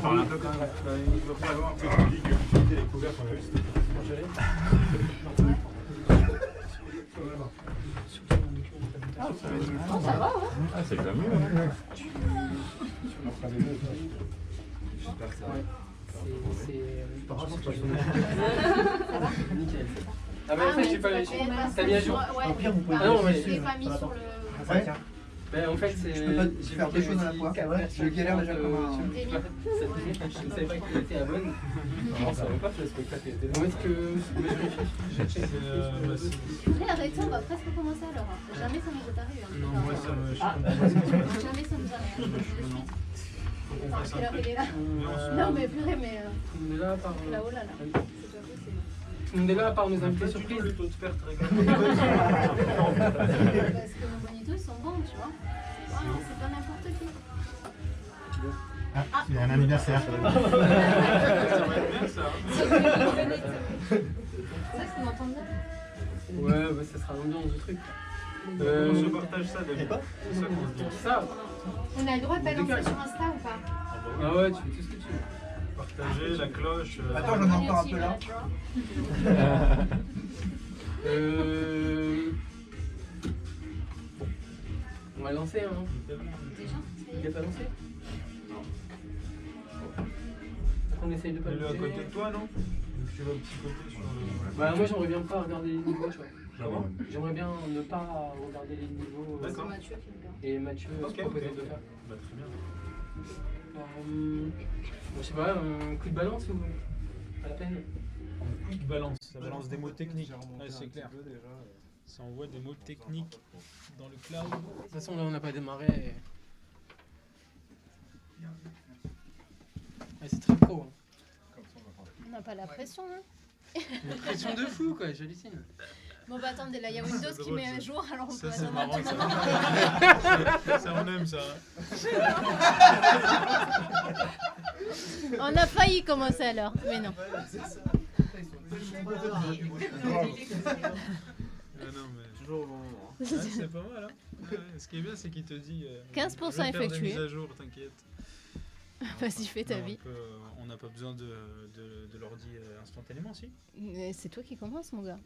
parle un peu quand même. Il doit pas avoir. Tu dis que l'utilité des couverts qu'on a vu, c'était pour manger. Ça va, ouais. Ah, c'est déjà mieux. Nickel. Ah bah en fait j'ai pas t'as mis à jour. Au pire vous pouvez Ah non, mais dessus. pas mis sur le... Ouais. Ben en fait c'est... Je peux pas faire deux choses à la fois. Je galère déjà comme un... Je savais pas qu'il était la bonne. Non, ça va pas faire le spectacle. Où est-ce que... Allez, arrêtez, on va presque commencer alors. Jamais ça nous est arrivé. Non, moi ça me. Jamais ça nous arrive. Enfin, quelle heure il est là? Non mais purée, mais... On est là par... Là-haut, là. C'est pas possible. On est là par nos invités surprises. Le taux de perte Parce que nos bonitos, ils sont bons, tu vois. C'est pas n'importe qui. Ah, il y a un anniversaire. Ça va être bien ça. Ça, c'est qu'on entend bien. Ouais, bah ça sera l'ambiance du truc. On se partage ça d'abord. C'est ça qu'on se dit. Ça. On a le droit de balancer sur Insta ou pas? Ah ouais, tu fais tout ce que tu veux. Partager la cloche. Attends, j'en ai encore un peu là. On va lancer, hein. Déjà? Il est pas lancé? Non. On essaye de pas Elle est à lancer. côté de toi, non? Donc tu vas au petit côté sur le. Bah moi j'aimerais bien pas regarder les niveaux, tu vois. Comment? J'aimerais bien ne pas regarder les niveaux. D'accord. C'est Mathieu qui me garde. Et Mathieu Ok, se proposait ok. de faire. Bah très bien. Je sais pas, un coup de balance ou pas la peine? Quick balance, ça balance des mots techniques. Ouais, c'est clair. Ça envoie des mots techniques dans le cloud. De toute façon là on n'a pas démarré. Ouais, c'est très pro. Hein. On n'a pas la pression, hein? Une pression de fou quoi, j'hallucine. Bon bah attendez, là il y a Windows qui met à jour, alors on peut Ça c'est attendre un marrant petit ça. moment. Ça on aime ça. On a failli commencer alors, mais non. Non mais toujours au bon moment. Ouais, c'est pas mal hein. Ouais, ce qui est bien c'est qu'il te dit 15% je vais faire des effectué. mises à jour, t'inquiète. Vas-y, fais ta vie. On n'a pas besoin de l'ordi instantanément, si? Mais c'est toi qui commence, mon gars.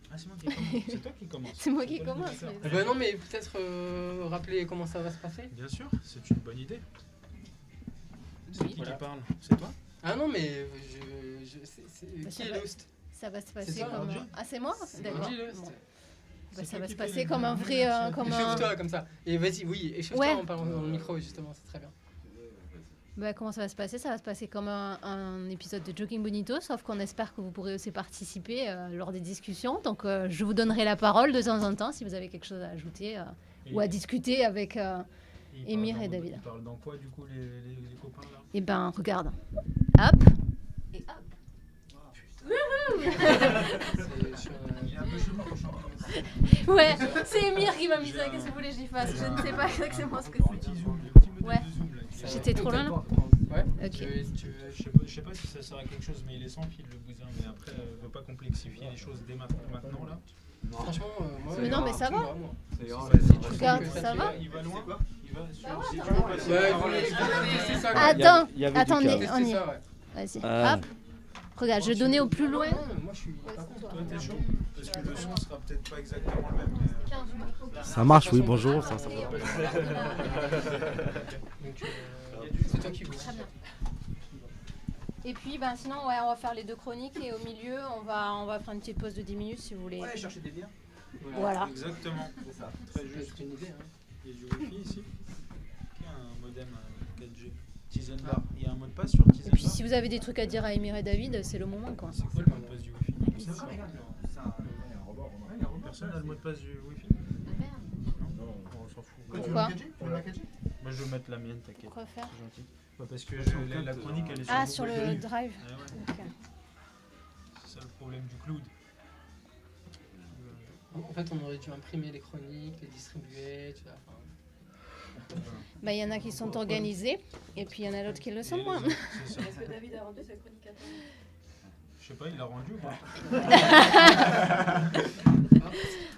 Ah, c'est moi qui commence. C'est toi qui commence. C'est moi qui Pas le commence. directeur. mais- Bah non mais peut-être rappeler comment ça va se passer. Bien sûr, c'est une bonne idée. C'est Oui. qui parle? C'est toi? Ah non mais c'est Bah, qui ça est va. l'host? Ça va se C'est passer ça, comme... Roger Ah, c'est moi? D'accord. Roger l'host. Bon. C'est Bah, ça toi va qui se fais passer les comme un vrai... comme un... Échauffe-toi comme ça. Et vas-y, oui, échauffe-toi Ouais. en parlant dans le micro justement, c'est très bien. Bah, comment ça va se passer? Ça va se passer comme un épisode de Jogging Bonito, sauf qu'on espère que vous pourrez aussi participer lors des discussions. Donc, je vous donnerai la parole de temps en temps si vous avez quelque chose à ajouter ou à discuter avec Émir et David. Ils parlent dans quoi, du coup, les copains, là? Eh ben, regarde. Hop. Et hop. Il est un peu chelou quand je chante. Ouais, c'est Émir qui m'a mis ça. Qu'est-ce que vous voulez que j'y fasse? Je ne sais pas exactement ce que c'est. Petit zoom, le petit modèle Ouais. de zoom, là. J'étais trop loin, là? Ouais. Ok. Je sais pas si ça sert à quelque chose, mais il est sans fil, le bousin. Mais après, ne veut pas complexifier les choses dès maintenant, là. Franchement, moi. Mais non, mais ça va. moi. C'est grave. Regarde, que ça va? Il va loin. Il va sur. Bah ouais, Si tu ça veux va. passer Ouais, la il parole à voulait quelqu'un. c'est ça. Attends, Il y avait du attendez, câble. on y est. ça, ouais. Vas-y. Ah. Hop. Regarde, je vais donner au plus loin. Non, moi je suis pas contre. Toi, t'es chaud? Parce que le son sera peut-être pas exactement le même. Mais... Ça marche, oui, bonjour. Ça va. Donc, c'est toi qui vois. Très bien. Et puis, ben, sinon, ouais, on va faire les deux chroniques et au milieu, on va faire une petite pause de 10 minutes si vous voulez. Ouais, chercher des bières. Voilà. Exactement. C'est ça. Très juste. C'est une idée. Hein. Il y a du Wi-Fi ici. Il y a un modem 4G. Tizen Bar. Il y a un mot de passe sur Tizen Et puis, Bar. si vous avez des trucs à dire à Émir et David, c'est le moment, quoi. C'est quoi le mot de passe du Wi-Fi? Ça va, regarde. C'est un rebord. Personne n'a le mot de passe du Wi-Fi? Non, on s'en fout. Pourquoi? Tu veux la 4G? Moi je vais mettre la mienne, t'inquiète. Quoi faire? C'est gentil. Bah, parce que la chronique elle est sur Ah, Google sur le Drive. drive. Ah ouais, Ok. c'est ça le problème du cloud. En fait, on aurait dû imprimer les chroniques, les distribuer, tu vois. Enfin, Bah, il y en a qui sont organisés, et puis il y en a d'autres qui le sont Et moins. les autres, c'est ça. Est-ce que David a rendu sa chronique à temps? Je Je sais pas, il l'a rendu ou pas?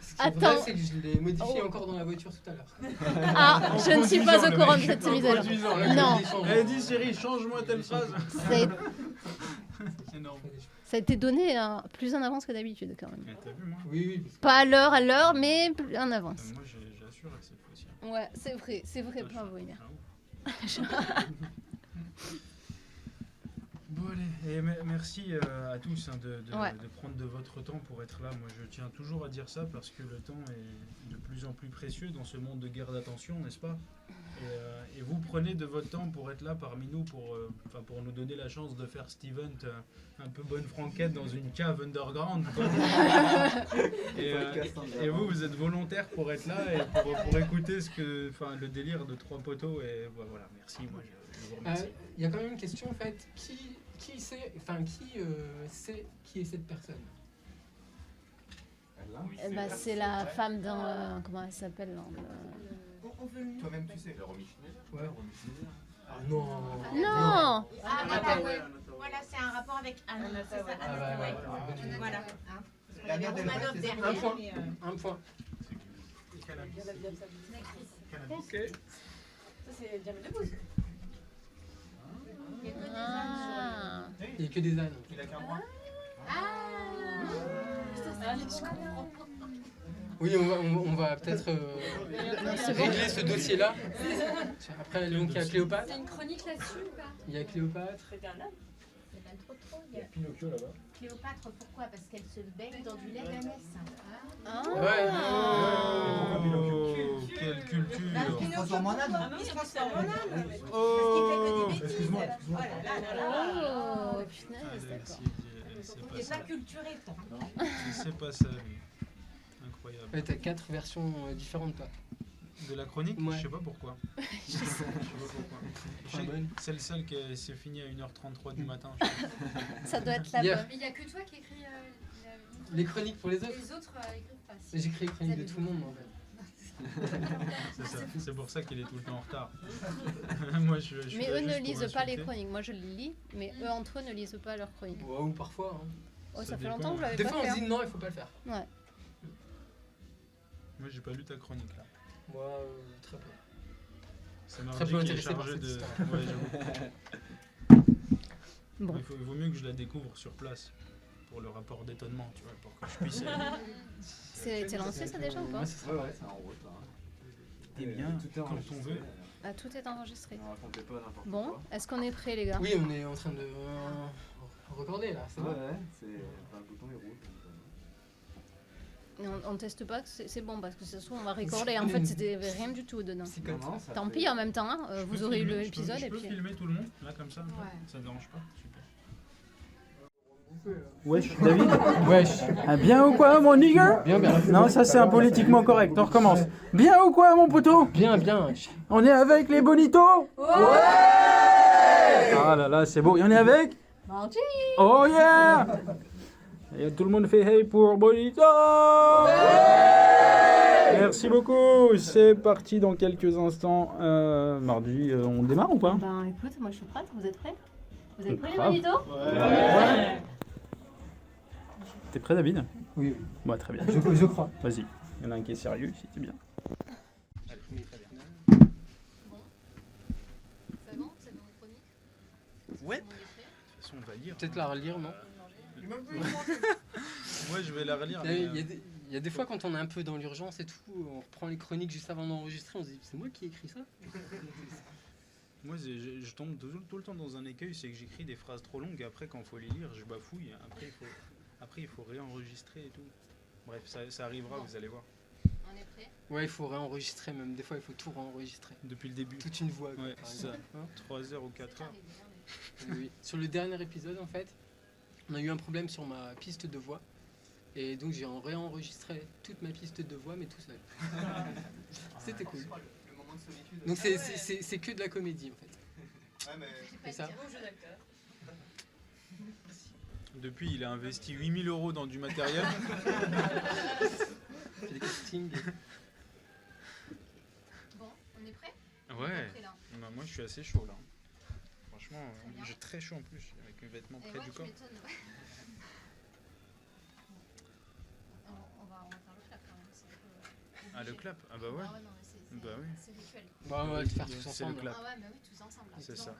Ce qui est Attends. vrai, c'est que je l'ai modifié encore dans la voiture tout à l'heure. Ah, je ne suis pas au courant de cette mise à jour. Non, Eh, dis Siri, change-moi telle phrase. ça a, Énorme. ça a été donné plus en avance que d'habitude quand même. Eh, t'as vu, moi? Oui, parce que- Pas à l'heure, mais plus en avance. Moi, j'ai assuré cette fois-ci. Ouais, c'est vrai, bravo Emir. Ah, ouf. Bon, allez, et merci à tous de prendre de votre temps pour être là. Moi, je tiens toujours à dire ça parce que le temps est de plus en plus précieux dans ce monde de guerre d'attention, n'est-ce pas? Et vous prenez de votre temps pour être là parmi nous, pour nous donner la chance de faire cet event un peu bonne franquette dans une cave underground, quoi. Et vous êtes volontaire pour être là et pour écouter le délire de trois poteaux. Et voilà, merci. Moi, je vous remercie. Il y a quand même une question en fait. Qui sait qui est cette personne? Eh ben, c'est la femme dans... comment elle s'appelle dans le- Toi-même, tu sais. Ouais. Ah non. Non. Ah, voilà, ouais. Voilà, c'est un rapport avec Anne. C'est ça, Anne. Ah, bah, ouais. Voilà. La mère de Romanov c'est derrière. Un point. Un point. Ok. Ça, c'est Jamel Debbouze. Il y a que des ânes Ah. Il n'y a que des ânes. Il a qu'un bras. Oui, on va peut-être régler ce dossier-là. Après, donc, il y a Cléopâtre. C'est une chronique là-dessus ou pas? Il y a Cléopâtre. C'était un âne. C'est pas trop. Il y a Pinocchio là-bas. Cléopâtre, pourquoi? Parce qu'elle se baigne dans du lait d'ânesse. Ah. Ouais. Oh, quelle culture. Il se transforme en âne. Il se transforme en âne. Oh. Parce qu'il fait que des bêtises. Excuse-moi. Oh là là là là. Oh, punaise, d'accord. C'est Il pas n'est ça. pas culturé, toi. C'est pas ça, lui. Incroyable. Ouais, t'as 4 versions différentes, toi. De la chronique, Ouais. je sais pas pourquoi. Je sais pas pourquoi. Je sais que c'est le seul qui s'est fini à 1h33 du matin. je sais. Ça doit être la Hier. bonne. Mais il n'y a que toi qui écris Les chroniques pour les autres. les autres écrivent pas. J'écris les chroniques de tout le monde, en fait. C'est ça. C'est pour ça qu'il est tout le temps en retard. Moi, je suis Mais là eux juste ne pour lisent pas les insulter. chroniques. Moi, je les lis, mais eux entre eux ne lisent pas leurs chroniques. Ouais, ou parfois. Hein. Oh, Ça ça fait dépend. longtemps que je l'avais Des pas fois, fait. on se dit non, il faut pas le faire. Ouais. Moi, j'ai pas lu ta chronique là. Moi, très peu. C'est Très marrant peu qui est intéressé par chargé cette de. histoire. Ouais, j'avoue. Bon. Il vaut mieux que je la découvre sur place pour le rapport d'étonnement, tu vois, pour que je puisse. C'est lancé ça déjà ou pas? Ouais, c'est en route. Eh bien, tout est quand enregistré. on veut. Ah, tout est enregistré. Ne racontez pas n'importe Bon, quoi. est-ce qu'on est prêts les gars? Oui, on est en train de recorder là, c'est Ouais, bon. c'est. Enfin, le bouton est rouge. Et on teste pas que c'est bon parce que ce soir on va recorder. En fait, c'était rien du tout dedans. C'est Non, comme non, ça. ça Tant fait- pis, en même temps, hein, Je vous peux aurez eu filmer, l'épisode je et peux puis. filmer tout le monde, là, comme ça. Ouais. Ça ne dérange pas. Super. Wesh, David. Wesh. Ah, bien ou quoi, mon nigger? Bien, bien. Non, ça c'est un politiquement correct. On recommence. Bien ou quoi, mon poteau? Bien, bien. On est avec les bonitos? Ouais! Ah là là, c'est beau. Et on est avec? Mardi. Oh yeah! Et tout le monde fait hey pour bonito! Merci beaucoup. C'est parti dans quelques instants. Mardi, on démarre ou pas? Ben écoute, moi je suis prête. Vous êtes prêts? Vous êtes prêts les Grave. bonitos? Ouais. T'es prêt, David? Oui, Bah, très bien. je crois. Vas-y. Il y en a un qui est sérieux ici, c'est bien. C'est bon? C'est bon chronique? Ouais. De toute façon, on va lire. Peut-être la relire, non? Ouais, je vais la relire. Il mais, y a des- il y a des fois quand on est un peu dans l'urgence et tout, on reprend les chroniques juste avant d'enregistrer, on se dit c'est moi qui ai écrit ça? Moi, je tombe tout le temps dans un écueil, c'est que j'écris des phrases trop longues et après, quand il faut les lire, je bafouille. Après, il faut réenregistrer et tout. Bref, ça arrivera, vous allez voir. On est prêts? Ouais, il faut réenregistrer même, des fois il faut tout réenregistrer. Depuis le début. Toute une voix. quoi, Ouais, par c'est ça. exemple. Hein 3 heures ou 4 heures. Oui. Sur le dernier épisode, en fait, on a eu un problème sur ma piste de voix. Et donc j'ai réenregistré toute ma piste de voix, mais tout seul. C'était cool. Donc c'est que de la comédie, en fait. C'est ça. Depuis, il a investi 8000 € dans du matériel. J'ai des castings. Bon, on est prêts? Ouais. Prêts là. Bah, moi, je suis assez chaud là. Franchement, j'ai très chaud en plus, avec mes vêtements Et près moi, du tu corps. m'étonnes, ouais. Ah, le clap. Ah bah ouais. Ah ouais, non, mais Bah oui. c'est rituel. Bah, on va le faire tous C'est le ensemble. clap. Ah ouais, mais oui, tous ensemble. C'est Donc, ça.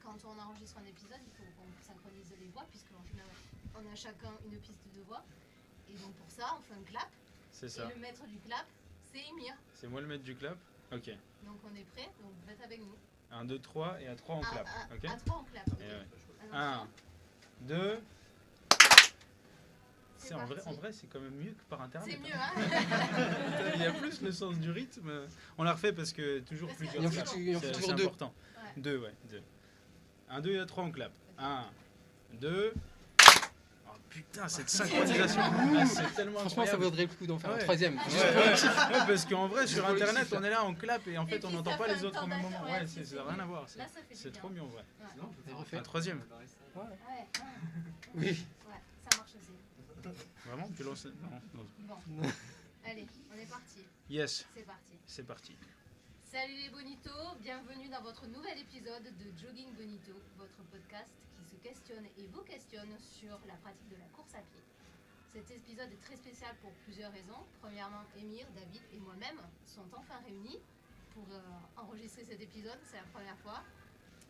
quand on enregistre un épisode, il faut qu'on synchronise les voix, puisqu'en général, on a chacun une piste de voix. Et donc pour ça, on fait un clap. C'est ça. Et le maître du clap, c'est Émir. C'est moi le maître du clap. Ok. Donc on est prêt, donc vous êtes avec nous. 1, 2, 3 et à 3 on clap. Ok. À 3 on clap. Et ouais. Attention. 1, 2. C'est En parti. vrai, c'est quand même mieux que par internet. C'est mieux, hein. Il y a plus le sens du rythme. On la refait parce que toujours Parce plusieurs qu'il Il en faut claps. faut C'est toujours deux. important. Ouais. 2, ouais. 2. 1, 2 et à 3 on clap. 1, 2. Oh putain, cette synchronisation. Ah, c'est tellement Franchement, ça incroyable. vaudrait le coup d'en faire un Ouais. troisième. Ouais, parce qu'en vrai, sur Pour le internet, chiffre. on est là, on clap et en fait, puis, on ça n'entend pas fait les un autres au temps même d'attente. moment. Ouais, Ouais, c'est ça n'a rien à voir. Là, ça fait C'est du trop bien. mieux en vrai. Ouais. Sinon, on peut faire refait. Un troisième. Ouais. Oui. Ouais, ça marche aussi. Vraiment, tu lances. Non. Bon. Allez, on est parti. Yes, C'est parti. c'est parti. Salut les bonitos, bienvenue dans votre nouvel épisode de Jogging Bonito, votre podcast qui se questionne et vous questionne sur la pratique de la course à pied. Cet épisode est très spécial pour plusieurs raisons. Premièrement, Émir, David et moi-même sont enfin réunis pour enregistrer cet épisode, c'est la première fois.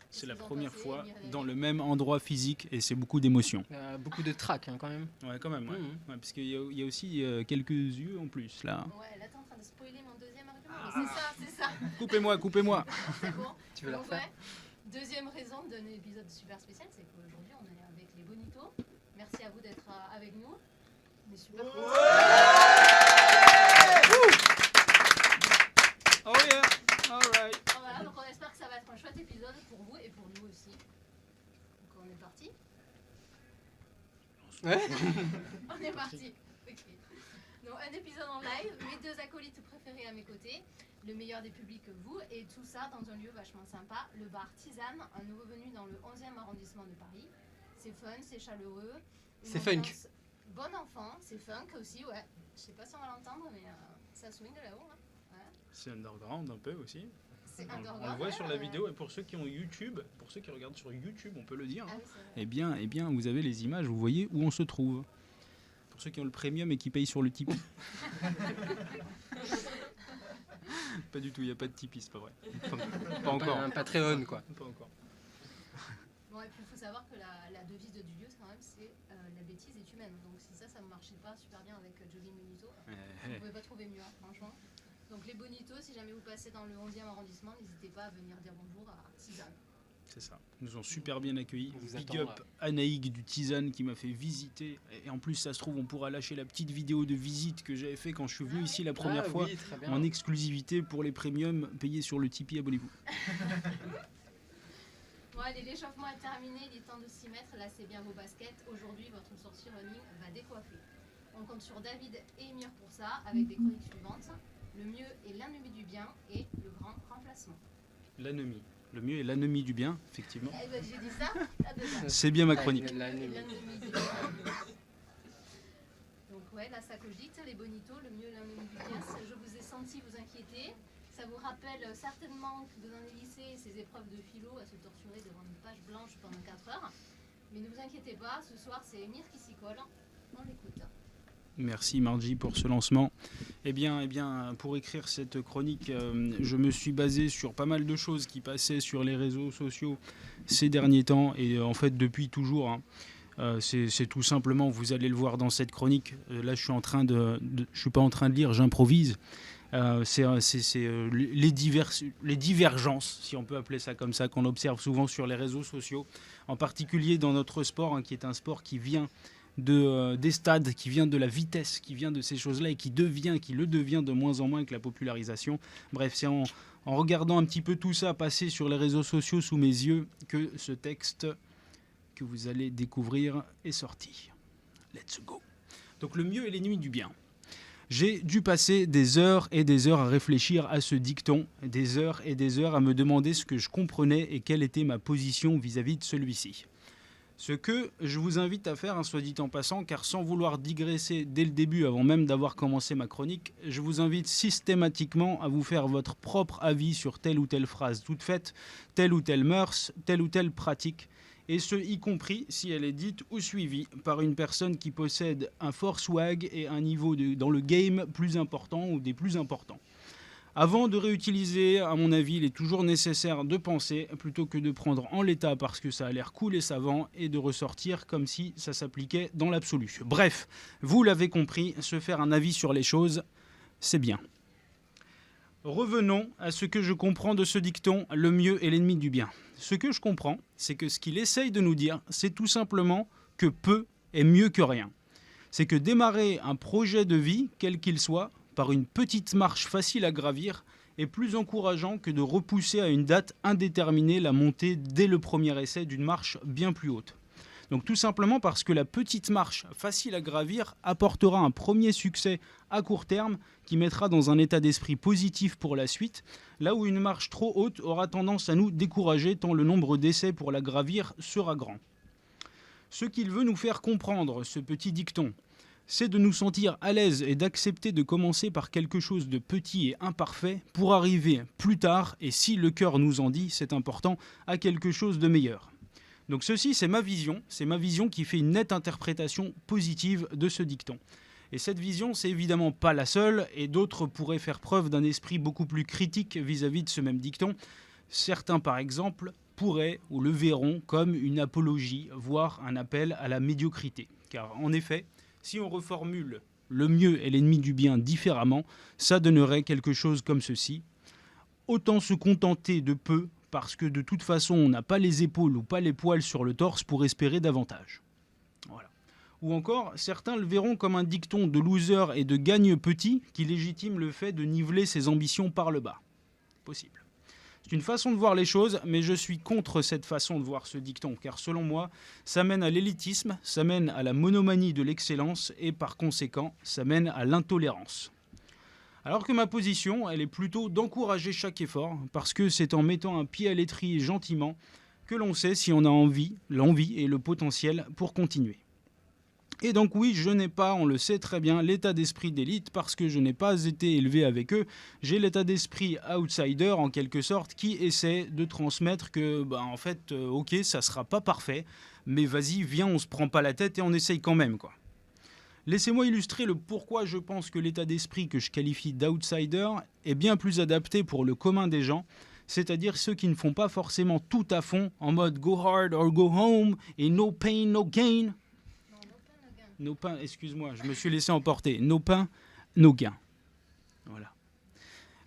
C'est la Qu'est-ce qu'ils ont première pensé, fois Émir et David dans le même endroit physique et c'est beaucoup d'émotions. Beaucoup de trac quand même. Ouais, quand même, ouais. Mhm. Ouais, parce qu'il y a aussi quelques yeux en plus là. Ouais, là t'es en train de spoiler mon deuxième argument, mais c'est ça, Coupez-moi. c'est bon. Tu veux la Donc, refaire ouais, deuxième raison d'un épisode super spécial, c'est qu'aujourd'hui on est avec les bonitos. Merci à vous d'être avec nous. On est super contents. Oh yeah, alright. Voilà, donc on espère que ça va être un chouette épisode pour vous et pour nous aussi. Donc on est parti. Ouais. On est parti. Ok. Donc un épisode en live, mes deux acolytes préférés à mes côtés, le meilleur des publics vous, et tout ça dans un lieu vachement sympa, le bar Tisane, un nouveau venu dans le 11e arrondissement de Paris. C'est fun, c'est chaleureux. Une C'est funk. ambiance Bon enfant, c'est funk aussi, ouais. Je sais pas si on va l'entendre, mais ça swing de là-haut. Hein. Ouais. C'est underground un peu aussi. C'est On underground. le voit sur la ouais. vidéo et pour ceux qui ont YouTube, pour ceux qui regardent sur YouTube, on peut le dire. Ah oui, c'est vrai. Eh bien, vous avez les images, vous voyez où on se trouve. Pour ceux qui ont le premium et qui payent sur le Tipeee. Pas du tout, il n'y a pas de Tipeee, c'est pas vrai. Pas encore. Un Patreon quoi. Pas encore. Bon, et puis il faut savoir que la devise du lieu, quand même, c'est la bêtise est humaine. Donc si ça ne marchait pas super bien avec Jogging Bonito, vous ne pouvez pas trouver mieux, hein, franchement. Donc les bonitos, si jamais vous passez dans le 11e arrondissement, n'hésitez pas à venir dire bonjour à Tisane. C'est ça. Ils nous ont super bien accueillis. On vous Big attend, up Anaïg du Tisane qui m'a fait visiter. Et en plus, ça se trouve, on pourra lâcher la petite vidéo de visite que j'avais fait quand je suis venu ici la première Ah fois. oui, très bien. En exclusivité pour les premiums payés sur le Tipeee, abonnez-vous. Bon allez, l'échauffement est terminé, il est temps de s'y mettre. Là, c'est bien vos baskets. Aujourd'hui, votre sortie running va décoiffer. On compte sur David et Émir pour ça, avec des chroniques suivantes. Le mieux est l'ennemi du bien et le grand remplacement. L'anomie. Le mieux est l'anomie du bien, effectivement. Eh ben, j'ai dit ça à deux ans. C'est bien ma chronique. L'ennemi. L'ennemi du bien. Donc ouais, là ça cogite, les bonitos, le mieux l'ennemi du bien. Je vous ai senti vous inquiéter. Ça vous rappelle certainement que dans les lycées, ces épreuves de philo à se torturer devant une page blanche pendant 4 heures. Mais ne vous inquiétez pas, ce soir c'est Émir qui s'y colle. On l'écoute. Merci Margie pour ce lancement. Eh bien, pour écrire cette chronique, je me suis basé sur pas mal de choses qui passaient sur les réseaux sociaux ces derniers temps et en fait depuis toujours. Hein. C'est tout simplement, vous allez le voir dans cette chronique. Là, je suis pas en train de lire, j'improvise. C'est les divergences, si on peut appeler ça comme ça, qu'on observe souvent sur les réseaux sociaux, en particulier dans notre sport, hein, qui est un sport qui vient des stades, qui vient de la vitesse, qui vient de ces choses-là et qui le devient de moins en moins avec la popularisation. Bref, c'est en regardant un petit peu tout ça passer sur les réseaux sociaux sous mes yeux que ce texte que vous allez découvrir est sorti. Let's go. Donc le mieux est l'ennemi du bien. J'ai dû passer des heures et des heures à réfléchir à ce dicton, des heures et des heures à me demander ce que je comprenais et quelle était ma position vis-à-vis de celui-ci. Ce que je vous invite à faire, soit dit en passant, car sans vouloir digresser dès le début, avant même d'avoir commencé ma chronique, je vous invite systématiquement à vous faire votre propre avis sur telle ou telle phrase toute faite, telle ou telle mœurs, telle ou telle pratique, et ce y compris si elle est dite ou suivie par une personne qui possède un fort swag et un niveau dans le game plus important ou des plus importants. Avant de réutiliser, à mon avis, il est toujours nécessaire de penser plutôt que de prendre en l'état parce que ça a l'air cool et savant et de ressortir comme si ça s'appliquait dans l'absolu. Bref, vous l'avez compris, se faire un avis sur les choses, c'est bien. Revenons à ce que je comprends de ce dicton « le mieux est l'ennemi du bien ». Ce que je comprends, c'est que ce qu'il essaye de nous dire, c'est tout simplement que peu est mieux que rien. C'est que démarrer un projet de vie, quel qu'il soit, par une petite marche facile à gravir, est plus encourageant que de repousser à une date indéterminée la montée dès le premier essai d'une marche bien plus haute. Donc tout simplement parce que la petite marche facile à gravir apportera un premier succès à court terme qui mettra dans un état d'esprit positif pour la suite, là où une marche trop haute aura tendance à nous décourager tant le nombre d'essais pour la gravir sera grand. Ce qu'il veut nous faire comprendre, ce petit dicton, c'est de nous sentir à l'aise et d'accepter de commencer par quelque chose de petit et imparfait pour arriver plus tard, et si le cœur nous en dit, c'est important, à quelque chose de meilleur. Donc ceci, c'est ma vision qui fait une nette interprétation positive de ce dicton. Et cette vision, c'est évidemment pas la seule, et d'autres pourraient faire preuve d'un esprit beaucoup plus critique vis-à-vis de ce même dicton. Certains, par exemple, pourraient ou le verront comme une apologie, voire un appel à la médiocrité. Car en effet, si on reformule « le mieux est l'ennemi du bien » différemment, ça donnerait quelque chose comme ceci. Autant se contenter de peu, parce que de toute façon, on n'a pas les épaules ou pas les poils sur le torse pour espérer davantage. Voilà. Ou encore, certains le verront comme un dicton de loser et de gagne petit qui légitime le fait de niveler ses ambitions par le bas. Possible. C'est une façon de voir les choses, mais je suis contre cette façon de voir ce dicton, car selon moi, ça mène à l'élitisme, ça mène à la monomanie de l'excellence, et par conséquent, ça mène à l'intolérance. Alors que ma position, elle est plutôt d'encourager chaque effort, parce que c'est en mettant un pied à l'étrier gentiment que l'on sait si on a l'envie et le potentiel pour continuer. Et donc oui, je n'ai pas, on le sait très bien, l'état d'esprit d'élite parce que je n'ai pas été élevé avec eux. J'ai l'état d'esprit outsider en quelque sorte qui essaie de transmettre que, en fait, ok, ça sera pas parfait, mais vas-y, viens, on se prend pas la tête et on essaye quand même, quoi. Laissez-moi illustrer le pourquoi je pense que l'état d'esprit que je qualifie d'outsider est bien plus adapté pour le commun des gens, c'est-à-dire ceux qui ne font pas forcément tout à fond en mode go hard or go home et no pain, no gain. No pain, excuse-moi, je me suis laissé emporter. No pain, no gain. Voilà.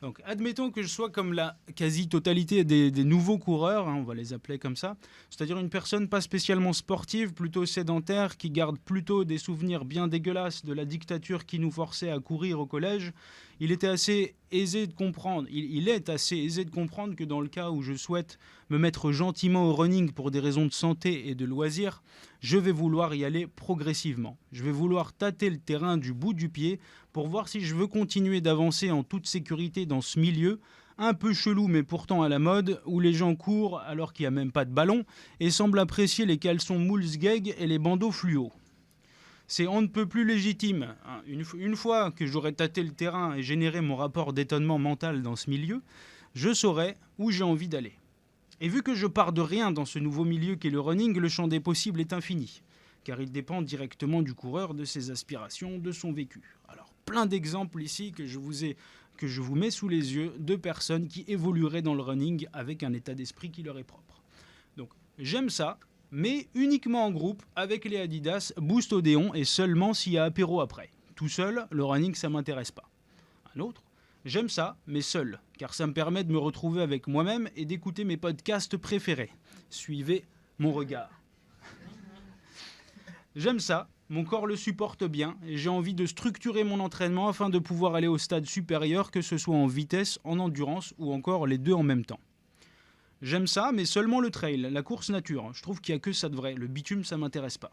Donc, admettons que je sois comme la quasi-totalité des nouveaux coureurs, on va les appeler comme ça, c'est-à-dire une personne pas spécialement sportive, plutôt sédentaire, qui garde plutôt des souvenirs bien dégueulasses de la dictature qui nous forçait à courir au collège. Il est assez aisé de comprendre que dans le cas où je souhaite me mettre gentiment au running pour des raisons de santé et de loisirs, je vais vouloir y aller progressivement. Je vais vouloir tâter le terrain du bout du pied pour voir si je veux continuer d'avancer en toute sécurité dans ce milieu, un peu chelou mais pourtant à la mode, où les gens courent alors qu'il n'y a même pas de ballon et semblent apprécier les caleçons Moulsgeg et les bandeaux fluo. C'est on ne peut plus légitime. Une fois que j'aurai tâté le terrain et généré mon rapport d'étonnement mental dans ce milieu, je saurai où j'ai envie d'aller. Et vu que je pars de rien dans ce nouveau milieu qu'est le running, le champ des possibles est infini, car il dépend directement du coureur, de ses aspirations, de son vécu. Alors, plein d'exemples ici que je vous mets sous les yeux de personnes qui évolueraient dans le running avec un état d'esprit qui leur est propre. Donc, j'aime ça, mais uniquement en groupe, avec les Adidas, Boost Odéon, et seulement s'il y a apéro après. Tout seul, le running, ça m'intéresse pas. Un autre, j'aime ça, mais seul, car ça me permet de me retrouver avec moi-même et d'écouter mes podcasts préférés. Suivez mon regard. J'aime ça, mon corps le supporte bien, et j'ai envie de structurer mon entraînement afin de pouvoir aller au stade supérieur, que ce soit en vitesse, en endurance, ou encore les deux en même temps. J'aime ça, mais seulement le trail, la course nature. Je trouve qu'il n'y a que ça de vrai. Le bitume, ça m'intéresse pas.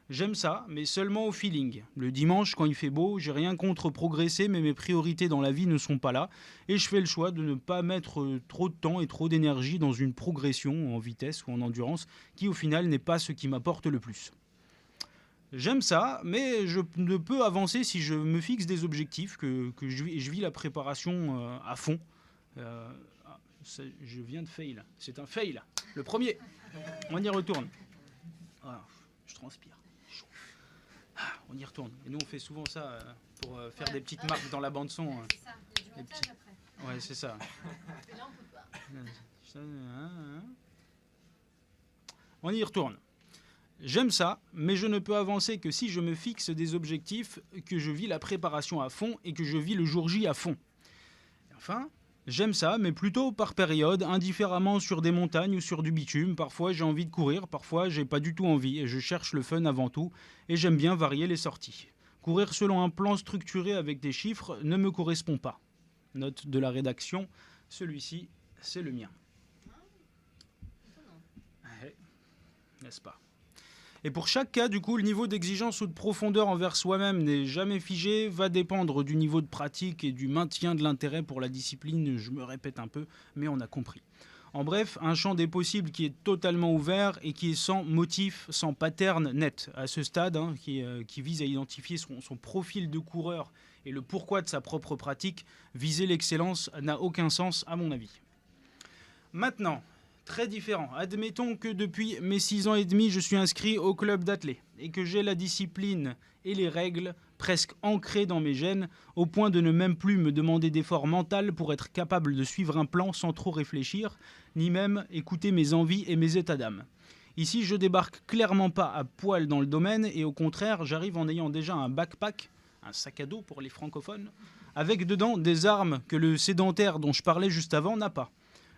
J'aime ça, mais seulement au feeling. Le dimanche, quand il fait beau, j'ai rien contre progresser, mais mes priorités dans la vie ne sont pas là. Et je fais le choix de ne pas mettre trop de temps et trop d'énergie dans une progression en vitesse ou en endurance, qui au final n'est pas ce qui m'apporte le plus. J'aime ça, mais je ne peux avancer si je me fixe des objectifs, que je vis la préparation à fond. Je viens de fail. C'est un fail. Le premier. On y retourne. Ah, je transpire. Chaud. Ah, on y retourne. Et nous, on fait souvent ça pour faire des petites marques dans la bande-son. C'est ça, il y a du montage après. Ouais, c'est ça. Mais là, on peut pas. On y retourne. J'aime ça, mais je ne peux avancer que si je me fixe des objectifs, que je vis la préparation à fond et que je vis le jour J à fond. Enfin, j'aime ça, mais plutôt par période, indifféremment sur des montagnes ou sur du bitume. Parfois j'ai envie de courir, parfois j'ai pas du tout envie et je cherche le fun avant tout et j'aime bien varier les sorties. Courir selon un plan structuré avec des chiffres ne me correspond pas. Note de la rédaction, celui-ci c'est le mien. Ouais, n'est-ce pas ? Et pour chaque cas, du coup, le niveau d'exigence ou de profondeur envers soi-même n'est jamais figé, va dépendre du niveau de pratique et du maintien de l'intérêt pour la discipline, je me répète un peu, mais on a compris. En bref, un champ des possibles qui est totalement ouvert et qui est sans motif, sans pattern net. À ce stade, qui vise à identifier son profil de coureur et le pourquoi de sa propre pratique, viser l'excellence n'a aucun sens à mon avis. Maintenant, très différent. Admettons que depuis mes 6 ans et demi, je suis inscrit au club d'athlètes et que j'ai la discipline et les règles presque ancrées dans mes gènes au point de ne même plus me demander d'efforts mentaux pour être capable de suivre un plan sans trop réfléchir, ni même écouter mes envies et mes états d'âme. Ici, je débarque clairement pas à poil dans le domaine et au contraire, j'arrive en ayant déjà un backpack, un sac à dos pour les francophones, avec dedans des armes que le sédentaire dont je parlais juste avant n'a pas.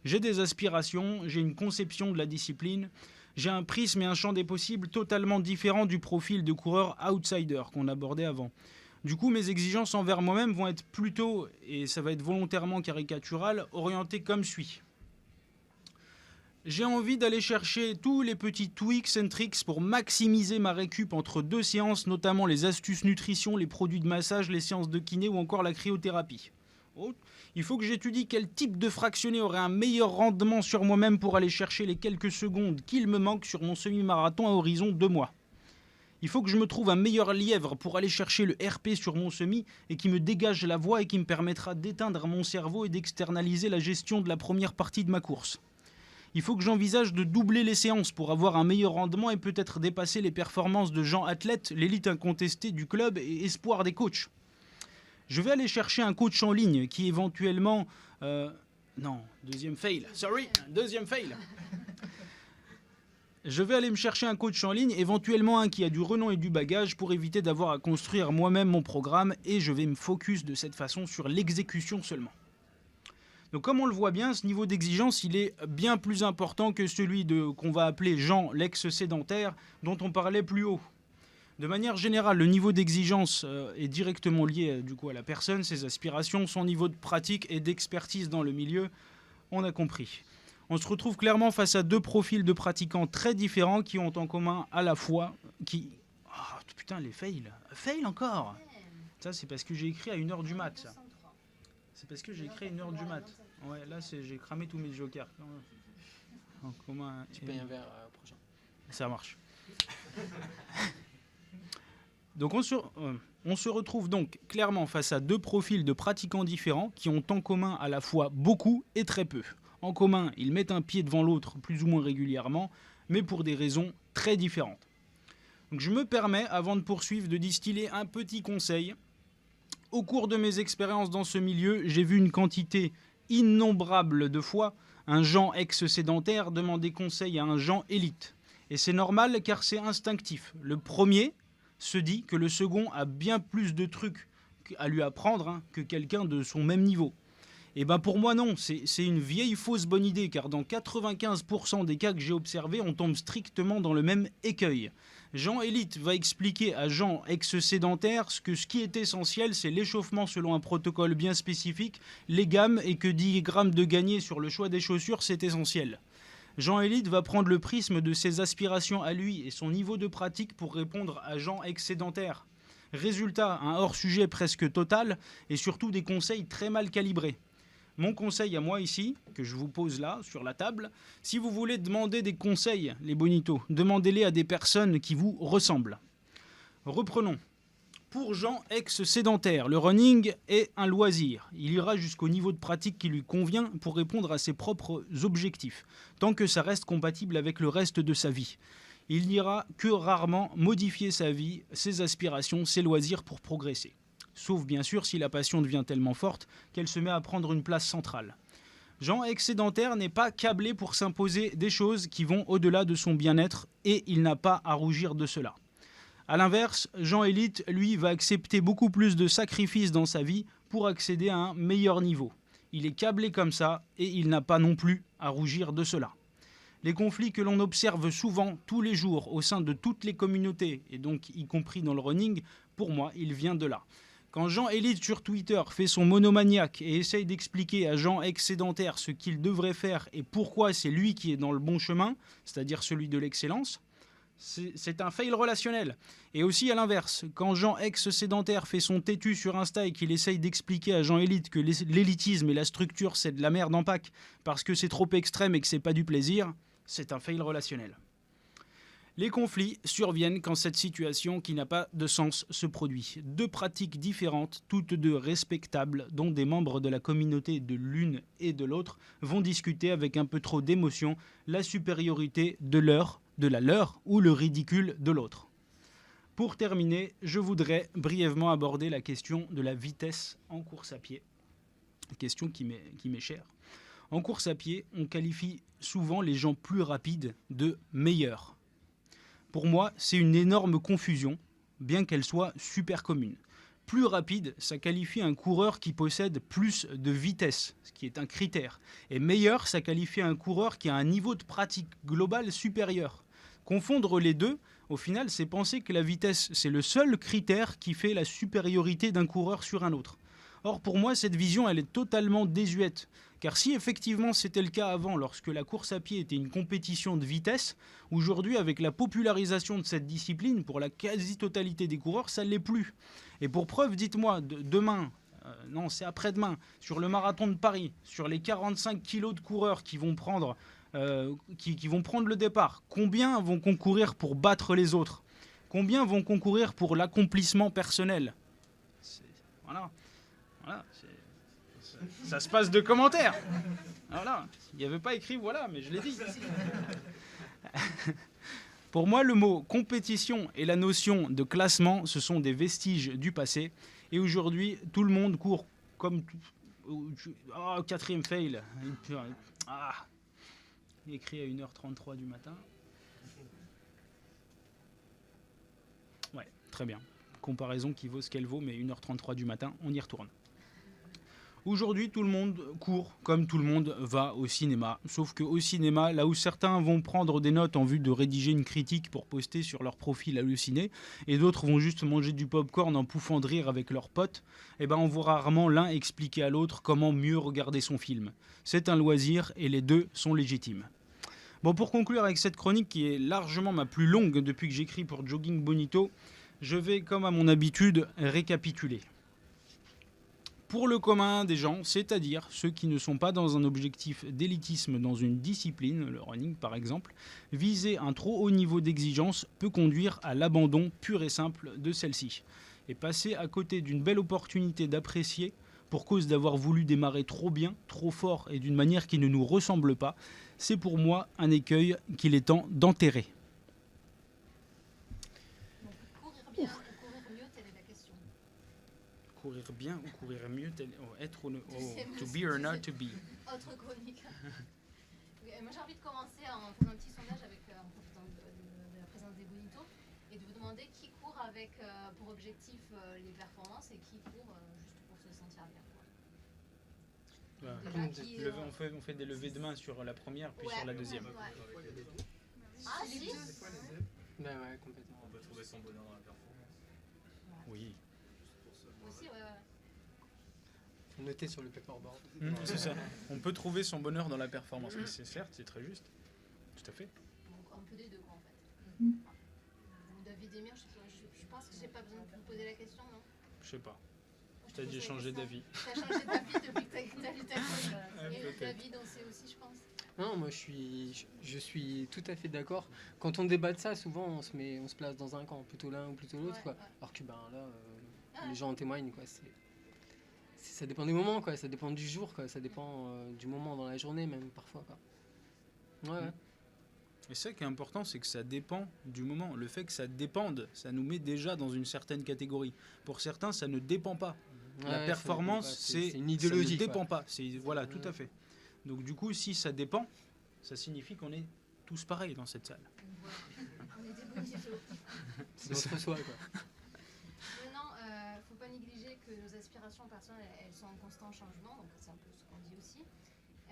J'ai des aspirations, j'ai une conception de la discipline, j'ai un prisme et un champ des possibles totalement différents du profil de coureur outsider qu'on abordait avant. Du coup, mes exigences envers moi-même vont être plutôt, et ça va être volontairement caricatural, orientées comme suit. J'ai envie d'aller chercher tous les petits tweaks and tricks pour maximiser ma récup entre 2 séances, notamment les astuces nutrition, les produits de massage, les séances de kiné ou encore la cryothérapie. Il faut que j'étudie quel type de fractionné aurait un meilleur rendement sur moi-même pour aller chercher les quelques secondes qu'il me manque sur mon semi-marathon à horizon 2 mois. Il faut que je me trouve un meilleur lièvre pour aller chercher le RP sur mon semi et qui me dégage la voie et qui me permettra d'éteindre mon cerveau et d'externaliser la gestion de la première partie de ma course. Il faut que j'envisage de doubler les séances pour avoir un meilleur rendement et peut-être dépasser les performances de Jean Athlète, l'élite incontestée du club et espoir des coachs. Je vais aller chercher un coach en ligne qui éventuellement... non, deuxième fail. Je vais aller me chercher un coach en ligne, éventuellement un qui a du renom et du bagage pour éviter d'avoir à construire moi-même mon programme et je vais me focus de cette façon sur l'exécution seulement. Donc comme on le voit bien, ce niveau d'exigence, il est bien plus important que celui qu'on va appeler Jean l'ex-sédentaire dont on parlait plus haut. De manière générale, le niveau d'exigence est directement lié du coup, à la personne, ses aspirations, son niveau de pratique et d'expertise dans le milieu. On a compris. On se retrouve clairement face à 2 profils de pratiquants très différents qui ont en commun à la fois... Oh, putain, les fails. Fail encore. Ça, c'est parce que j'ai écrit à 1h du mat, ça. C'est parce que j'ai écrit à 1h du mat. Ouais, là, j'ai cramé tous mes jokers. En commun... Tu payes un verre prochain. Ça marche. Donc on se retrouve donc clairement face à 2 profils de pratiquants différents qui ont en commun à la fois beaucoup et très peu. En commun, ils mettent un pied devant l'autre plus ou moins régulièrement, mais pour des raisons très différentes. Donc je me permets, avant de poursuivre, de distiller un petit conseil. Au cours de mes expériences dans ce milieu, j'ai vu une quantité innombrable de fois un Jean ex-sédentaire demander conseil à un Jean élite. Et c'est normal car c'est instinctif. Le premier se dit que le second a bien plus de trucs à lui apprendre que quelqu'un de son même niveau. Et ben pour moi non, c'est une vieille fausse bonne idée car dans 95% des cas que j'ai observés, on tombe strictement dans le même écueil. Jean élite va expliquer à Jean ex-sédentaire que ce qui est essentiel, c'est l'échauffement selon un protocole bien spécifique, les gammes et que 10 grammes de gagné sur le choix des chaussures, c'est essentiel. Jean élite va prendre le prisme de ses aspirations à lui et son niveau de pratique pour répondre à Jean ex-sédentaire. Résultat, un hors-sujet presque total et surtout des conseils très mal calibrés. Mon conseil à moi ici, que je vous pose là, sur la table, si vous voulez demander des conseils, les bonitos, demandez-les à des personnes qui vous ressemblent. Reprenons. Pour Jean, ex-sédentaire, le running est un loisir. Il ira jusqu'au niveau de pratique qui lui convient pour répondre à ses propres objectifs, tant que ça reste compatible avec le reste de sa vie. Il n'ira que rarement modifier sa vie, ses aspirations, ses loisirs pour progresser. Sauf bien sûr si la passion devient tellement forte qu'elle se met à prendre une place centrale. Jean, ex-sédentaire, n'est pas câblé pour s'imposer des choses qui vont au-delà de son bien-être et il n'a pas à rougir de cela. A l'inverse, Jean Élite, lui, va accepter beaucoup plus de sacrifices dans sa vie pour accéder à un meilleur niveau. Il est câblé comme ça et il n'a pas non plus à rougir de cela. Les conflits que l'on observe souvent, tous les jours, au sein de toutes les communautés, et donc y compris dans le running, pour moi, il vient de là. Quand Jean Élite sur Twitter fait son monomaniaque et essaye d'expliquer à Jean ex-sédentaire ce qu'il devrait faire et pourquoi c'est lui qui est dans le bon chemin, c'est-à-dire celui de l'excellence, c'est un fail relationnel. Et aussi à l'inverse, quand Jean ex-sédentaire fait son têtu sur Insta et qu'il essaye d'expliquer à Jean Élite que l'élitisme et la structure c'est de la merde en Pâques parce que c'est trop extrême et que c'est pas du plaisir, c'est un fail relationnel. Les conflits surviennent quand cette situation qui n'a pas de sens se produit. Deux pratiques différentes, toutes deux respectables, dont des membres de la communauté de l'une et de l'autre vont discuter avec un peu trop d'émotion la supériorité de la leur ou le ridicule de l'autre. Pour terminer, je voudrais brièvement aborder la question de la vitesse en course à pied. Question qui m'est chère. En course à pied, on qualifie souvent les gens plus rapides de meilleurs. Pour moi, c'est une énorme confusion, bien qu'elle soit super commune. Plus rapide, ça qualifie un coureur qui possède plus de vitesse, ce qui est un critère. Et meilleur, ça qualifie un coureur qui a un niveau de pratique globale supérieur. Confondre les deux, au final, c'est penser que la vitesse, c'est le seul critère qui fait la supériorité d'un coureur sur un autre. Or, pour moi, cette vision, elle est totalement désuète. Car si effectivement c'était le cas avant, lorsque la course à pied était une compétition de vitesse, aujourd'hui, avec la popularisation de cette discipline, pour la quasi-totalité des coureurs, ça ne l'est plus. Et pour preuve, dites-moi, demain, non, c'est après-demain, sur le marathon de Paris, sur les 45 kilos de coureurs qui vont prendre le départ, combien vont concourir pour battre les autres? Combien vont concourir pour l'accomplissement personnel? Voilà. Ça se passe de commentaires. Voilà. Il n'y avait pas écrit voilà, mais je l'ai dit. Pour moi, le mot compétition et la notion de classement, ce sont des vestiges du passé. Et aujourd'hui, tout le monde court comme... Oh, quatrième fail. Écrit à 1h33 du matin. Ouais, très bien. Comparaison qui vaut ce qu'elle vaut, mais 1h33 du matin, on y retourne. Aujourd'hui, tout le monde court comme tout le monde va au cinéma. Sauf qu'au cinéma, là où certains vont prendre des notes en vue de rédiger une critique pour poster sur leur profil halluciné, et d'autres vont juste manger du popcorn en pouffant de rire avec leurs potes, on voit rarement l'un expliquer à l'autre comment mieux regarder son film. C'est un loisir et les deux sont légitimes. Bon, pour conclure avec cette chronique qui est largement ma plus longue depuis que j'écris pour Jogging Bonito, je vais, comme à mon habitude, récapituler. Pour le commun des gens, c'est-à-dire ceux qui ne sont pas dans un objectif d'élitisme dans une discipline, le running par exemple, viser un trop haut niveau d'exigence peut conduire à l'abandon pur et simple de celle-ci. Et passer à côté d'une belle opportunité d'apprécier, pour cause d'avoir voulu démarrer trop bien, trop fort et d'une manière qui ne nous ressemble pas, c'est pour moi un écueil qu'il est temps d'enterrer. Courir bien ou courir mieux, être ou ne... to be or not to be. Autre chronique. Moi j'ai envie de commencer en faisant un petit sondage en profitant de la présence des Bonito et de vous demander qui court avec pour objectif les performances et qui court juste pour se sentir bien. On fait des levées de main sur la première puis sur la deuxième. Ah si. Ben ouais, complètement. On peut trouver son bonheur dans la performance. Oui. Aussi, Noter sur le paperboard. C'est ça. On peut trouver son bonheur dans la performance. Mais c'est certes, c'est très juste. Tout à fait. Donc, un peu des deux, quoi, en fait. David Emir, je pense que j'ai pas besoin de vous poser la question, non? Je sais pas. Peut-être j'ai changé d'avis. T'as changé d'avis depuis que t'as lu ta chronique. Et David, on sait aussi, je pense. Non, moi je suis tout à fait d'accord. Quand on débat de ça, souvent on se place dans un camp, plutôt l'un ou plutôt l'autre. Ouais. Alors que là, les gens en témoignent, quoi. Ça dépend des moments, quoi. Ça dépend du jour, quoi. Ça dépend du moment dans la journée, même parfois, quoi. Ouais. Et ça qui est important, c'est que ça dépend du moment. Le fait que ça dépende, ça nous met déjà dans une certaine catégorie. Pour certains, ça ne dépend pas. La performance, c'est une idéologie. Ça ne dépend pas. Voilà, tout à fait. Donc du coup, si ça dépend, ça signifie qu'on est tous pareils dans cette salle. On est des bonitos. C'est notre soi, quoi. Maintenant, faut pas négliger que nos aspirations personnelles, elles sont en constant changement, donc c'est un peu ce qu'on dit aussi,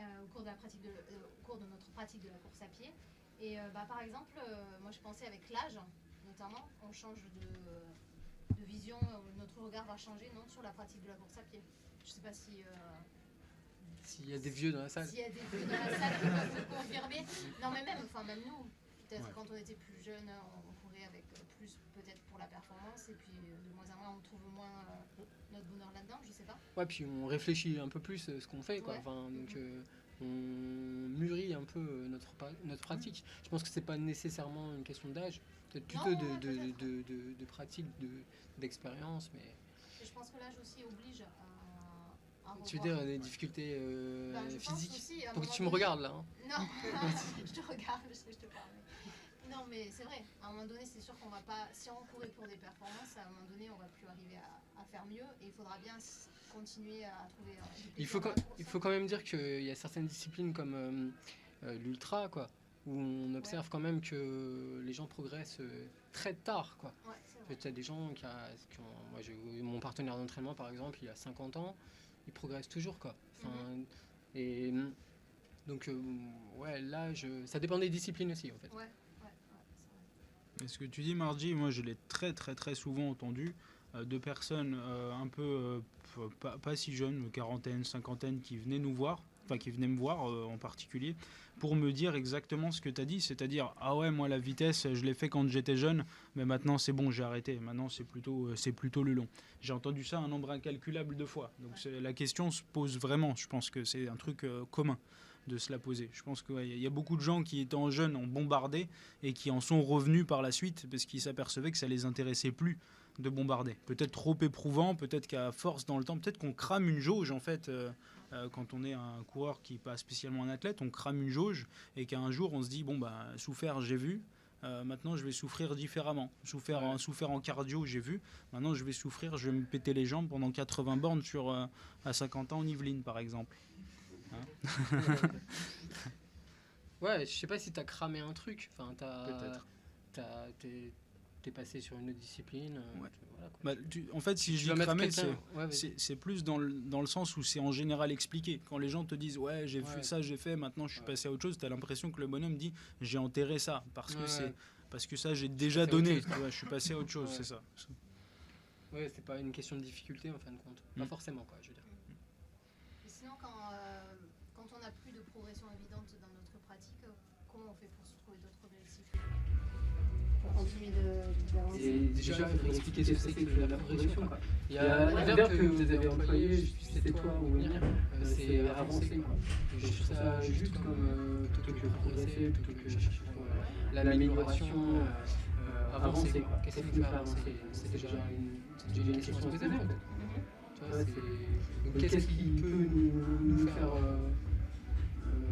au cours de notre pratique de la course à pied. Et par exemple, moi je pensais avec l'âge, notamment, on change de vision, notre regard va changer, non, sur la pratique de la course à pied. Je sais pas si... S'il y a des vieux dans la salle. S'il y a des vieux dans la salle qui peuvent le confirmer. Non, mais même nous, peut-être quand on était plus jeune, on courait avec plus peut-être pour la performance, et puis de moins en moins, on trouve moins notre bonheur là-dedans, je sais pas. Ouais, puis on réfléchit un peu plus ce qu'on fait, quoi. Ouais. Enfin, donc on mûrit un peu notre pratique. Je pense que c'est pas nécessairement une question d'âge, peut-être plutôt de pratique, d'expérience, mais... Et je pense que l'âge aussi oblige à tu veux dire des difficultés physiques aussi, donc tu me regardes là, hein. Non, je te regarde, je te parle. Non, mais c'est vrai, à un moment donné, c'est sûr qu'on va pas... Si on courait pour des performances, à un moment donné, on va plus arriver à faire mieux, et il faudra bien continuer à trouver... Il faut quand même dire qu'il y a certaines disciplines comme l'ultra, quoi, où on observe quand même que les gens progressent très tard, quoi. Ouais, c'est vrai. Il y a des gens qui ont... Moi, mon partenaire d'entraînement, par exemple, il a 50 ans, il progresse toujours, quoi. Enfin, et donc, ouais, l'âge, ça dépend des disciplines aussi, en fait. Ouais, c'est vrai. Et ce que tu dis, Margie, moi je l'ai très souvent entendu de personnes un peu pas si jeunes, quarantaine, cinquantaine, qui venaient nous voir, enfin qui venaient me voir en particulier, pour me dire exactement ce que tu as dit, c'est-à-dire ah ouais, moi la vitesse je l'ai fait quand j'étais jeune, mais maintenant c'est bon, j'ai arrêté, maintenant c'est plutôt le long. J'ai entendu ça un nombre incalculable de fois, donc la question se pose vraiment, je pense que c'est un truc commun de se la poser. Je pense qu'il y a beaucoup de gens qui étant jeunes ont bombardé et qui en sont revenus par la suite parce qu'ils s'apercevaient que ça les intéressait plus de bombarder. Peut-être trop éprouvant, peut-être qu'à force dans le temps, peut-être qu'on crame une jauge en fait. Quand on est un coureur qui n'est pas spécialement un athlète, on crame une jauge et qu'un jour on se dit bon bah souffert j'ai vu, maintenant je vais souffrir différemment. Souffert en cardio j'ai vu, maintenant je vais souffrir, je vais me péter les jambes pendant 80 bornes à 50 ans en Yvelines par exemple. Hein ouais, je sais pas si t'as cramé un truc, enfin peut-être. T'es passé sur une autre discipline. Ouais. Voilà, quoi. Bah, en fait, si je dis cramer, c'est plus dans le sens où c'est en général expliqué. Quand les gens te disent ouais, j'ai fait ça, j'ai fait, maintenant je suis passé à autre chose, tu as l'impression que le bonhomme dit j'ai enterré ça parce que ça j'ai déjà donné. Je suis passé à autre chose, c'est ça. Ouais, c'est pas une question de difficulté en fin de compte. Pas forcément, quoi, je veux dire. Et sinon, quand on n'a plus de progression évidente dans notre pratique, comment on fait pour se trouver d'autres objectifs? Continuer d'avancer. Déjà, il faut expliquer ce que c'est que la progression, quoi. Il y a un verbe que vous avez employé, c'est toi ou venir, c'est avancer, quoi. Je trouve ça juste comme plutôt que progresser, plutôt que chercher l'amélioration, avancer, quoi. Qu'est-ce qui nous fait avancer? C'est déjà une question à se poser, en fait. Tu vois, donc qu'est-ce qui peut nous faire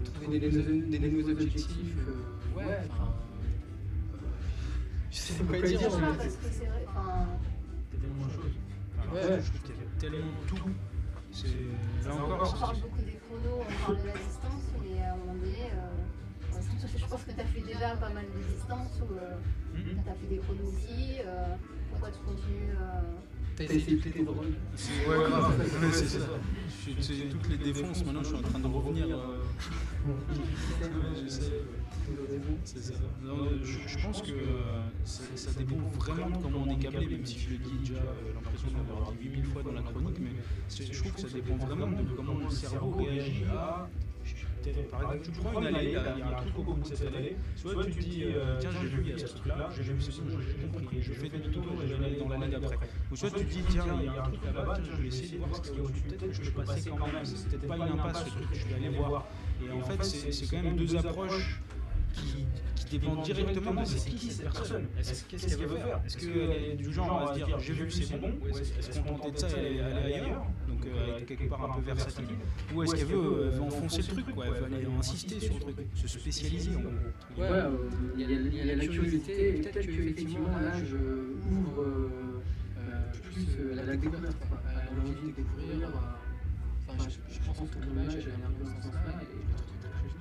trouver des nouveaux objectifs? Ouais, enfin... Je sais pas quoi dire. Parce que c'est vrai, T'as tellement de choses. Je trouve qu'il y a tellement tout. Là encore, on parle beaucoup des chronos, on parle de la distance, mais à un moment donné, je pense que tu as fait déjà pas mal de distance, ou tu as fait des chronos aussi. Pourquoi tu continues T'as essayé de tes drones? Ouais, grave. C'est ça. C'est toutes les défonces. Maintenant, je suis en train de revenir. C'est ça. Non, je pense que ça dépend vraiment de comment on est câblé, même si je le dis déjà, l'impression de l'avoir dit 8000 fois dans la chronique, mais je trouve que ça dépend vraiment de comment le cerveau réagit à... Par exemple, tu prends une allée, il y a un truc au bout de cette allée, soit tu te dis, tiens, j'ai vu, il y a ce truc-là, j'ai vu ceci, j'ai compris, je fais demi-tour et je vais aller dans l'allée d'après. Ou soit tu te dis, tiens, il y a un truc là-bas, je vais essayer de voir ce qu'il y a au-dessus, peut-être que je peux passer quand même, c'est peut-être pas une impasse ce truc, je vais aller voir. Et en fait, c'est quand même deux approches qui dépend directement de c'est qui cette personne. Qu'est-ce qu'elle veut faire? Est-ce qu'elle est du genre à se dire j'ai vu c'est bon, ou est-ce qu'on tentait de ça et aller ailleurs, donc quelque part un peu versatile, ou est-ce qu'elle veut enfoncer le truc, quoi, elle veut aller insister sur le truc, se spécialiser en gros. Ouais, il y a la curiosité, peut-être qu'effectivement l'âge ouvre plus la découverte, l'envie de découvrir. Enfin, je pense que tout l'âge elle est un peu dans ce sens-là et je trouve très juste.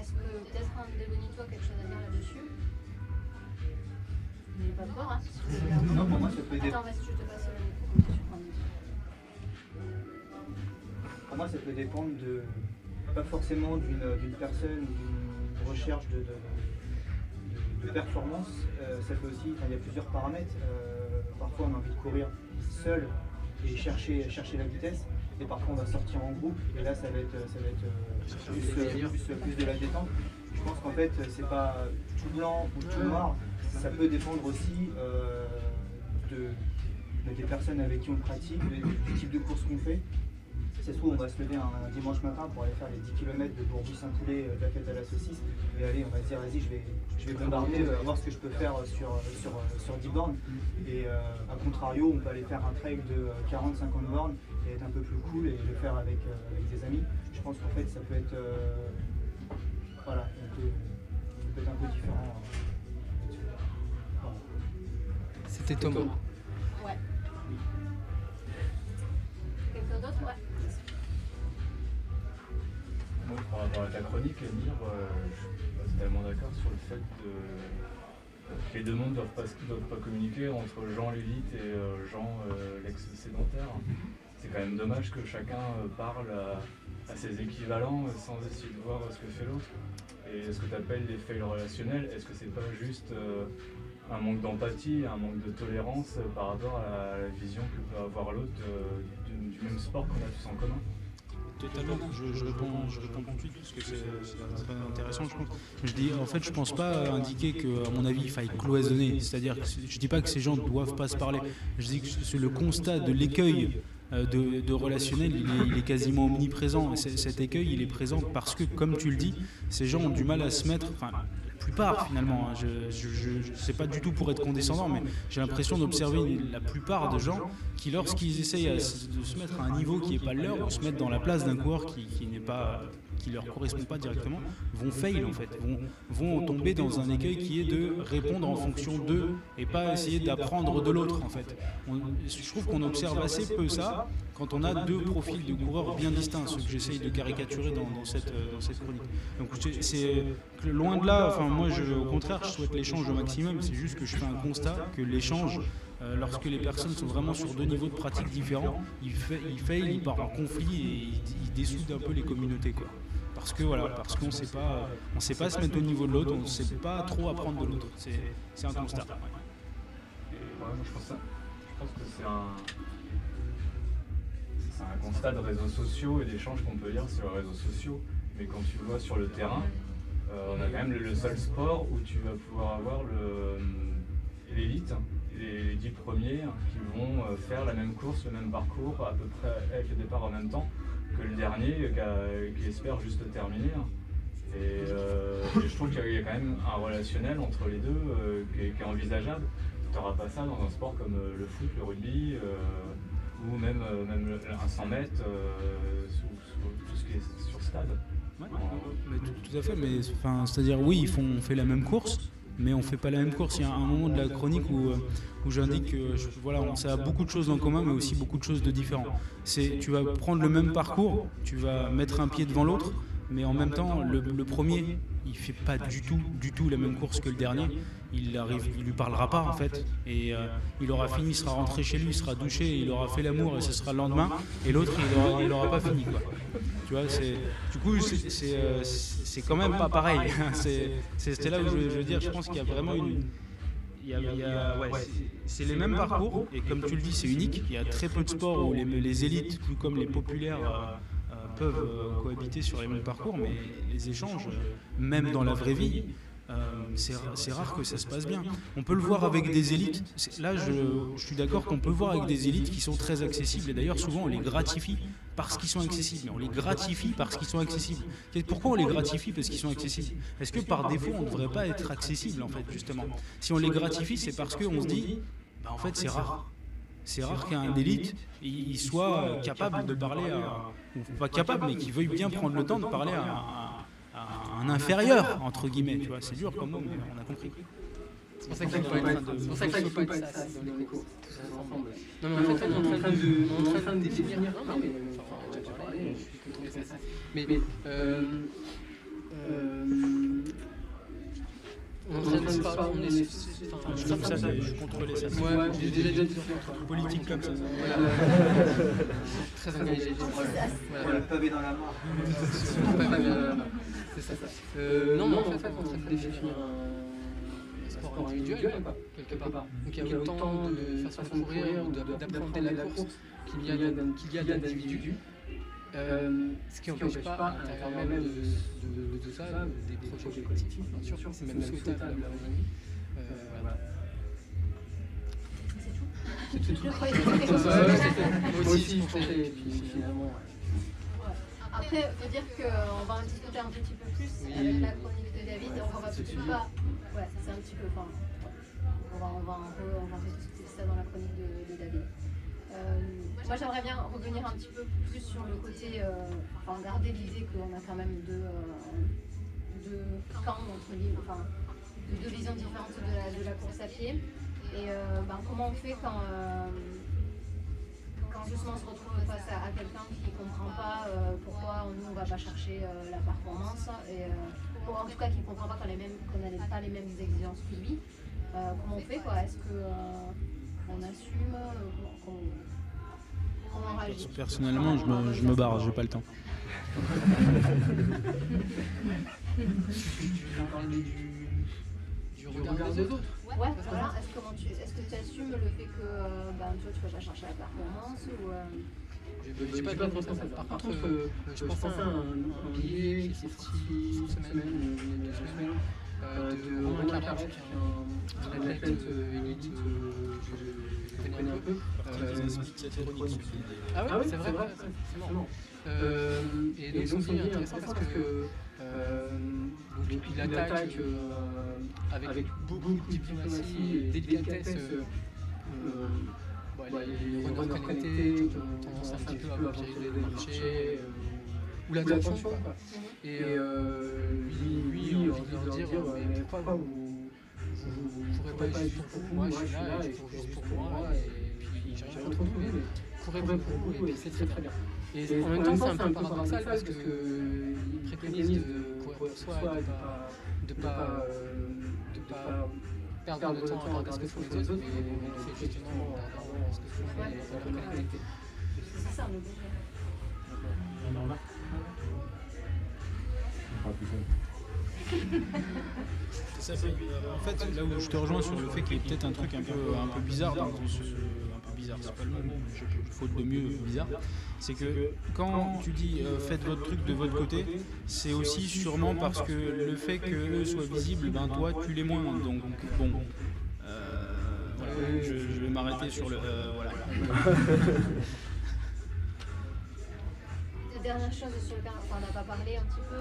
Est-ce que peut-être un Delboni, toi, quelque chose à dire là-dessus? N'ayez pas peur, hein. Non, pour moi, ça peut Attends, vas-y, je te passe le micro. Pour moi, ça peut dépendre de, pas forcément d'une personne ou d'une recherche de performance. Ça peut aussi, il y a plusieurs paramètres. Parfois, on a envie de courir seul et chercher la vitesse. Et parfois, on va sortir en groupe. Et là, ça va être plus de la détente. Je pense qu'en fait, c'est pas tout blanc ou tout noir. Ça peut dépendre aussi des personnes avec qui on pratique, du type de course qu'on fait. C'est soit on va se lever un dimanche matin pour aller faire les 10 km de Bourgoin-Saint-Poulet, de la fête à la saucisse, et allez, on va se dire, vas-y, je vais bombarder, voir ce que je peux faire sur 10 bornes. Et à contrario, on peut aller faire un trail de 40-50 bornes et être un peu plus cool et le faire avec des amis. Je pense qu'en fait, ça peut être, voilà, ça peut être un peu différent. Voilà. C'était Thomas. Ouais. Quelqu'un d'autre? Ouais. Moi, par rapport à ta chronique, Emir, je suis pas tellement d'accord sur le fait que les deux mondes ne doivent pas communiquer entre Jean l'élite et Jean l'ex-sédentaire. C'est quand même dommage que chacun parle à ses équivalents sans essayer de voir ce que fait l'autre. Et ce que tu appelles les fails relationnels, est-ce que c'est pas juste un manque d'empathie, un manque de tolérance par rapport à la vision que peut avoir l'autre du même sport qu'on a tous en commun? Totalement, je réponds tout de suite parce que c'est très intéressant, je pense. Je dis, en fait, je pense pas indiquer qu'à mon avis, il faille cloisonner. C'est-à-dire que je dis pas que ces gens ne doivent pas se parler. Je dis que c'est le constat de l'écueil de relationnel, il est quasiment omniprésent. Cet écueil, il est présent parce que, comme tu le dis, ces gens ont du mal à se mettre. Enfin, la plupart finalement, c'est pas du tout pour être condescendant, mais j'ai l'impression d'observer la plupart de gens qui, lorsqu'ils essayent de se mettre à un niveau qui n'est pas le leur, ou se mettre dans la place d'un coureur qui leur correspond pas directement, vont fail en fait, vont tomber dans un écueil qui est de répondre en fonction d'eux et pas essayer d'apprendre de l'autre en fait. Je trouve qu'on observe assez peu ça quand on a deux profils de coureurs bien distincts, ce que j'essaye de caricaturer dans cette chronique. Donc c'est loin de là, enfin moi au contraire je souhaite l'échange au maximum, c'est juste que je fais un constat que l'échange, lorsque les personnes sont vraiment sur deux niveaux de pratique différents, il fail, il part en conflit et il dessoudent un peu les communautés quoi. Parce qu'on sait pas se mettre au niveau de l'autre, on ne sait pas trop apprendre de l'autre. C'est un constat. Je pense que c'est un constat de réseaux sociaux et d'échanges qu'on peut lire sur les réseaux sociaux. Mais quand tu vois sur le terrain, on a quand même le seul sport où tu vas pouvoir avoir l'élite, les 10 premiers qui vont faire la même course, le même parcours, à peu près avec le départ en même temps que le dernier qui espère juste terminer. Et je trouve qu'il y a quand même un relationnel entre les deux qui est envisageable. Tu n'auras pas ça dans un sport comme le foot, le rugby, ou même un 100 mètres, tout ce qui est sur stade. Ouais, tout à fait, mais c'est-à-dire oui, on fait la même course, mais on ne fait pas la même course. Il y a un moment de la chronique où j'indique que ça a beaucoup de choses en commun, mais aussi beaucoup de choses de différents. Tu vas prendre le même parcours, tu vas mettre un pied devant l'autre, mais en même temps, le premier, il ne fait pas du tout la même course que le dernier. Il lui parlera pas en fait, et il aura fini, il sera rentré chez lui, il sera douché, il aura fait l'amour et ce sera le lendemain, et l'autre il aura pas fini quoi. Tu vois, du coup c'est quand même pas pareil. C'est là où je veux dire, je pense qu'il y a vraiment c'est les mêmes parcours, et comme tu le dis, c'est unique. Il y a très peu de sports où les élites, tout comme les populaires, peuvent cohabiter sur les mêmes parcours, mais les échanges, même dans la vraie vie, c'est rare que ça se passe bien. On peut le voir avec des élites. Là, je suis d'accord qu'on peut voir avec des élites qui sont très accessibles. Et d'ailleurs, souvent, on les gratifie parce qu'ils sont accessibles. Mais on les gratifie parce qu'ils sont accessibles. Pourquoi on les gratifie parce qu'ils sont accessibles? Est-ce que par défaut, on ne devrait pas être accessible, en fait, justement? Si on les gratifie, c'est parce qu'on se dit, en fait, c'est rare. C'est rare qu'un élite il soit capable de parler à... Ou pas capable, mais qui veuille bien prendre le temps de parler à un inférieur, entre guillemets, tu vois, c'est dur comme mot, mais on a compris. C'est pour ça qu'il ne faut pas être ça dans les cours, tous ensemble. Non, mais en fait, on est en train de définir. Non, mais on a déjà parlé, je suis content de ça. Mais on est en train de se parler, on est... Comme ça, je contrôlais ça. Ouais, j'ai déjà dit politique comme ça. Très engagé. Voilà, le pavé dans la mare. C'est ça. Non, mais en fait, on est en train de définir un sport individuel, quelque part. Donc il y a autant de façons de courir, d'appréhender la course qu'il y a d'individus. Ce qui n'empêche pas, à l'intérieur même de tout ça, des projets collectifs, bien sûr, c'est même souhaitable à mon avis. C'est tout. Moi aussi, je pensais, et puis finalement... Après, il faut dire qu'on va en discuter un petit peu plus avec la chronique de David. On va peut-être pas... Ouais, c'est un petit peu... Enfin, on va rediscuter ça dans la chronique de David. Moi, j'aimerais bien revenir un petit peu plus sur le côté... Enfin, garder l'idée qu'on a quand même deux camps, entre guillemets, enfin, deux visions différentes de la course à pied. Et comment on fait quand justement on se retrouve face à quelqu'un qui ne comprend pas pourquoi nous on ne va pas chercher la performance, et en tout cas qui ne comprend pas qu'on n'a pas les mêmes exigences que lui. Comment on fait quoi? Est-ce qu'on assume? Comment on réagit? Personnellement, je me barre, j'ai pas le temps. Du regard des autres. Ouais, voilà. Est-ce que tu assumes le fait que toi tu vas pas chercher la performance ou J'ai pas de réponse à ça. Par contre, je pense à un billet qui est sorti une semaine, il y a 2 semaines, de Romain Carrage, qui est un athlète élite, je connais un peu. Ah ouais, c'est vrai, c'est marrant. Et donc son billet est intéressant parce que il attaque avec beaucoup de diplomatie et délicatesse les runners connectés qui ont tendance un petit peu à vampiriser le marché ou l'attention. Et lui, il a envie de leur dire mais pourquoi vous ne courez pas juste pour vous? Moi, je suis là et je cours juste pour moi et puis j'ai rien trouvé, mais courez pour vous et puis c'est très très bien. Et en même temps, c'est un peu paradoxal parce qu'il préconise de courir pour soi et de pas perdre de temps à regarder ce que font les autres, mais de le fait justement en regardant ce que font les runners connectés. c'est ça le but? En fait, là où je te rejoins sur le fait qu'il y ait peut-être un truc un peu bizarre dans ce... bizarre, c'est pas le mot, faute de mieux, bizarre, c'est que quand tu dis faites votre truc de votre côté, c'est aussi sûrement parce que le fait qu'eux soient visibles, toi tu l'es moins, donc bon, voilà, je vais m'arrêter sur le... voilà. La dernière chose sur laquelle on n'a pas parlé un petit peu,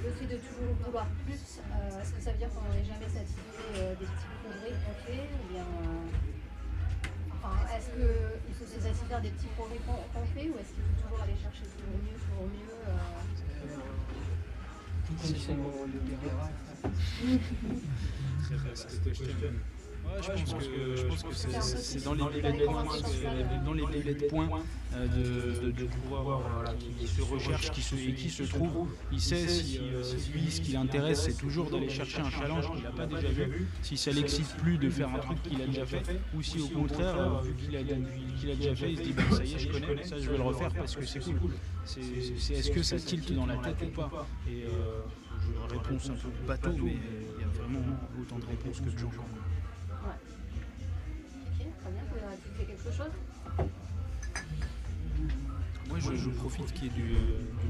le fait de toujours vouloir plus, est-ce que ça veut dire qu'on n'est jamais satisfait des petits progrès qu'on fait, ou bien... est-ce qu'il faut se satisfaire des petits progrès qu'on fait, ou est-ce qu'il faut toujours aller chercher toujours mieux Conditionnement je pense que c'est dans les délais de points de pouvoir qui se recherche, qui se trouve. Il sait si lui ce qui l'intéresse c'est toujours d'aller chercher un challenge qu'il n'a pas déjà vu, si ça l'excite plus de faire un truc qu'il a déjà fait, ou si au contraire vu qu'il a déjà fait il se dit ça y est je connais, ça je vais le refaire parce que c'est cool. Est-ce que ça tilte dans la tête ou pas? Et réponse un peu bateau, mais il y a vraiment autant de réponses que de gens. Ouais. Ok, très bien. Vous avez ajouté quelque chose? Moi, je profite qu'il y ait du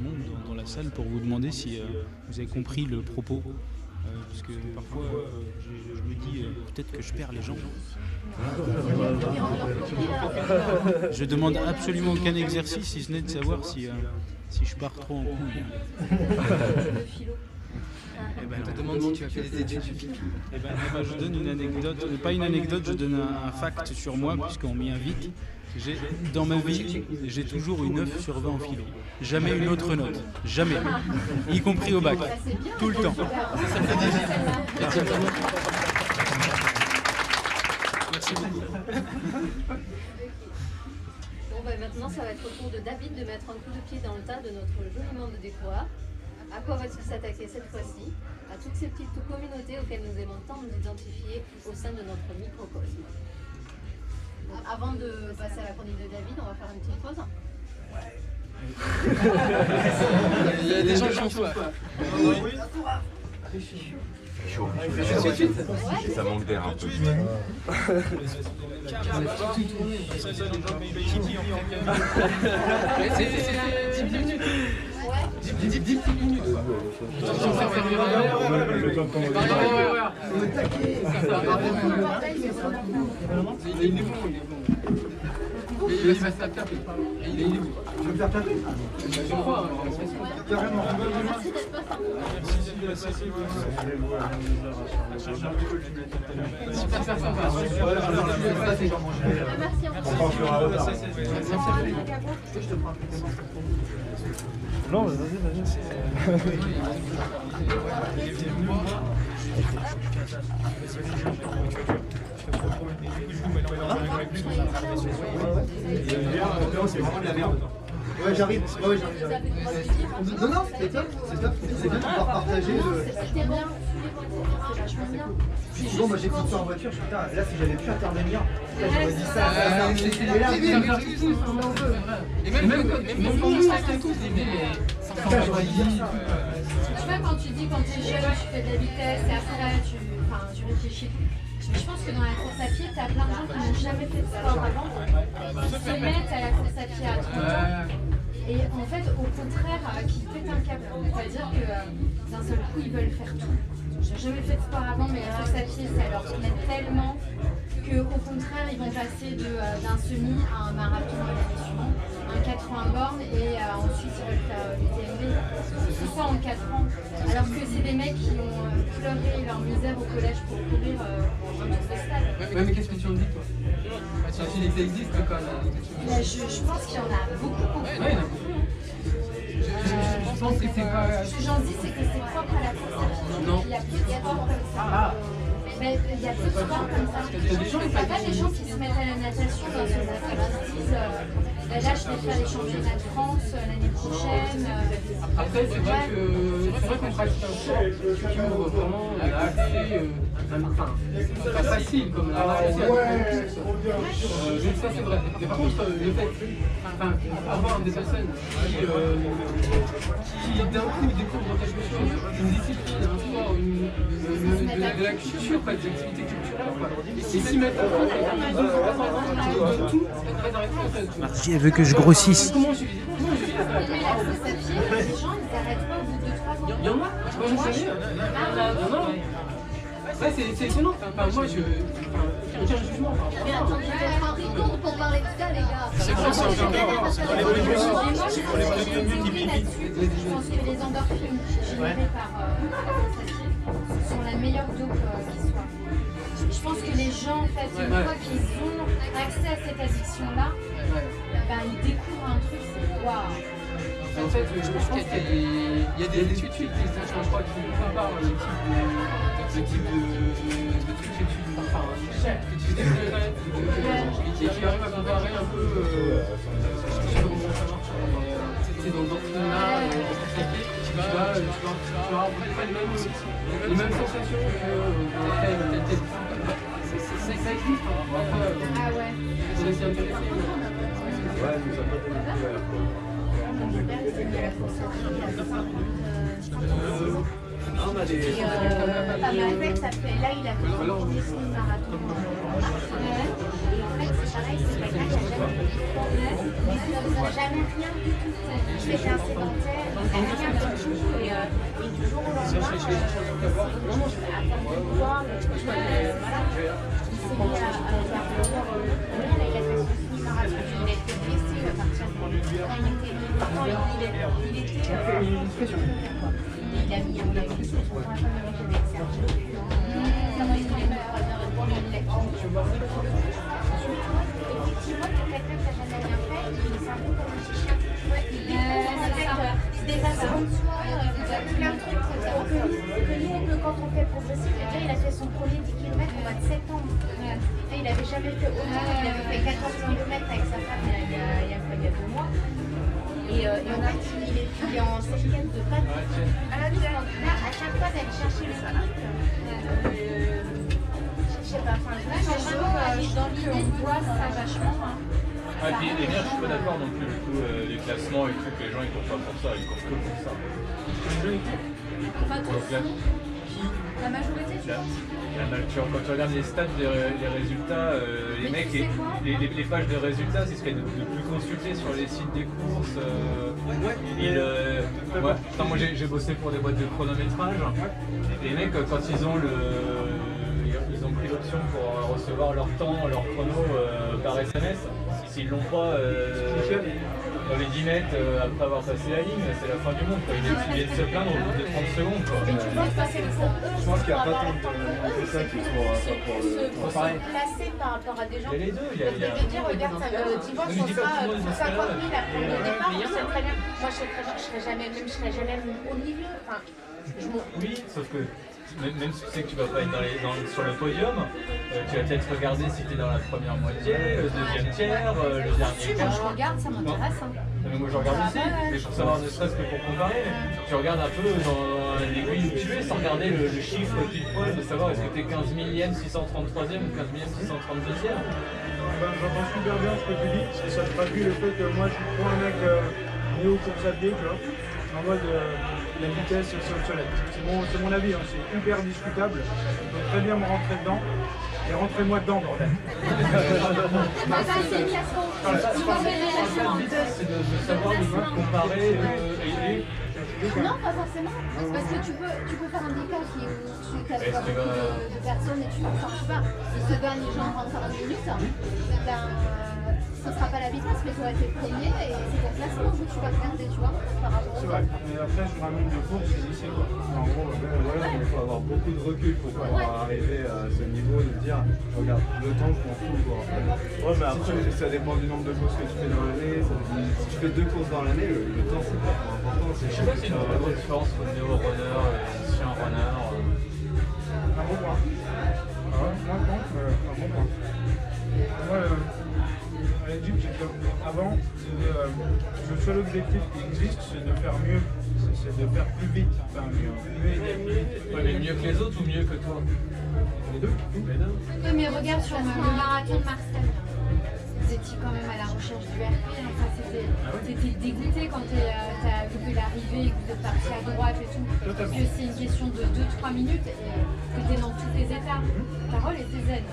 monde dans la salle pour vous demander si vous avez compris le propos Parce que parfois, je me dis peut-être que je perds les gens. Je demande absolument aucun exercice, si ce n'est de savoir si je pars trop en couille. On te demande si tu as fait des études de philo. Je donne une anecdote, pas une anecdote, je donne un fact sur moi, puisqu'on m'y invite. Dans ma vie, j'ai toujours eu 9 sur 20 en philo. Jamais une autre note. Jamais. Y compris au bac. Tout le temps. Merci beaucoup. Bon, maintenant, ça va être au tour de David de mettre un coup de pied dans le tas de notre joli monde de décor. À quoi va-t-il s'attaquer cette fois-ci? À toutes ces petites communautés auxquelles nous aimons tant nous identifier au sein de notre microcosme. Donc, avant de passer à la chronique de David, on va faire une petite pause. Il y a des gens qui ont soif. Chaud. Ça manque d'air un peu. C'est 10 minutes. 10 minutes. Il est bon. Il va se faire taper. Il est bon. Tu veux me faire taper? Je crois. Carrément. Merci d'être passé. Super sympa. Merci encore. Non, mais vas-y. C'est vraiment de la merde. Ouais, j'arrive. Non, c'est top. C'est bien de pouvoir partager C'était bien. C'est vachement bien. Souvent, moi j'écoute ça en voiture, je suis putain, là si j'avais pu intervenir, là j'aurais dit ça. Et là, et même quand on s'attend tous, j'aurais dit ça. Tu vois, quand tu dis quand tu es jeune, tu fais de la vitesse et après tu réfléchis. Je pense que dans la course à pied, tu as plein de gens qui n'ont jamais fait de sport avant, qui se mettent à la course à pied à 30 ans. Et en fait, au contraire, qui pètent un câble. C'est-à-dire que d'un seul coup, ils veulent faire tout. J'ai jamais fait de sport avant, mais la course à pied, ça leur plaît tellement qu'au contraire, ils vont passer d'un semi à un marathon l'année suivante, un 80 bornes, et ensuite ils veulent faire l'UTMB. Tout ça en 4 ans. Alors que c'est des mecs qui ont pleuré leur misère au collège pour courir un tour de stade. Ouais, mais qu'est-ce que tu en dis, toi? Tu dis que ça existe quand même. Je pense qu'il y en a beaucoup. Ouais, je pense que c'est pas. Ce que j'en dis, c'est que c'est propre à la course à pied. Non. Il y a peu de sports comme ça. Mais il y a peu de sports comme ça. Il n'y a pas des gens qui se mettent à la natation dans ce cas qui se disent là, je vais faire les championnats de France l'année prochaine. Après, c'est vrai qu'on pratique un sport qui ouvre vraiment l'accès. C'est pas facile comme la marche. Donc ça, c'est vrai. Mais par contre, le fait avoir des personnes qui d'un coup découvrent quelque chose, une discipline, un sport, de la culture, des activités culturelles, et s'y mettre en compte de tout, c'est très intéressant. Marty, elle veut que je grossisse. Comment je vis Mais la course à pied, les gens, ils n'arrêtent pas au bout de 3 ans. Il y en a, je sais pas, je non. Ça, c'est étonnant. Enfin, moi, aucun jugement. Mais attendez, il faut être Henri Courde pour parler de ça, les gars. C'est pour ça, c'est pour les bonus. C'est pour les bonus qui vivent. Je pense que les endorphines générées par la course à pied sont la meilleure dope qui soit. Je pense que les gens, en fait, une fois qu'ils ont accès à cette addiction-là, ils découvrent un truc, c'est waouh. En fait, je pense qu'il y a des études qui existent. Je crois que tu compares le type de trucs que tu découvres et qui arrivent à comparer un peu. Je sais pas comment ça marche. C'est dans l'orphelinat, tu vas avoir pas les mêmes sensations que tel. Ça existe. Ah ouais. Il faudrait s'y intéresser. Ouais, nous avons pas découvert. Ma mec, ça fait là, il a fait son marathon. Et en fait, c'est pareil, c'est quelqu'un qui n'a jamais fait de progrès, il n'a jamais rien du tout. Il était un sédentaire, il n'a rien du tout. Et du jour au lendemain, voir, voilà. Il s'est mis à faire le voir. Il a fait son semi-marathon. Il a été blessé à partir de quand il était. Il a mis son programme avec Sergio. Comment il est effectivement, quelqu'un qui n'a jamais rien fait, c'est un peu comme un chien. Des façons de soi, plein de trucs. Quand on fait progressif, déjà il a fait son premier 10 km au mois de septembre. Il n'avait jamais fait autant, il avait fait 14 km avec sa femme il y a 2 mois. Et en fait, il est en septième de pas de là, à chaque fois d'aller chercher le truc. Je sais pas, enfin, dans l'idée, on voit ça vachement. Et puis les miens, je suis pas d'accord non plus, du coup, les classements et tout, que les gens ils courent pas pour ça, ils courent que pour ça. Enfin, Pour le classement. la majorité, tu vois. Quand tu regardes les stats, les résultats, les mecs, les pages de résultats, c'est ce qu'il y a de plus consulté sur les sites des courses. Moi j'ai bossé pour des boîtes de chronométrage. Les mecs, quand ils ont pris l'option pour recevoir leur temps, leur chrono par SMS, s'ils l'ont pas dans les 10 mètres après avoir passé la ligne, c'est la fin du monde. Ils viennent se plaindre au bout de 30 secondes. Je pense qu'il n'y a pas tant de ça qui pour se placer par rapport à des gens. Il y a les deux. De dire, regarde, dimanche, on sera pour 50 000 après le départ, on sait très bien. Moi, je serais jamais au milieu. Enfin, oui, sauf que même si tu sais que tu vas pas être sur le podium, tu vas peut-être regarder si tu es dans la première moitié, le deuxième tiers, le dernier quart. Moi, je regarde, ça m'intéresse. Mais moi je regarde aussi, mais pour savoir ne serait-ce que pour comparer. Tu regardes un peu dans l'aiguille où tu es sans regarder le chiffre pile poil de savoir est-ce que tu es 15 millième, 633e ou 15 millième, 632e. J'entends super bien ce que tu dis, et ça traduit le fait que moi je suis pas un mec néo course à pied, tu vois, en mode la vitesse c'est obsolète. C'est mon avis, hein. C'est hyper discutable, on peut très bien me rentrer dedans, et rentrez-moi dedans bordel. C'est une classe. C'est de savoir comparer Non, pas forcément. Parce que tu peux faire un décal qui est où tu casses pas beaucoup de personnes et tu pars. Si ce gagne les gens rentrent en 40 minutes, ben, ce ne sera pas la vitesse, mais tu aurais été premier et c'est ton classement où tu vas regarder, tu vois, par rapport au. C'est vrai, mais après je me ramène de course, c'est lycée quoi. En gros, il faut avoir beaucoup de recul pour pouvoir arriver à ce niveau de dire regarde, le temps je m'en fous quoi. Ouais, mais après ça dépend du nombre de courses que tu fais dans l'année. Si tu fais 2 courses dans l'année, le temps c'est pas important. Je sais pas si il y a une vraie différence entre néo-runner et ancien runner. Un bon point. Moi je pense un bon point. Moi, à l'Égypte, avant, le seul objectif qui existe, c'est de faire mieux. C'est de faire plus vite. Enfin, mieux et Ouais, mais mieux que les autres ou mieux que toi? les deux. Oui, mais regarde sur le marathon de Marseille. Vous étiez quand même à la recherche du RP. Enfin, t'étais dégoûté quand t'as vu l'arrivée et que vous êtes parti à droite et tout. Parce que c'est une question de 2-3 minutes et que t'es dans toutes les étapes. Carole était zen.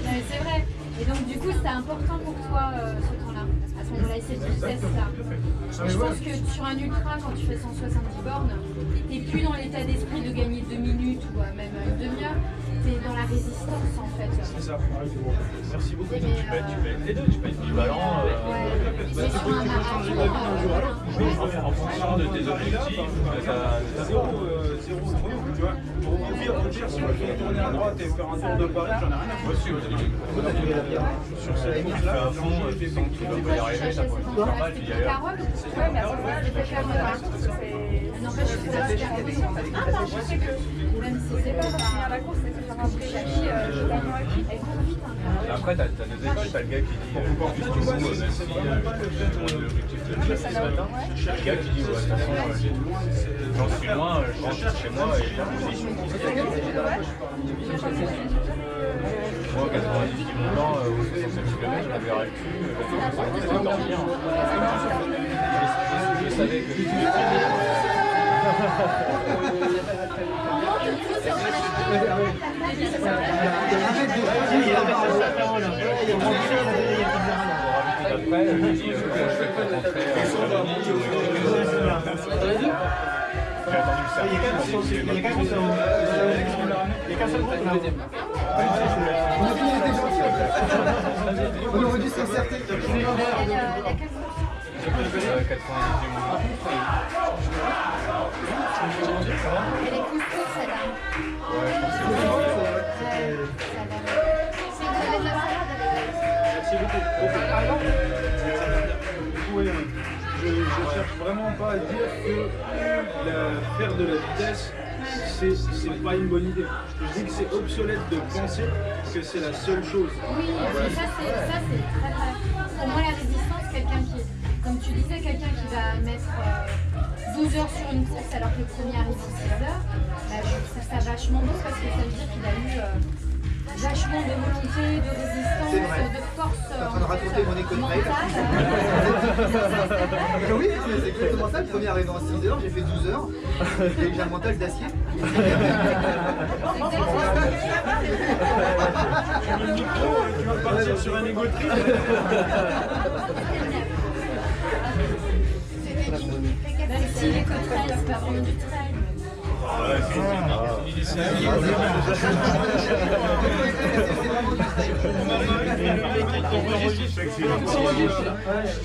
Mais c'est vrai. Et donc du coup c'est important pour toi ce temps-là. À ce moment-là, cette vitesse-là. Je pense que sur un ultra, quand tu fais 170 bornes, t'es plus dans l'état d'esprit de gagner 2 minutes ou même une demi-heure. T'es dans la résistance en fait. C'est ça. Merci beaucoup. Tu peux être les deux, tu peux être bivalent. Mais sur un marathon, En fonction de tes objectifs, de ta zéro, tu vois. Au pire, si on peut tourner à droite et faire un tour de Paris, j'en ai rien à foutre. Sur cette course-là, à fond, tu sens que tu vas pas y arriver, ça pourrait être normal, puis ailleurs. Carole, ouais, mais après, j'ai fait faire le n'empêche que c'est la non, je sais que même si c'est pas pour finir la course, c'est que faire un prix totalement acquis. Elle court vite. Après, t'as 2 écoles, t'as le gars qui dit juste du coup, même si tout le monde l'objectif de le ce matin, t'as le gars qui dit ouais, de toute façon, j'en suis loin, je rentre chez moi et la position qui se gagne. Moi, 90 km ou 67 km, je l'avais arrêté dessus, je dormir. Je savais que après, je dis je vais pas rentrer à Paris ou On aurait dû s'inserter. Elle est costaud, celle-là. C'est une de la salade avec Je cherche vraiment pas à dire que faire de la vitesse, c'est pas une bonne idée. Je dis que c'est obsolète de penser que c'est la seule chose. Oui, mais ça c'est très vrai. Pour moi, la résistance, quelqu'un qui, comme tu disais, quelqu'un qui va mettre 12 heures sur une course alors que le premier arrive en 6 heures, bah, je trouve ça vachement beau parce que ça veut dire qu'il a eu vachement de volonté, de résistance, de force. Je suis en train de raconter mon école de mail. Oui, c'est exactement ça. Le premier arrivé en 6 heures, j'ai fait 12 heures. Et j'ai un mental d'acier. Tu vas partir sur un égo trip. Même si les côtes trail, c'est pas vraiment du trail.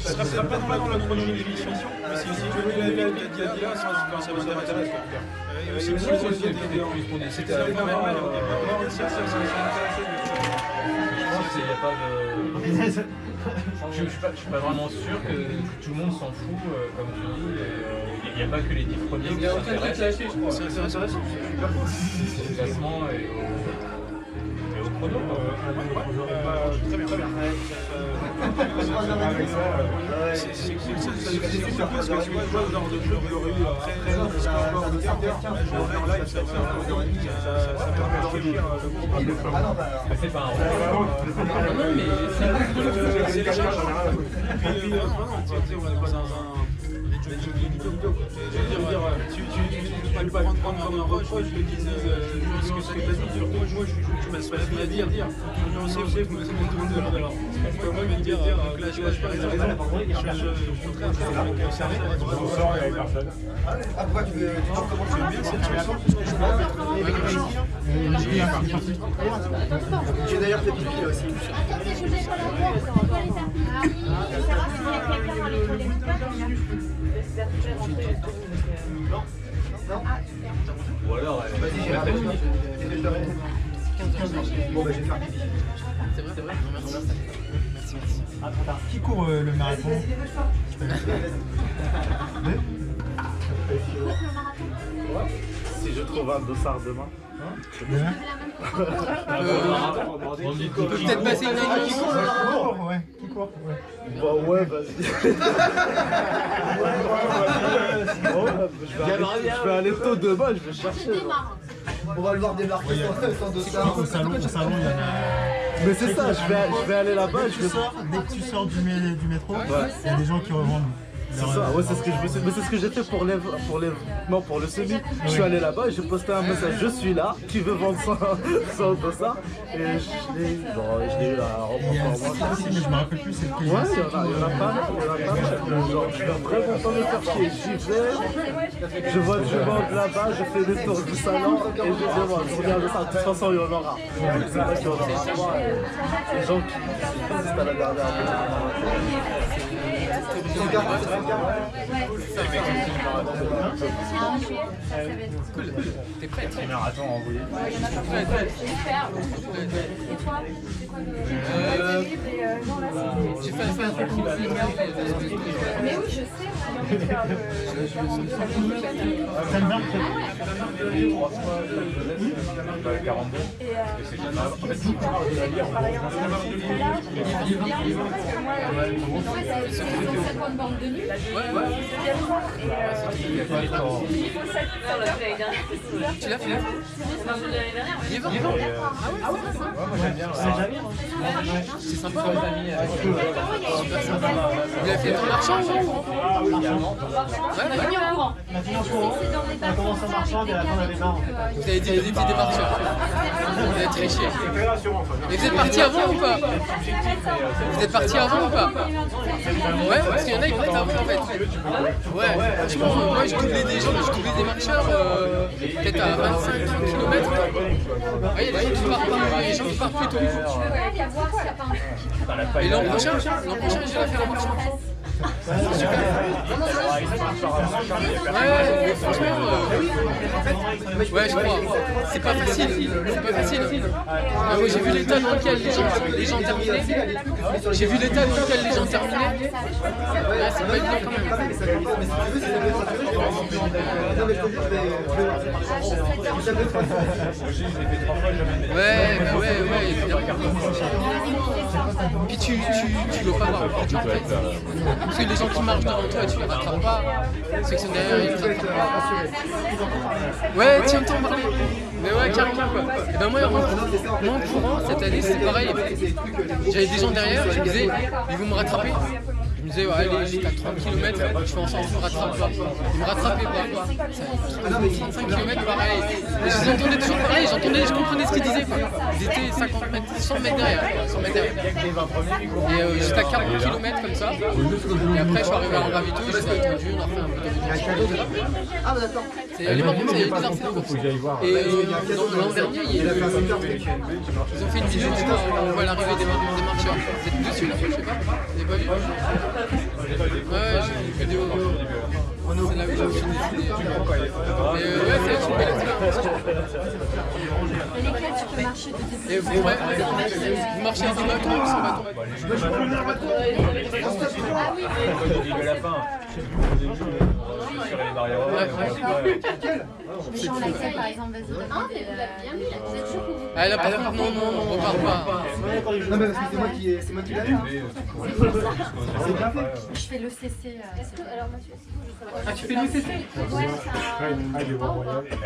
Ce sera pas dans la chronologie de l'émission, mais si tu veux la vie de Diadila, ça vous intéresse. Et aussi pour les autres idées, c'était avec ma mère. Je suis pas vraiment sûr que tout le monde s'en fout, comme tu dis. Il n'y a pas que les 10 premiers qui s'intéressent. C'est intéressant. Au classement et au chrono. Très bien. C'est cool, ça super parce que tu vois, ce genre de jeu, après le sport de carter, je vais en live, ça permet d'enrichir le groupe. C'est pas un C'est les charges. Et puis, on va dans un... Je veux dire, tu peux pas le prendre comme un reproche, je le dis, ce que tu as dit, surtout moi, je m'asse pas la vie à dire. On sait, vous me demandez alors. Moi, je vais dire, donc là, je suis pas raison. Je suis très intéressé avec ça. Ah, pourquoi tu veux recommencer J'aime bien cette chanson. J'ai d'ailleurs fait pipi là aussi. Ou alors, Vas-y, j'ai raté. Bon, bah, je vais faire pipi. C'est vrai. Merci. Attends, qui court le marathon? Si je trouve un dossard demain. On peut peut-être passer une annonce. Qui court? Bah ouais, vas-y. Je vais aller tôt demain, je vais chercher. On va le voir débarquer sans dossard. Au salon, il y en a. Mais c'est ça, je vais aller là-bas. Dès que tu sors du métro, il y a des gens qui revendent. C'est ça, ouais, c'est ce que je me suis... Mais c'est ce que j'ai fait pour le semi. Je suis allé là-bas et j'ai posté un message. Je suis là, qui veut vendre son dossard? Et je l'ai eu à mais je me rappelle plus c'est lequel. Ouais, il y en a pas mal. Genre, je suis vraiment pas me faire chier. J'y vais, je vois du monde là-bas, je fais le tour du salon et je demande, je regarde ça. De toute façon, il y en aura. Les gens qui résistent à la dernière minute. Cool. T'es prête? marathon envoyé. Et toi, c'est quoi J'ai fait un truc. Mais oui, je sais. T'aimes bien? 42. Et c'est bien. En fait, C'est 50 bandes de nuit. Tu l'as fait? Il est bon. C'est sympa. Il a fait ton marchand ou? On a commencé en marchand et à la fin on avait marre. Vous avez dit que vous étiez parti. Vous êtes triché. Mais vous êtes parti avant ou pas? Vous êtes parti avant ou pas? Ouais, parce qu'il y en a ils partent avant en fait. Ouais. franchement, moi je doublais des gens, je doublais des marcheurs peut-être à 25-30 km. Il y a des gens qui partent plus tôt. Tu veux aller voir s'il n'y a pas un truc qui traîne. Et l'an prochain, j'ai la faire en marchant. C'est super. Ouais, franchement, ouais, je crois. C'est pas facile. Mais moi, j'ai vu l'état dans lequel les gens terminaient. J'ai vu l'état dans lequel les gens terminaient. Ouais, c'est pas évident quand même. Ouais, évidemment. Puis tu veux pas voir. Parce que les gens qui marchent devant toi, tu les rattrapes pas. Ceux qui sont derrière, ils ne rattrapent pas. Ouais, tu entends parler. Mais ouais, carrément quoi. Et ben moi en courant, cette année, c'est pareil. J'avais des gens derrière, je me disais, ils vont me rattraper. Je me disais, ouais, allez, j'étais à 30 km, je fais en sorte qu'ils me rattrapent pas. Ils me rattrapaient pas. 35 km, pareil. Et je les entendais toujours pareil, je comprenais ce qu'ils disaient. Quoi. Ils étaient 50 mètres, 100 mètres derrière. Et j'étais à 40 km comme ça. Et après, je suis arrivé à un ravito, je suis attendu, on a fait un peu de c'est les marrons, il y a eu des infos. Et l'an dernier, ils ont fait une vidéo, on voit l'arrivée des marcheurs. Vous êtes dessus là, je sais pas. Vous n'avez pas vu? Ouais, j'ai une vidéo. C'est là où j'ai fini. Mais ouais, c'est une belle expérience. Et lesquels tu peux marcher de tes Et vous marchez avec des bâtons ou sans bâton? Ah oui. À la fin, sur les barrières. Mais genre laquelle par exemple, vas-y. Ah là par contre, non, on repart pas. Non mais parce que c'est moi qui l'ai fait. C'est bien fait. Je fais le CC. Ah, tu fais l'OCC? Ouais,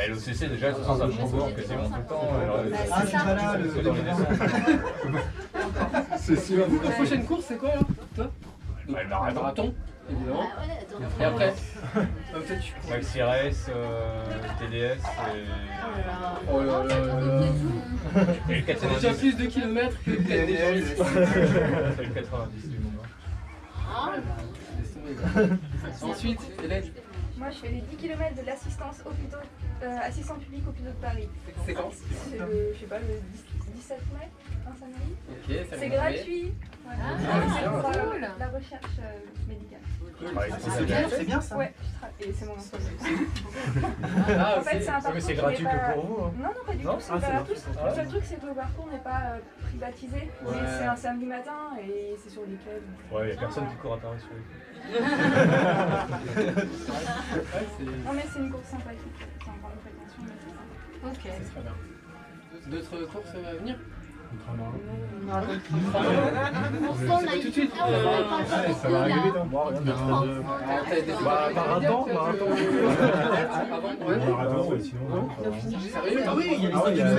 L'OCC déjà, ça prend quasiment tout le temps. Ah, c'est pas là le. C'est sûr. La prochaine course, c'est quoi là? Toi? Le marathon, évidemment. Et après? Maxi Race, TDS Oh là là là. et le C'est 90. déjà plus de kilomètres que le Le 90 du moment. Ensuite, Hélène, Moi, je fais les 10 km de l'assistance assistant public hôpitaux de Paris. c'est quand? C'est le, je sais pas, le 17 mai, un samedi. Ok, ça C'est me gratuit. Voilà. C'est pour cool. la recherche médicale. C'est bien ça. Ouais, et c'est mon entreprise. Ah, En fait, c'est un parcours mais c'est qui gratuit n'est que pas... pour vous. Hein. Non, pas du tout, c'est ouvert à tous. Le seul truc, c'est que le parcours n'est pas privatisé. Mais c'est un samedi matin et c'est sur les quais. Ouais, il n'y a personne qui court à Paris sur les quais. Non, mais c'est une course sympathique. C'est encore une prétention, mais c'est sympa. Ok. Très bien. D'autres courses à venir? On a tout de suite. Ça va arriver vite, hein. Marathon. Marathon, ouais, sinon. Sérieux? Ah oui, il y a les 10 km.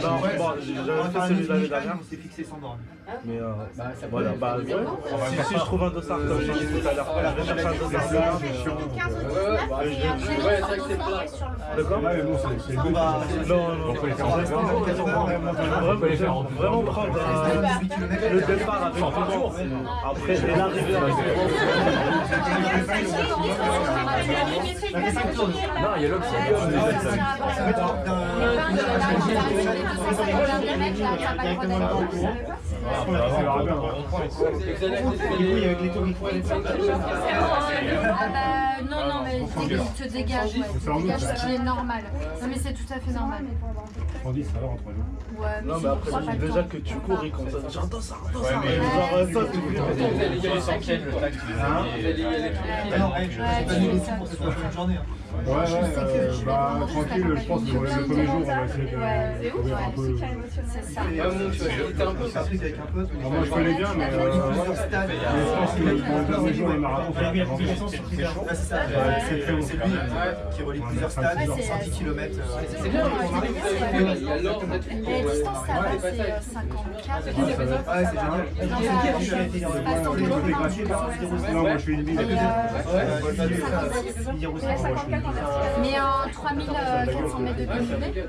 Bah, en fait, j'avais fait celui de l'année dernière. On s'est fixé sans borne. Mais Ça voilà, bah, ouais. Si je trouve un dossard comme j'ai dit tout à l'heure, je vais chercher un dossard là. Ouais, c'est vrai que c'est plat. D'accord? Ouais, mais bon, c'est le Non, on peut les faire en vraiment prendre le départ avec tout le monde. Après, et l'arrivée avec Non, il y a l'oxygène. Avec les tours qui font Non, mais te dégage, ouais. Te dégage, ce qui est normal. Non, mais c'est tout à fait normal. 110 alors entre nous. Ouais, mais non, mais après, déjà que tu cours, il commence à dire un dossard. Ouais, mais Genre, ça, tu il y a les centaines, le tac, tu les as mis. Non, je vais pas nous laisser pour cette prochaine journée. Ouais, bah tranquille, je pense que le premier jour, on va essayer de courir un peu. c'est ça. Ouais, bon, tu vas limiter un peu ça. Avec un pote. Alors moi je connais bien, mais je pense que le dernier jour, les marathons, c'est Là, c'est ça. C'est lui qui relie plusieurs stades, genre 110 km. C'est bien, vous avez fait, il y a l'ordre de tout. Et la distance, ça va, c'est 54. Ouais, c'est génial. Non, moi je fais une bille. Mais en 3400 mètres de dénivelé.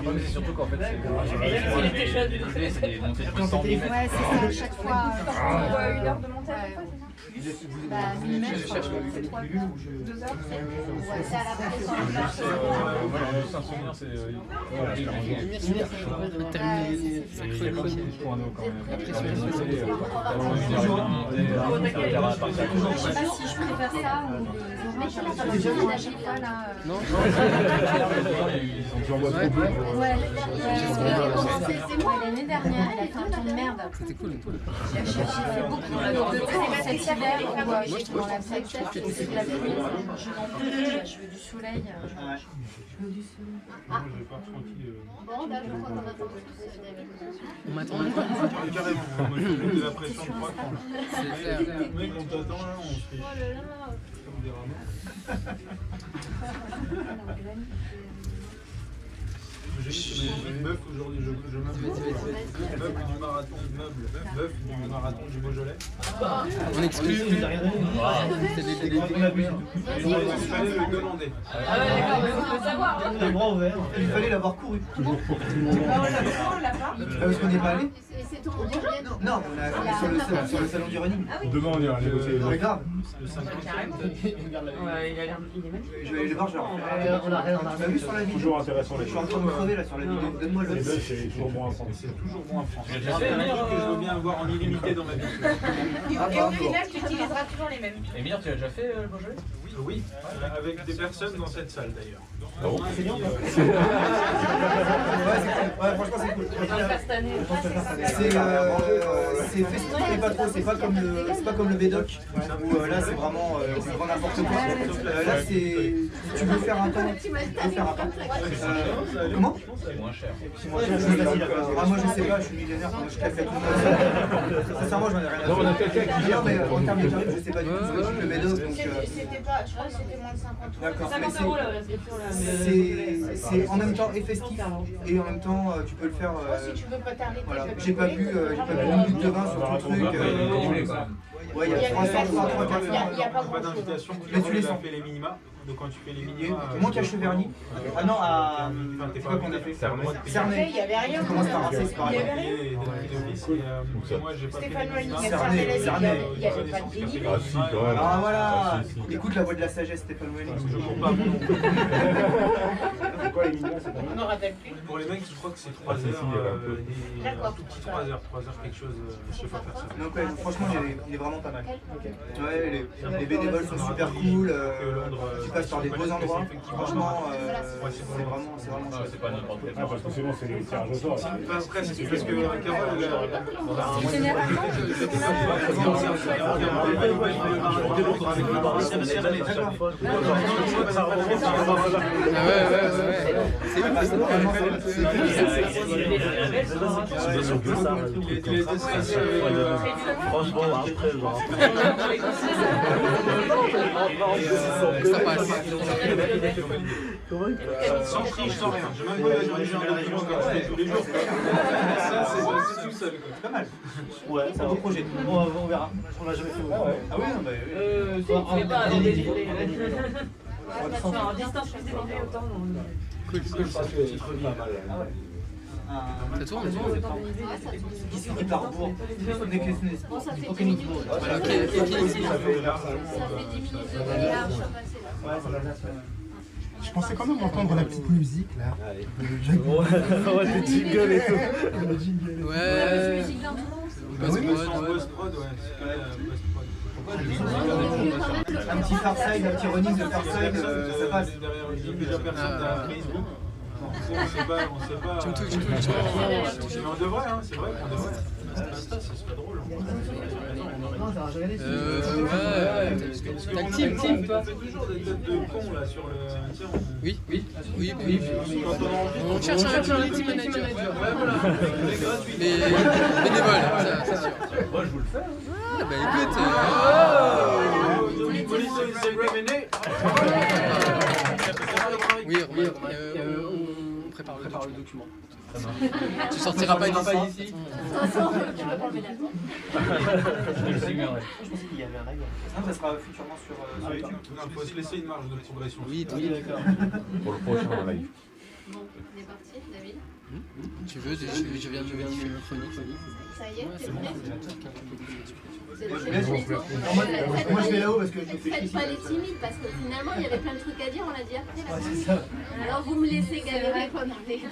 Mais c'est surtout qu'en fait, c'est des montées de 100 mètres. Ouais, c'est ça, à chaque fois. On voit 1 heure de montée à chaque fois, c'est ça? millimètres, je cherche c'est 3 Lulu heures. ou je... 2 heures, ouais, c'est à la pression. Voilà, juste un souvenir, c'est. Je sais pas si je préfère ça ou les à chaque fois là. Non. J'en vois trop peu. Ouais, c'est moi l'année dernière, elle a fait un tour de merde. C'était cool. J'ai fait beaucoup de cet hiver où j'étais dans la secte, c'est de la pluie. Je n'en peux plus, je veux du soleil. Je veux du soleil. Bon, là, je crois qu'on attend tous David. On m'attend. Carrément, moi je mets de la pression de 3 ans. C'est clair. Mec, on t'attend là, on se fait comme des rameaux. J'ai une meuf aujourd'hui, je meuble. Meuble du marathon, meuf du marathon du Beaujolais. On exclut. Il fallait le demander. Il fallait l'avoir couru. On l'a pas. Parce qu'on n'est pas allé. Et c'est ton Beaujolais? Non, on est sur le salon du running. Demain, on ira négocier. C'est grave. Le 50. Je vais aller le voir, je vais leur faire. Tu m'as vu sur la vidéo? Toujours intéressant Je les suis en choses. train de crever là sur la vidéo. Donne-moi le. Les deux, c'est toujours moins important. C'est toujours bon à prendre. C'est un truc que je veux bien avoir en illimité dans ma vie. Et au final, tu utiliseras toujours les mêmes. Emile, tu l'as déjà fait le Beaujolais? Oui, avec des personnes dans cette salle d'ailleurs. C'est bien. Ouais, franchement, c'est cool. C'est festif, mais pas trop. C'est pas comme le Bédoc où là c'est vraiment du grand n'importe quoi. Là c'est tu veux faire un temps, tu peux faire un temps. Comment? C'est moins cher. C'est moins cher, c'est facile. Ah, moi je sais pas, je suis millionnaire, moi je calcule tout le monde. Sincèrement, j'en ai rien à faire. On a quelqu'un qui Non, mais en termes de tarifs, je sais pas du tout ce que c'est le Bédoc. Donc, C'était pas, je crois que c'était moins de 50 euros. d'accord, mais 50 euros la inscription là. c'est en même temps et festif et en même temps tu peux le faire. Si tu veux pas t'arrêter, Voilà, je vais j'ai pas bu une minute de vin sur tout le truc. Ouais, il y a 300, 300, 400. Il y a pas Pas grand-chose. d'invitation, tu Mais tu les as sens. fait les minima. Donc quand tu fais les minima. Moi qui a Cheverny. Ah non, à. C'est quoi qu'on a fait? Cernay. Il y avait rien. Tu commences par Marseille, c'est Il y pareil. avait rien. Moi j'ai pas fait Stéphane les Loigny, minima. il y Cerné, avait pas Cerné. il y avait pas de délire. Ah si, quand même. Ah voilà. Si, si. Écoute la voix de la sagesse, Stéphane Loigny. Je cours pas mon nom. C'est quoi les millions? C'est pas On n'en rappelle plus. Pour les mecs, je crois que c'est 3 Ah, si, heures. si, il y avait un peu. D'accord. Tout petit 3 heures, quelque chose, je sais pas faire ça. Donc ouais, franchement, il est vraiment pas mal. Ouais, les bénévoles sont super cool. Tu passes par des beaux endroits. Franchement, c'est vraiment chouette. C'est pas n'importe quel. Ah, parce que sinon, c'est les tirages au sort. Enfin, presque, parce que Carole, Franchement, après, genre. Ça passe. sans triche, sans rien. J'ai même pas eu à diriger un document comme je fais tous les jours. Ça, c'est tout seul. C'est pas mal. Ouais, C'est un beau projet. on verra. On l'a jamais fait. Ah oui, non, bah. En distance, je faisais des autant. Cool. Ça tourne, Qui finit par bourg. Bon, ça fait 10 minutes. Voilà, ok. Ça fait 10 minutes de délire, je suis passée. Je pensais quand même entendre la petite musique là. Ouais, les jingles et tout. Le jingle. Ouais. Musique d'un tour. Post-prod, Un petit Farside, un petit running de Farside, ça passe. Déjà personne n'a Facebook. On sait pas. Tu me touches. Mais on devrait, hein, c'est vrai qu'on devrait. Ça serait drôle. Ouais. Team, toi. On fait toujours des têtes de con là sur le. Oui. Quand On cherche un team manager. Ouais, voilà. Les bénévoles, ça, c'est sûr. Moi, je vous le fais. Ah, bah écoute. Police Instagram est né. Oui, on prépare le document. Tu sortiras pas d'ici. Je le signerai. Je pense qu'il y avait un règle. Non, ça sera futurement sur YouTube. Il faut se laisser une marge de progression. Oui, Pour le prochain live. Bon, on est parti, David. Tu veux, je viens de modifier le chronique. Ça y est, t'es prêt? Moi je vais là-haut parce que je Faites pas les timides parce que finalement il y avait plein de trucs à dire, on l'a dit après. Alors vous me laissez galérer pendant les débats.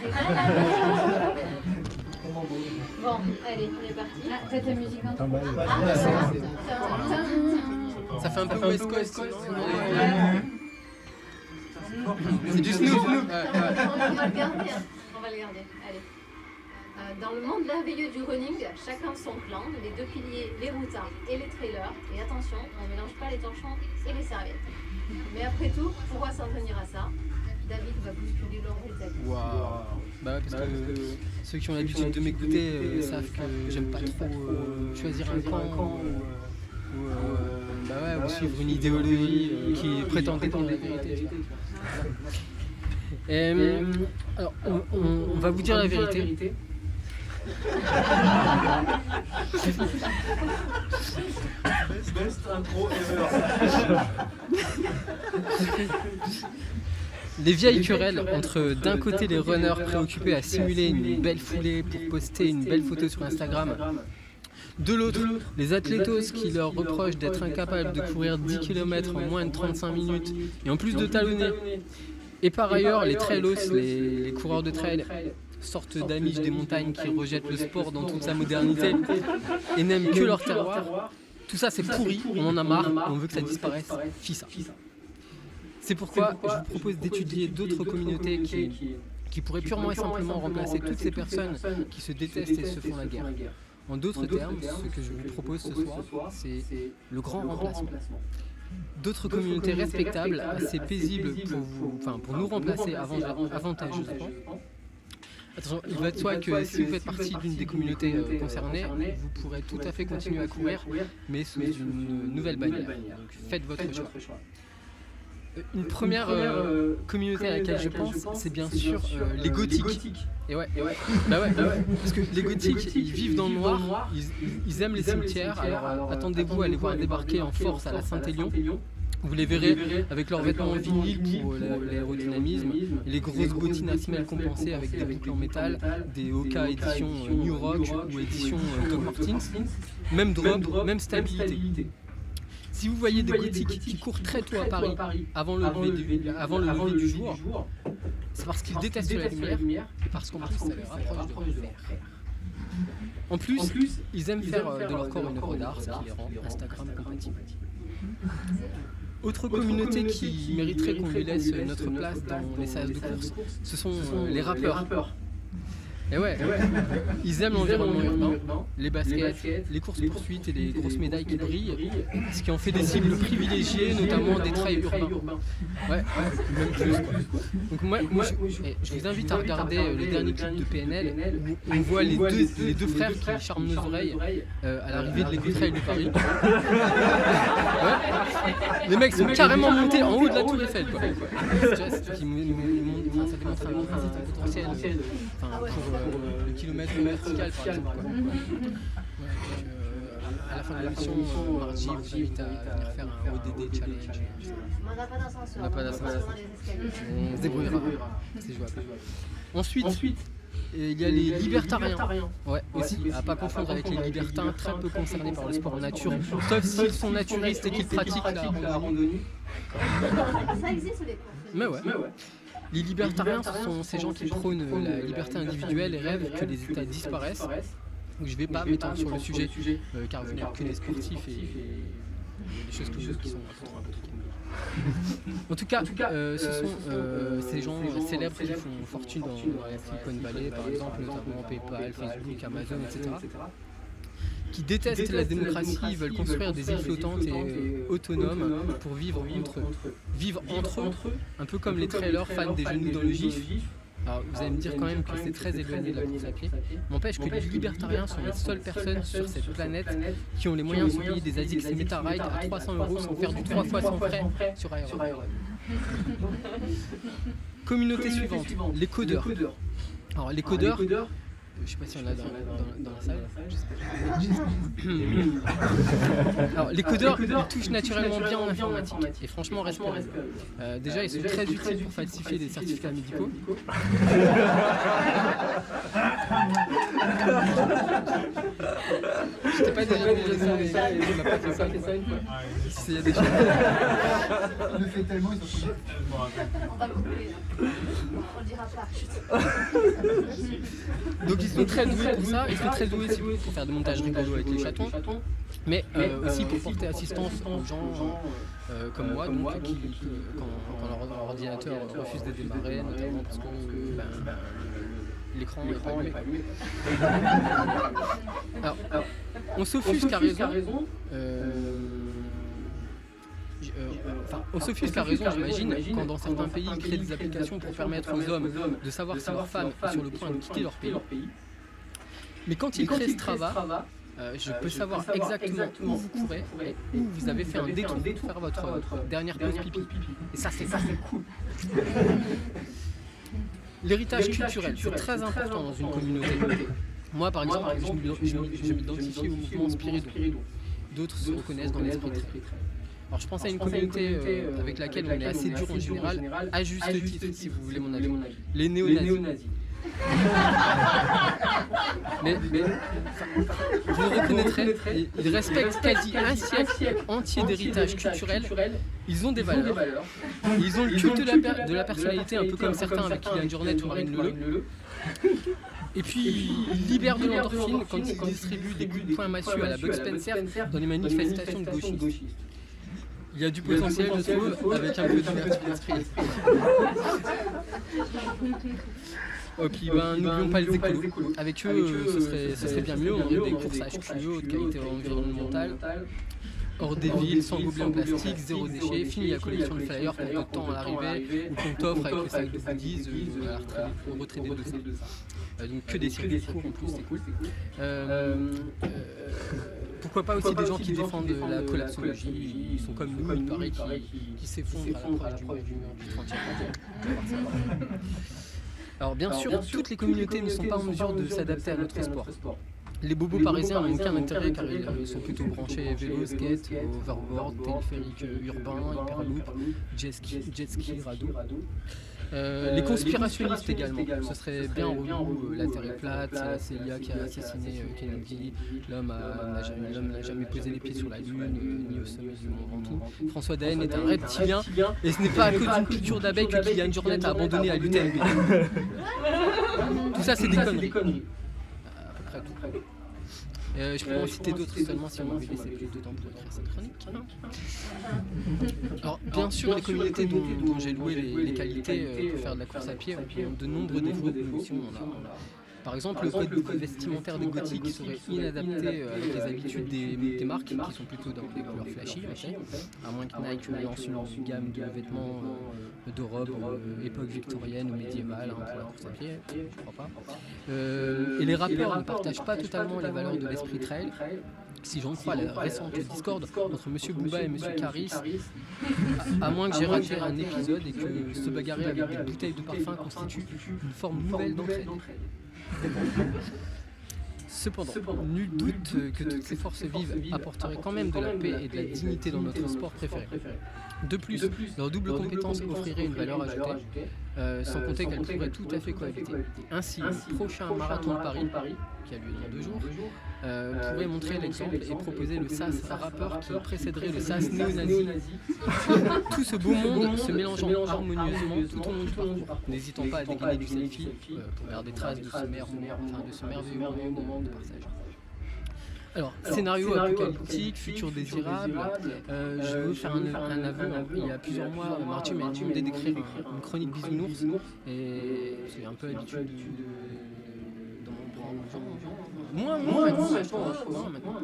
Bon, allez, on est parti. Faites la musique en Ça fait un peu West Coast. C'est du Snoop. On va le garder. Allez. Dans le monde merveilleux du running, chacun son clan, les deux piliers, les routins et les trailers. Et attention, on ne mélange pas les torchons et les serviettes. Mais après tout, pourquoi s'en tenir à ça? David va bousculer l'ordre établi. Waouh. Bah ouais, parce que ceux qui ont l'habitude de m'écouter savent que j'aime pas trop choisir un camp ou suivre une idéologie qui prétend détendre la vérité. Alors, on va vous dire la vérité. Best intro ever. Les vieilles querelles entre d'un côté les runners préoccupés à simuler une belle foulée pour poster une belle photo sur Instagram, de l'autre les athlètes qui leur reprochent d'être incapables de courir 10 km en moins de 35 minutes et en plus de talonner. Et par ailleurs les trailos, les coureurs de trail, sorte d'amiches des montagnes qui rejettent le sport dans toute sa modernité et n'aiment que leur terroir. Tout ça c'est pourri, on en a marre, on veut que ça disparaisse, FISA. C'est pourquoi je vous propose d'étudier d'autres communautés qui pourraient purement et simplement remplacer toutes ces personnes qui se détestent et se font la guerre. En d'autres termes, ce que je vous propose ce soir, c'est le grand remplacement. D'autres communautés respectables, assez paisibles pour nous remplacer avantageusement. Attention, il va de soi que si vous faites partie d'une des communautés concernées, vous pourrez tout à fait continuer à courir, mais sous une nouvelle bannière. Donc faites votre choix. Une première communauté à laquelle je pense, c'est bien sûr les gothiques. Et ouais, parce que les gothiques, ils vivent dans le noir, ils aiment les cimetières, alors attendez-vous à les voir débarquer en force à la Saint-Élion. Vous les verrez avec leurs vêtements en vinyle pour l'aérodynamisme, et les grosses bottines à semelles compensées avec des boucles en métal, des Oka édition New Rock ou édition Doc Martens, même drop, même stabilité. Si vous voyez des gothiques qui courent très tôt à Paris avant le lever du jour, c'est parce qu'ils détestent la lumière et parce qu'en plus ça les rapproche de l'enfer. En plus, ils aiment faire de leur corps une œuvre d'art, ce qui les rend Instagram compatibles. Autre communauté qui mériterait qu'on lui laisse notre place dans les salles de course, ce sont les rappeurs. Et ouais, ils aiment l'environnement urbain, les baskets, les courses-poursuites et les grosses médailles qui brillent, ce qui en fait des cibles privilégiées, notamment des trails urbains. Ouais, même plus quoi. Donc moi je vous invite à regarder le dernier clip de PNL où on voit les deux frères qui charment nos oreilles à l'arrivée de l'Eco-Trail de Paris. Ouais. Les mecs sont carrément montés en haut de la tour Eiffel quoi. Ça démontre un potentiel pour le kilomètre vertical par exemple. À la fin de l'émission, mardi, vous invite à venir faire un ODD challenge. On n'a pas d'ascenseur. On n'a pas d'ascenseur. On se débrouillera. C'est jouable. Ensuite, il y a les libertariens. Ouais, aussi, à pas confondre avec les libertins, très peu concernés par le sport nature, sauf s'ils sont naturistes et qu'ils pratiquent la randonnée. Ça existe les courses. Mais ouais. Les libertariens, ce sont ces gens qui prônent la liberté individuelle et rêvent que les États disparaissent. Donc je ne vais pas m'étendre sur le sujet, car vous n'êtes que des sportifs et des choses qui sont un peu compliquées. En tout cas, ce sont ces gens célèbres qui font fortune dans la Silicon Valley, par exemple, notamment PayPal, Facebook, Amazon, etc. Qui détestent la démocratie, veulent construire des îles flottantes et autonomes pour vivre entre eux, un peu comme les trailers fans des genoux dans le gif. Alors vous allez me dire quand même que c'est très éloigné de la course à pied. N'empêche que les libertariens sont les seules personnes sur cette planète qui ont les moyens de se payer des ASICS et MetaRide à 300 € sans faire du 3 fois sans frais sur Aero. Communauté suivante, les codeurs. Alors les codeurs, Je sais pas si on l'a dans la salle. Alors, les codeurs ils touchent naturellement bien en informatique. Et franchement, respect. Déjà, ils sont très utiles pour falsifier des certificats médicaux. Je t'ai pas déjà demandé ça, mais il m'a pas fait ça une fois. Il y a des choses. Il le fait tellement, ils sont On va couper. On le dira pas. Donc ils sont très doués pour ça, ils sont très doués aussi pour faire des montages rigolos avec les chatons, mais aussi pour porter assistance aux gens comme moi, donc, quand leur ordinateur refuse de démarrer, notamment parce que l'écran n'est pas allumé. Alors, on s'offusque à raison. On s'offusque à raison, j'imagine, quand dans certains pays ils créent des applications pour permettre aux hommes de savoir si leur femme est sur le point de quitter leur pays. Mais quand ils créent Strava, je peux savoir exactement où vous courez et où vous avez fait un détour pour faire votre dernière pause pipi. Et ça, c'est cool. L'héritage culturel, c'est très important dans une communauté. Moi, par exemple, je m'identifie au mouvement Spiridon. D'autres se reconnaissent dans l'esprit très. Alors je pense à une communauté avec laquelle on est assez dur en général, à juste titre si vous voulez mon avis, les néo-nazis. mais vous le reconnaîtrez, ils respectent quasi un siècle entier d'héritage culturel, ils ont des valeurs, ils ont le culte de la personnalité un peu comme certains avec Kylian Jornet ou Marine Leleu. Et puis, ils libèrent de l'endorphine quand ils distribuent des coups de poing massieux à la Bud Spencer dans les manifestations de gauchistes. Il y a du potentiel, je trouve, avec un peu d'ouverture d'esprit. Et puis, n'oublions pas les écolos. Avec eux, ce serait bien mieux. On aurait des courses à HQE, de qualité environnementale, hors des villes, sans gobelets en plastique, zéro déchet, fini la collection de flyers qu'on te tend à l'arrivée ou qu'on t'offre avec le sac de goodies au retrait des dossiers. Donc que des circuits courts en plus, c'est cool. Pourquoi pas aussi des gens qui défendent la collapsologie, ils sont comme nous, il paraît, qui s'effondrent à l'approche du mur du 30e. Alors bien sûr, toutes les communautés ne sont pas en mesure de s'adapter à notre sport. Les bobos parisiens n'ont aucun intérêt car ils sont plutôt branchés vélo, skate, overboard, téléphérique urbain, hyperloop, jet ski, radeau. Les conspirationnistes également, ce serait bien relou, la Terre est plate, c'est la CIA qui a assassiné Kennedy, l'homme n'a jamais posé les pieds sur la Lune, ni au sommet du Mont Ventoux. François Daen est un reptilien, et ce n'est pas à cause d'une piqûre d'abeille que Kylian Jornet a abandonné à l'UTMB. Tout ça c'est des conneries. À peu près tout. Je pourrais en citer d'autres seulement si on m'avait laissé plus de temps pour écrire cette chronique. Alors, bien sûr, les communautés dont j'ai loué les qualités pour faire de la course à pied ont de nombreux défauts. Par exemple, le code vestimentaire des gothiques serait inadapté avec les habitudes des marques qui sont plutôt dans des couleurs flashy, à moins que Nike lance une gamme de vêtements, de robes époque victorienne ou médiévale pour la course à pied, je crois pas. Et les rappeurs ne partagent pas totalement les valeurs de l'esprit trail. Si j'en crois la récente discorde entre Monsieur Booba et Monsieur Caris, à moins que j'ai raté un épisode et que se bagarrer avec des bouteilles de parfum constitue une forme nouvelle d'entraide. Cependant, nul doute que toutes ces forces vives apporteraient quand même de la paix et de la dignité dans notre sport préféré. De plus, leur double compétence offrirait une valeur ajoutée, sans compter qu'elles pourraient tout à fait cohabiter. Ainsi, le prochain marathon de Paris, qui a lieu dans 2 jours, pourrait montrer l'exemple et proposer le SAS rappeur qui précéderait le SAS néo-nazi. Tout ce beau monde se mélangeant harmonieusement tout au long du parcours, n'hésitant pas à dégainer du selfie pour garder trace de ce merveilleux moment de partage. Alors, scénario apocalyptique, futur désirable, je veux faire un aveu. Il y a plusieurs mois, Mathieu m'a demandé d'écrire une chronique bisounours, et c'est un peu l'habitude d'en prendre moins maintenant.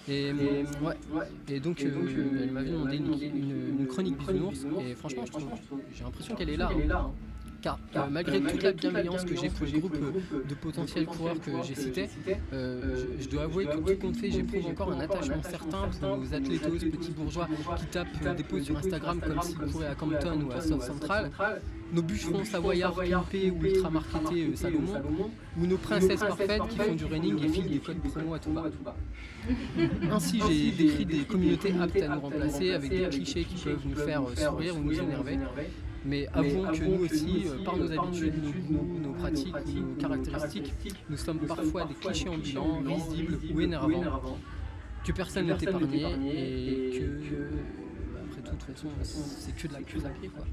Et donc, elle m'avait demandé une chronique bisounours, et franchement, j'ai l'impression qu'elle est là. Car malgré toute la bienveillance que j'ai pour le groupe de potentiels coureurs que j'ai cités, je dois avouer que tout compte fait, j'éprouve encore un attachement certain pour nos athlètes petits bourgeois qui tapent des posts sur Instagram comme s'ils couraient à Campton ou à South Central, nos bûcherons savoyards pimpés ou ultra marketés Salomon, ou nos princesses parfaites qui font du running et filent des codes promo à tout bas. Ainsi, j'ai décrit des communautés aptes à nous remplacer avec des clichés qui peuvent nous faire sourire ou nous énerver. Mais avouons que nous aussi, par nos habitudes, nos goûts, nos pratiques, nos caractéristiques, nous sommes parfois des clichés ambulants, risibles ou énervants, que personne n'est épargné et que, après tout, de toute façon, c'est que de la course à pied, quoi.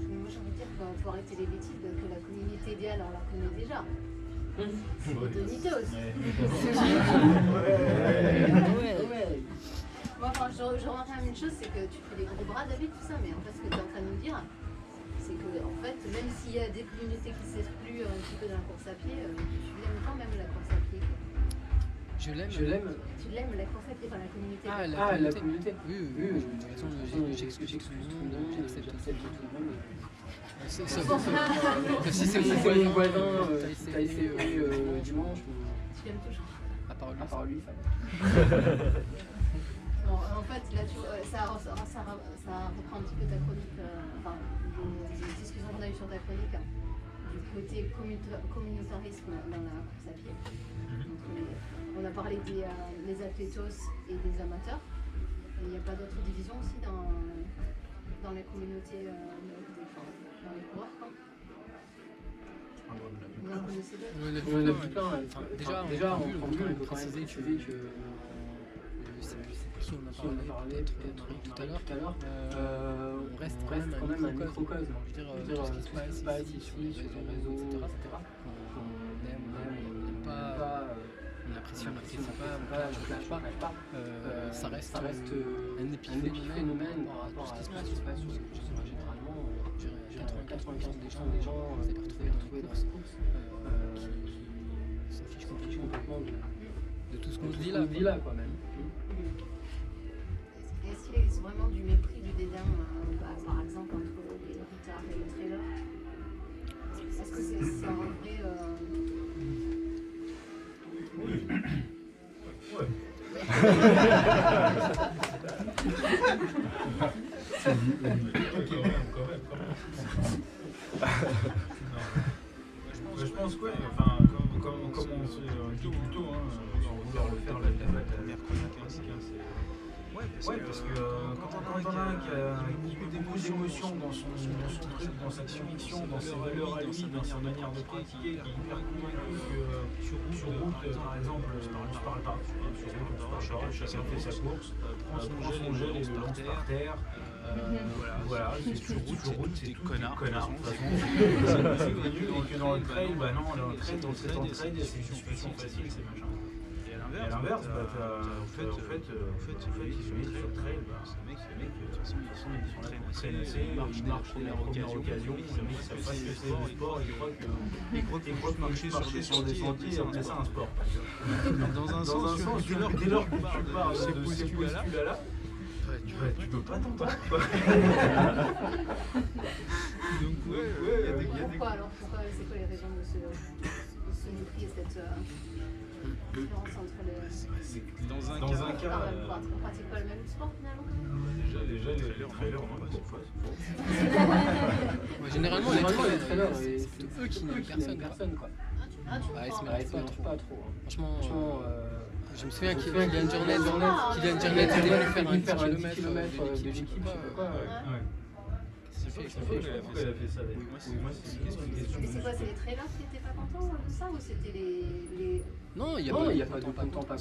Moi, j'ai envie de dire qu'il faut arrêter les bêtises, que la communauté idéale, on la connaît déjà. C'est les Donitos. Moi, je remarque quand même une chose, c'est que tu fais des gros bras, David, tout ça, mais en fait, ce que tu es en train de nous dire, c'est que, en fait, même s'il y a des communautés qui s'excluent un petit peu dans la course à pied, tu l'aimes quand même la course à pied, quoi. Je l'aime. Tu l'aimes la course à pied, enfin la communauté. La communauté. Oui. De toute façon, j'excuse tout le monde, j'accepte tout le monde. Si c'est mon voisin, t'as essayé dimanche. Tu l'aimes toujours. À part lui, ça va. Bon, en fait, là, ça reprend un petit peu ta chronique, enfin, les discussions qu'on a eues sur ta chronique, du côté communautarisme dans la course à pied. Donc, on a parlé des athlètes et des amateurs. Il n'y a pas d'autres divisions aussi dans les communautés, dans les coureurs, quoi. Vous en connaissez d'autres? On a vu plein. Déjà, on peut préciser que qui on a parlé peut-être Marie tout à l'heure, on reste quand même un microcosme. Je veux dire, tout ce qui se passe ici sur les réseaux, etc. On aime, on n'aime pas, on apprécie pas, on clash pas. Ça reste un épiphénomène par rapport à tout ce qui se passe sur les réseaux. Généralement, 80% des gens vous allez retrouver dans les courses qui s'en fichent complètement de tout ce qu'on se dit là, quoi, même. Est-ce qu'il existe vraiment du mépris, du dédain, par exemple, entre les routards et les trailers? Est-ce que c'est un vrai... Oui. Ouais. Quand même. Je pense que, enfin, comme on se dit tout le temps, sans vouloir le faire la dernière chronique, c'est... parce que quand on a un qui met des émotions dans son truc, dans sa conviction, dans ses valeurs à lui, dans sa manière de pratiquer, qui est hyper convaincu que sur route, par exemple, je parle pas, sur route, chacun fait sa course, prend son gel et le lance par terre. Voilà, c'est sur route, c'est des connards, de toute façon. Et que dans le trail, bah non, dans le trail, c'est une discussion facile, c'est machin. Et à l'inverse, en fait, ils sont sur le trail, ces mecs, de toute façon, ils sont traînés, ils marchent première occasion, les mecs savent pas ce que c'est le sport, ils croient que marcher sur des sentiers, c'est ça un sport. Dans un sens, dès lors que tu pars de ces postulats-là, tu peux pas t'entendre, quoi. Donc, Pourquoi alors? C'est quoi les raisons de ce mépris et cette différence entre les... Dans un cas... On pratique pas le même sport, finalement? Déjà, les trailers, on va pas. Généralement, les trailers, c'est plutôt eux qui n'aiment personne, quoi. Ils se méritent pas trop. Franchement... Je me souviens Kylian Jornet était venu faire un 10 km de l'équipe. Pourquoi elle a fait ça? Moi, c'est une question. Mais c'est quoi, c'est les trailers qui étaient pas contents de ça, ou c'était les... Non, il n'y a pas de content.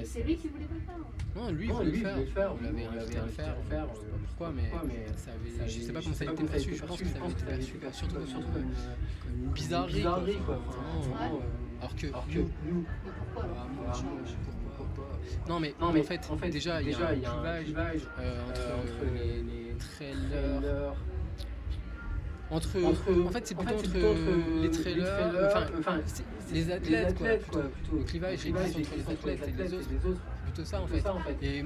C'est lui qui voulait pas le faire? Non, lui, il voulait le faire. On l'avait invité à le faire. Je sais pas pourquoi, mais je sais pas comment ça a été perçu. Je pense que ça avait été perçu surtout comme une bizarrerie, quoi. Alors que nous... Pourquoi? Non, mais en fait, déjà, il y a un clivage entre les trailers En fait, c'est plutôt entre les trailers, les athlètes, quoi, plutôt. Le clivage existe entre les athlètes et les autres. C'est plutôt ça, en fait. Et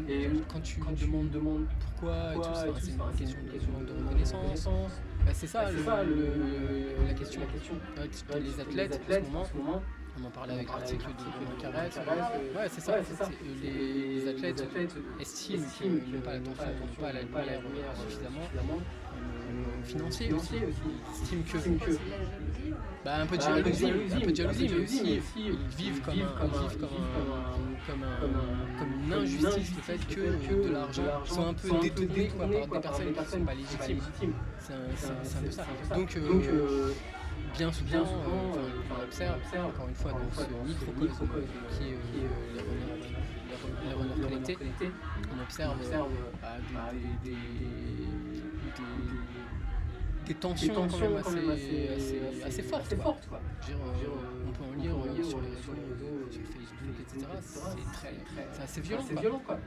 quand tu me demandes pourquoi et tout ça, c'est une question de reconnaissance. C'est ça, la question. Les athlètes, en ce moment, on en parlait avec l'article de Romain Carrette. Ouais, c'est ça. Les athlètes estiment qu'ils n'ont pas l'attention, n'ont pas la lumière suffisamment. Financier aussi. Estiment que un peu de jalousie, mais aussi ils vivent comme une injustice le fait que de l'argent soit un peu détourné par des personnes qui ne sont pas légitimes. C'est un peu ça. Donc bien souvent, on observe, encore une fois, dans ce microcosme qui est les runners connectés, on observe des tensions quand même assez fortes. Quoi. On peut en lire sur les réseaux, sur Facebook, etc. C'est assez violent. Quoi.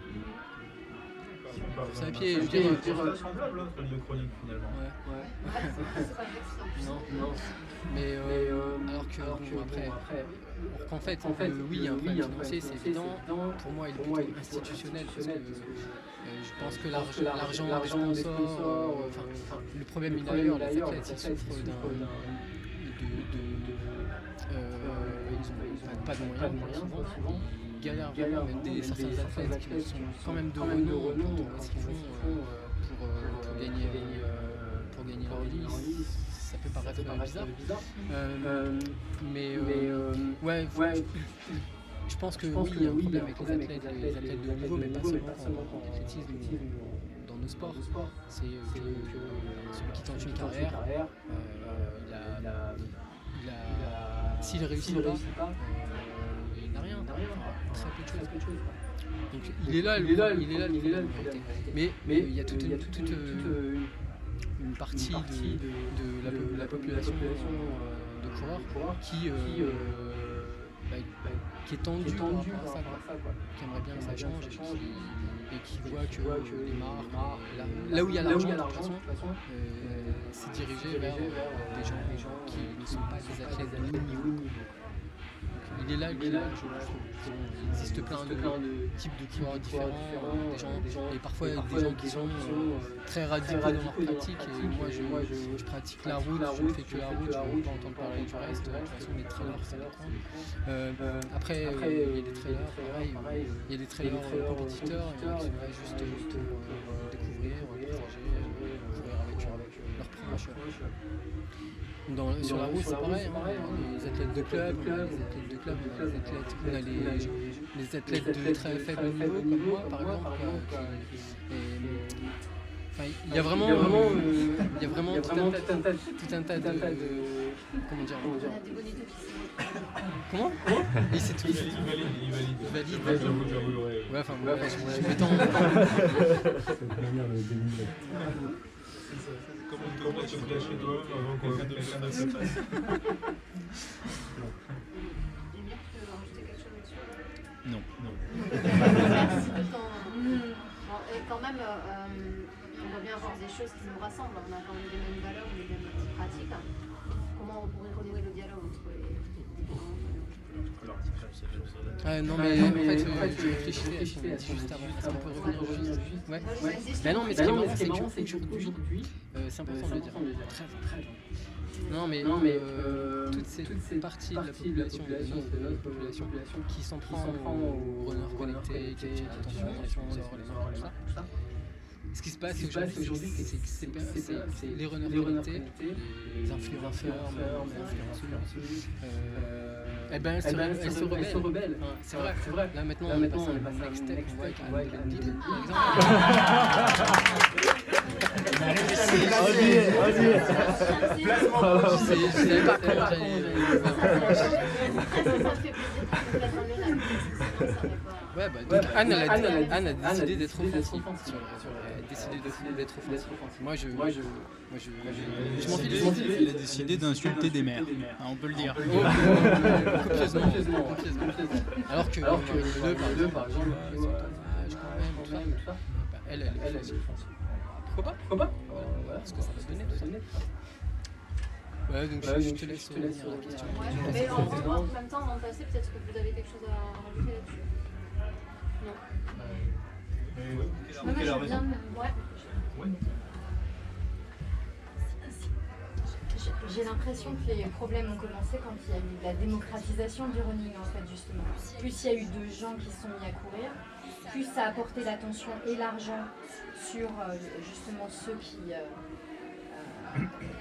C'est un pied, je dirais. C'est semblable entre les deux chroniques finalement. Ouais. Non. Mais alors qu'en fait, oui, il y a un problème financier, c'est évident. Pour moi, il est plutôt institutionnel parce que je pense que l'argent des sponsors, le problème il est ailleurs. Les athlètes, ils souffrent ils n'ont pas de moyens souvent. Ils galèrent vraiment, même certains athlètes qui sont quand même de renom dans ce qu'ils font pour gagner leur vie. Ça peut paraître bizarre. Je pense que oui, il y a un problème avec les athlètes de haut niveau, mais pas seulement en athlétisme dans nos sports. C'est que celui qui tente une carrière, s'il réussit pas, il n'a rien, très peu de choses. Donc il est là le problème. Mais il y a toute une partie de la population de coureurs qui est tendue par rapport à ça, qui aimerait bien que ça change et qui voit que les marques, là où il y a l'argent, de toute façon, c'est dirigé vers des gens qui ne sont pas des athlètes de haut niveau. Il est là, je trouve. Il existe plein de types de coureurs différents, des gens, et parfois des gens qui sont très radicaux dans leur pratique. Et moi, je pratique la route, je ne fais que la route, je ne veux pas entendre parler du reste. De toute façon, les trailers, ça dépend. Après, il y a des trailers, pareil, il y a des trailers compétiteurs qui sont là juste pour découvrir, partager, courir avec leurs proches. Sur la route, c'est pareil, les athlètes de club, on a les athlètes de très faible niveau, comme moi par exemple. Il y a vraiment tout un tas de comment dire. Comment il sait tout. Il valide. Ouais, enfin, moi, je m'étends. Comment tu te lâches toi-même avant qu'on vienne de faire sa place? Non. Et quand même, on va bien avoir des choses qui nous rassemblent. On a quand même les mêmes valeurs, les mêmes pratiques. Comment on pourrait renouer le dialogue entre les non mais en fait je réfléchissais à ce qu'on a dit juste avant. Est-ce qu'on peut revenir juste? Ouais. Mais non, mais ce qui est marrant, c'est qu'aujourd'hui, c'est important de le dire. Très bien. Non mais toute cette partie de la population, qui s'en prend aux runners connectés, qui attirent l'attention, les sponsors, les marques, tout ça. Ce qui se passe aujourd'hui, c'est que c'est les runners connectés, les influenceurs, elles se rebellent. C'est vrai. Là maintenant, on est passé à un next step, on voit avec un guide, par exemple. Je savais pas comment Ouais, donc Anne a décidé d'être offensive. Moi, je m'en fiche. Elle a décidé d'insulter des mères, on peut le dire. Copieusement. Alors que le par exemple, elle est offensive. Pourquoi pas Voilà, parce que ça va se donner tout ça. Ouais, donc je te laisse revenir à la question. Ouais, mais en même temps, dans le passé, peut-être que vous avez quelque chose à rajouter là-dessus. Non. Moi, je viens de... Ouais. J'ai l'impression que les problèmes ont commencé quand il y a eu la démocratisation du running, en fait, justement. Plus il y a eu de gens qui se sont mis à courir, plus ça a apporté l'attention et l'argent sur justement ceux qui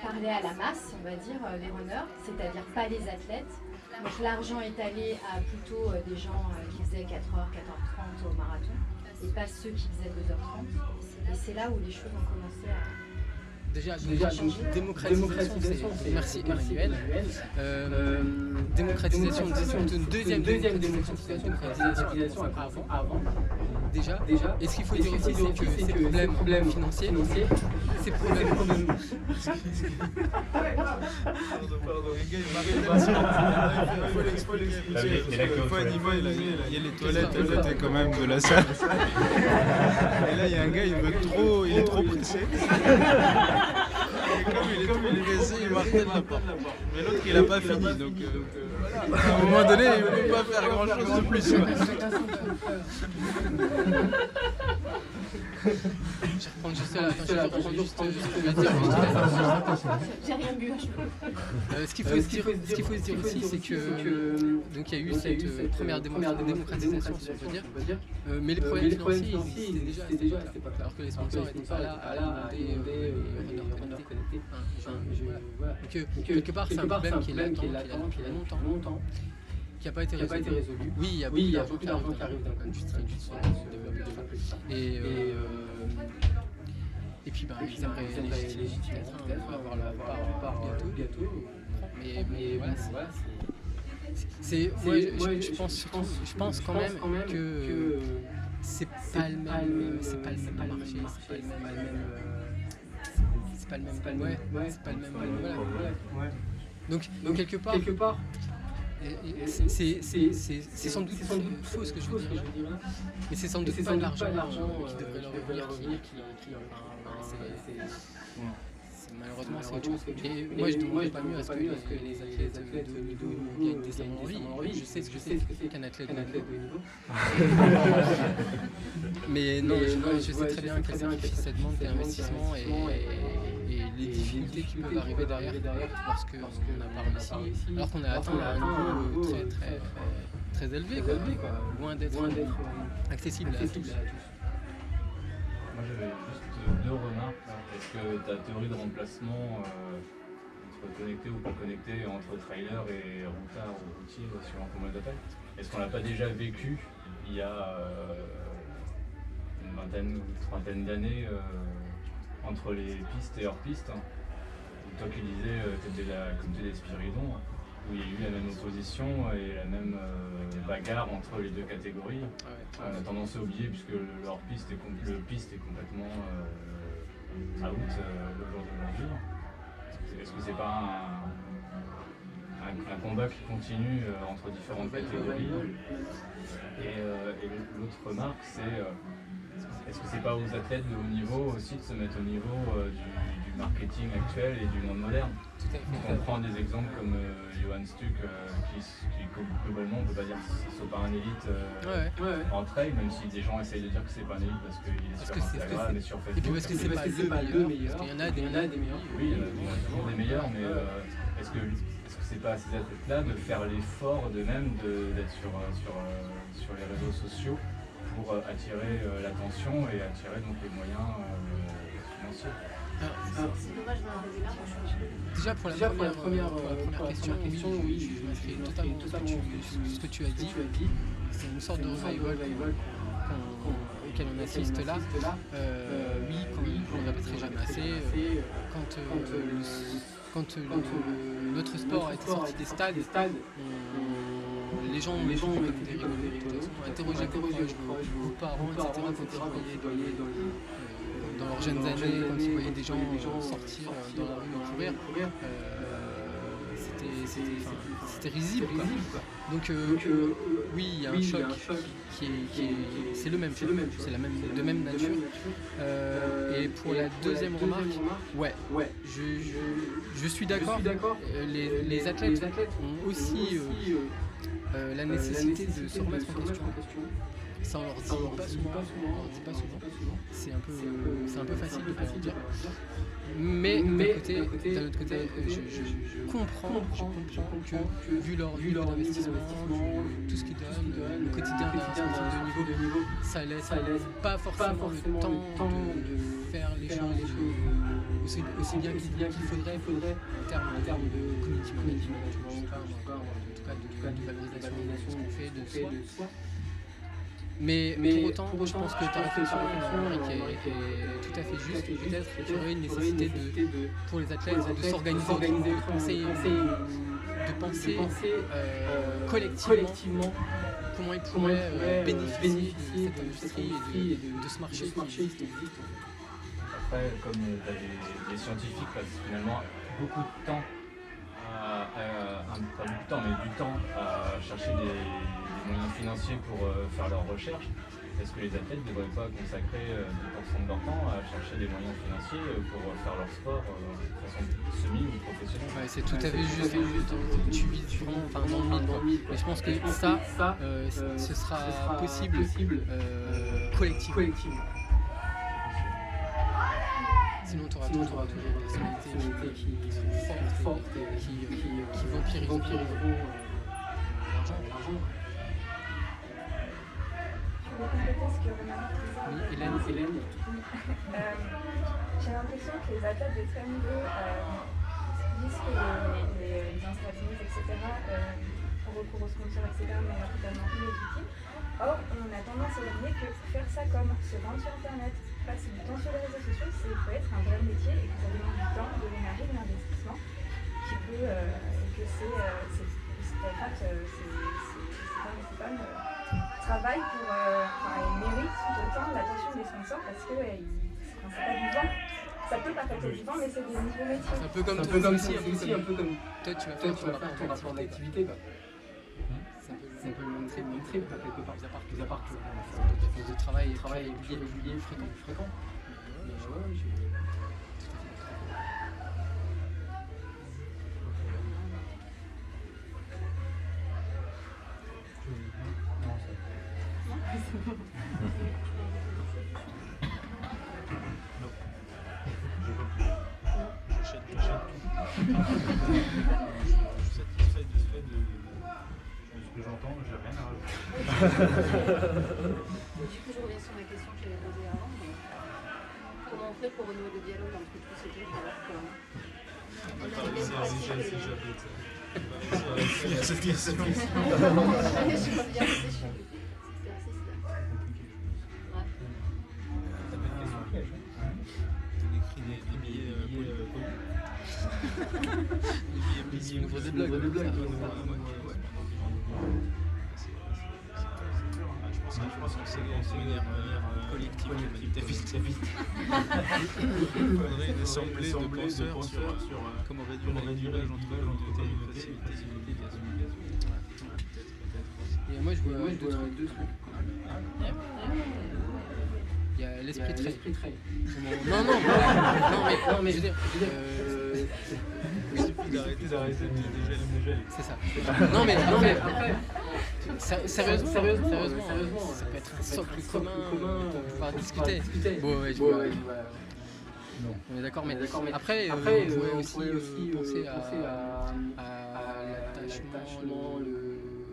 parlaient à la masse, on va dire, les runners, c'est-à-dire pas les athlètes. Donc l'argent est allé à plutôt des gens qui faisaient 4h, 4h30 au marathon, et pas ceux qui faisaient 2h30. Et c'est là où les choses ont commencé à... Déjà démocratisation, c'est merci Emmanuel. Démocratisation, une deuxième démocratisation avant. Déjà. Et ce qu'il faut dire aussi, c'est que ces problèmes financiers, ces problèmes. Il y a les toilettes à côté quand même de la salle. Et là, il y a un gars, il est trop pressé. Et comme il est trop pressé, il martèle la porte. Mais l'autre, il n'a pas fini. Donc, voilà. À un moment donné, il ne peut pas faire grand-chose de plus. Je vais reprendre juste là. J'ai rien bu. Ce qu'il faut se dire aussi, c'est que donc il y a eu cette première démocratisation, si on peut dire, mais les problèmes financiers c'était déjà à cette époque-là, alors que les sponsors n'étaient pas là à alimenter Runner Connecté. Donc quelque part, c'est un problème qui est là depuis longtemps, qui n'a pas été résolu. Oui, il y a beaucoup d'argent qui arrive dans l'industrie du sport, et puis ils aimeraient légitimer avoir la part bientôt. Mais voilà, je pense quand même que c'est pas le même marché, c'est pas le même voilà. Donc quelque part c'est sans doute faux ce que je veux dire là, mais c'est sans doute pas de l'argent qui devrait leur revenir, malheureusement c'est autre chose. Et moi je ne demanderais pas mieux à ce que les athlètes de haut niveau gagnent décemment leur vie. Je sais ce que c'est qu'un athlète de haut niveau. Mais non, je sais très bien quels sacrifices ça demande, des investissements et les difficultés qui peuvent arriver derrière lorsqu'on n'a pas réussi, alors qu'on a atteint un niveau très élevé, loin d'être accessible à tous. Moi j'avais juste deux remarques. Est-ce que ta théorie de remplacement entre connecté ou pas connecté, entre trailer et routard ou routier, suivant comment elle l'appelle, est-ce qu'on l'a pas déjà vécu il y a une vingtaine ou trentaine d'années entre les pistes et hors piste, toi qui disais que tu étais la communauté des Spiridons, où il y a eu la même opposition et la même bagarre entre les deux catégories. On a tendance à oublier puisque le hors-piste est complètement out le jour d'aujourd'hui. Est-ce que c'est pas un combat qui continue entre différentes catégories? Et l'autre remarque, c'est est-ce que c'est pas aux athlètes de haut niveau aussi de se mettre au niveau du marketing actuel et du monde moderne? On prend des exemples comme Johan Stuck qui globalement on peut pas dire que ce soit pas un élite en trail, même si des gens essayent de dire que c'est pas un élite parce qu'il est sur Instagram et sur Facebook. Et puis parce que c'est pas le meilleur, parce qu'il y en a des meilleurs. Oui, il y en a toujours des meilleurs, mais est-ce que c'est pas à ces athlètes-là de faire l'effort d'eux-mêmes d'être sur les réseaux sociaux pour attirer l'attention et attirer donc les moyens financiers? Déjà pour la première question, oui, je m'inscris totalement ce que tu as dit. C'est une sorte de revival auquel on assiste là. Oui, on ne répéterait jamais assez. Quand notre sport a été sorti des stades, les gens ont interrogé vos parents, etc. quand ils voyaient dans leurs jeunes années, quand ils voyaient des gens sortir dans la rue et courir, c'était risible, quoi. Donc oui, il y a un choc c'est le même choc, c'est de même nature. Et pour la deuxième remarque, ouais, je suis d'accord. Les athlètes ont aussi la nécessité de se remettre en question. Ça on leur dit pas souvent. C'est un peu facile de pas leur dire. Mais d'un autre côté, je comprends que vu leur investissement, tout ce qu'ils donnent, le quotidien d'un sportif de niveau, ça laisse pas forcément le temps de faire les choses aussi bien qu'il faudrait en termes de community management, je sais pas, en tout cas de valorisation de ce qu'on fait, de soi. Mais pour autant, je pense que ta réflexion est tout à fait juste. Peut-être qu'il y aurait une nécessité pour les athlètes de s'organiser, de penser collectivement comment ils pourraient bénéficier de cette industrie et de ce marché qui existe. Après, comme tu as des scientifiques passent finalement beaucoup de temps, pas beaucoup de temps, mais du temps à chercher des moyens financiers pour faire leurs recherches, est-ce que les athlètes ne devraient pas consacrer 2% de leur temps à chercher des moyens financiers pour faire leur sport de façon semi ou professionnelle? Ouais, c'est tout à fait juste. Tu vises vraiment dans le mille. Mais je pense que ça ce sera possible collectivement. Sinon, tu auras toujours des personnalités qui sont fortes et qui vampirisent l'argent. Je vais compléter ce que Romain disait. Oui, Hélène. J'ai l'impression que les athlètes de très haut niveau disent que les installations, etc., recours aux sponsors, etc., mais totalement illégitime. Or, on a tendance à oublier que faire ça comme se vendre sur Internet, passer du temps sur les réseaux sociaux, c'est peut être un vrai métier et que ça demande du temps, de l'énergie, de l'investissement, qui peut, et que c'est pas travail pour, ils méritent tout autant l'attention des sponsors parce que c'est pas du vent. Ça peut pas être du vent, mais c'est des nouveaux métiers. C'est un peu comme toi aussi, un peu comme toi, tu vas faire ton rapport d'activité. C'est un peu le même trip, quelque part, mis à part que le travail est régulier, fréquent. Mais ouais, je suis tout à fait Que j'entends, j'ai rien à rajouter. Du coup, je reviens sur ma question que j'avais posée avant. Comment on fait pour renouer le dialogue entre tous ces groupes alors que... Cette question. Je suis pas bien réfléchie. Des billets on ouvre des blogs. Je pense que c'est une manière collective de vite. Il faudrait une assemblée de penseurs sur comment réduire l'âge entre communautés et moi je vois deux trucs. Il y a l'esprit trait. Non, mais je veux dire. Il suffit d'arrêter de gel. C'est ça. Non mais sérieusement, ça peut être un socle commun pour pouvoir discuter. Bon, ouais, je vois. On est d'accord, mais après, on pourrait aussi penser à l'attachement,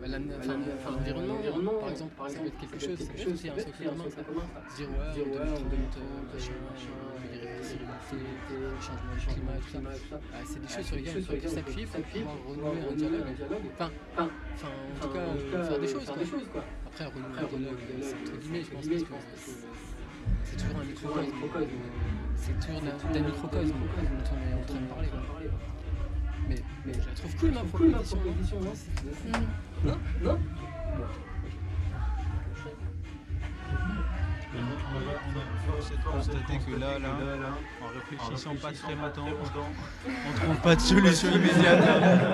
à l'environnement, par exemple. Ça peut être quelque chose, ça peut être aussi un socle commun. Se dire, ouais, on doute, machin, l'irréversibilité, le changement du climat, tout ça. C'est des choses sur lesquelles on peut s'appuyer pour pouvoir renouer un dialogue. Enfin, en tout cas, faire des choses, quoi. Après, renouer un dialogue, c'est entre guillemets, je pense, parce que c'est toujours un microcosme. C'est toujours d'un microcosme dont on est en train de parler. Mais je la trouve cool, ma proposition. Non. force est de constater que là, en réfléchissant pas très longtemps, on trouve pas de solution immédiate.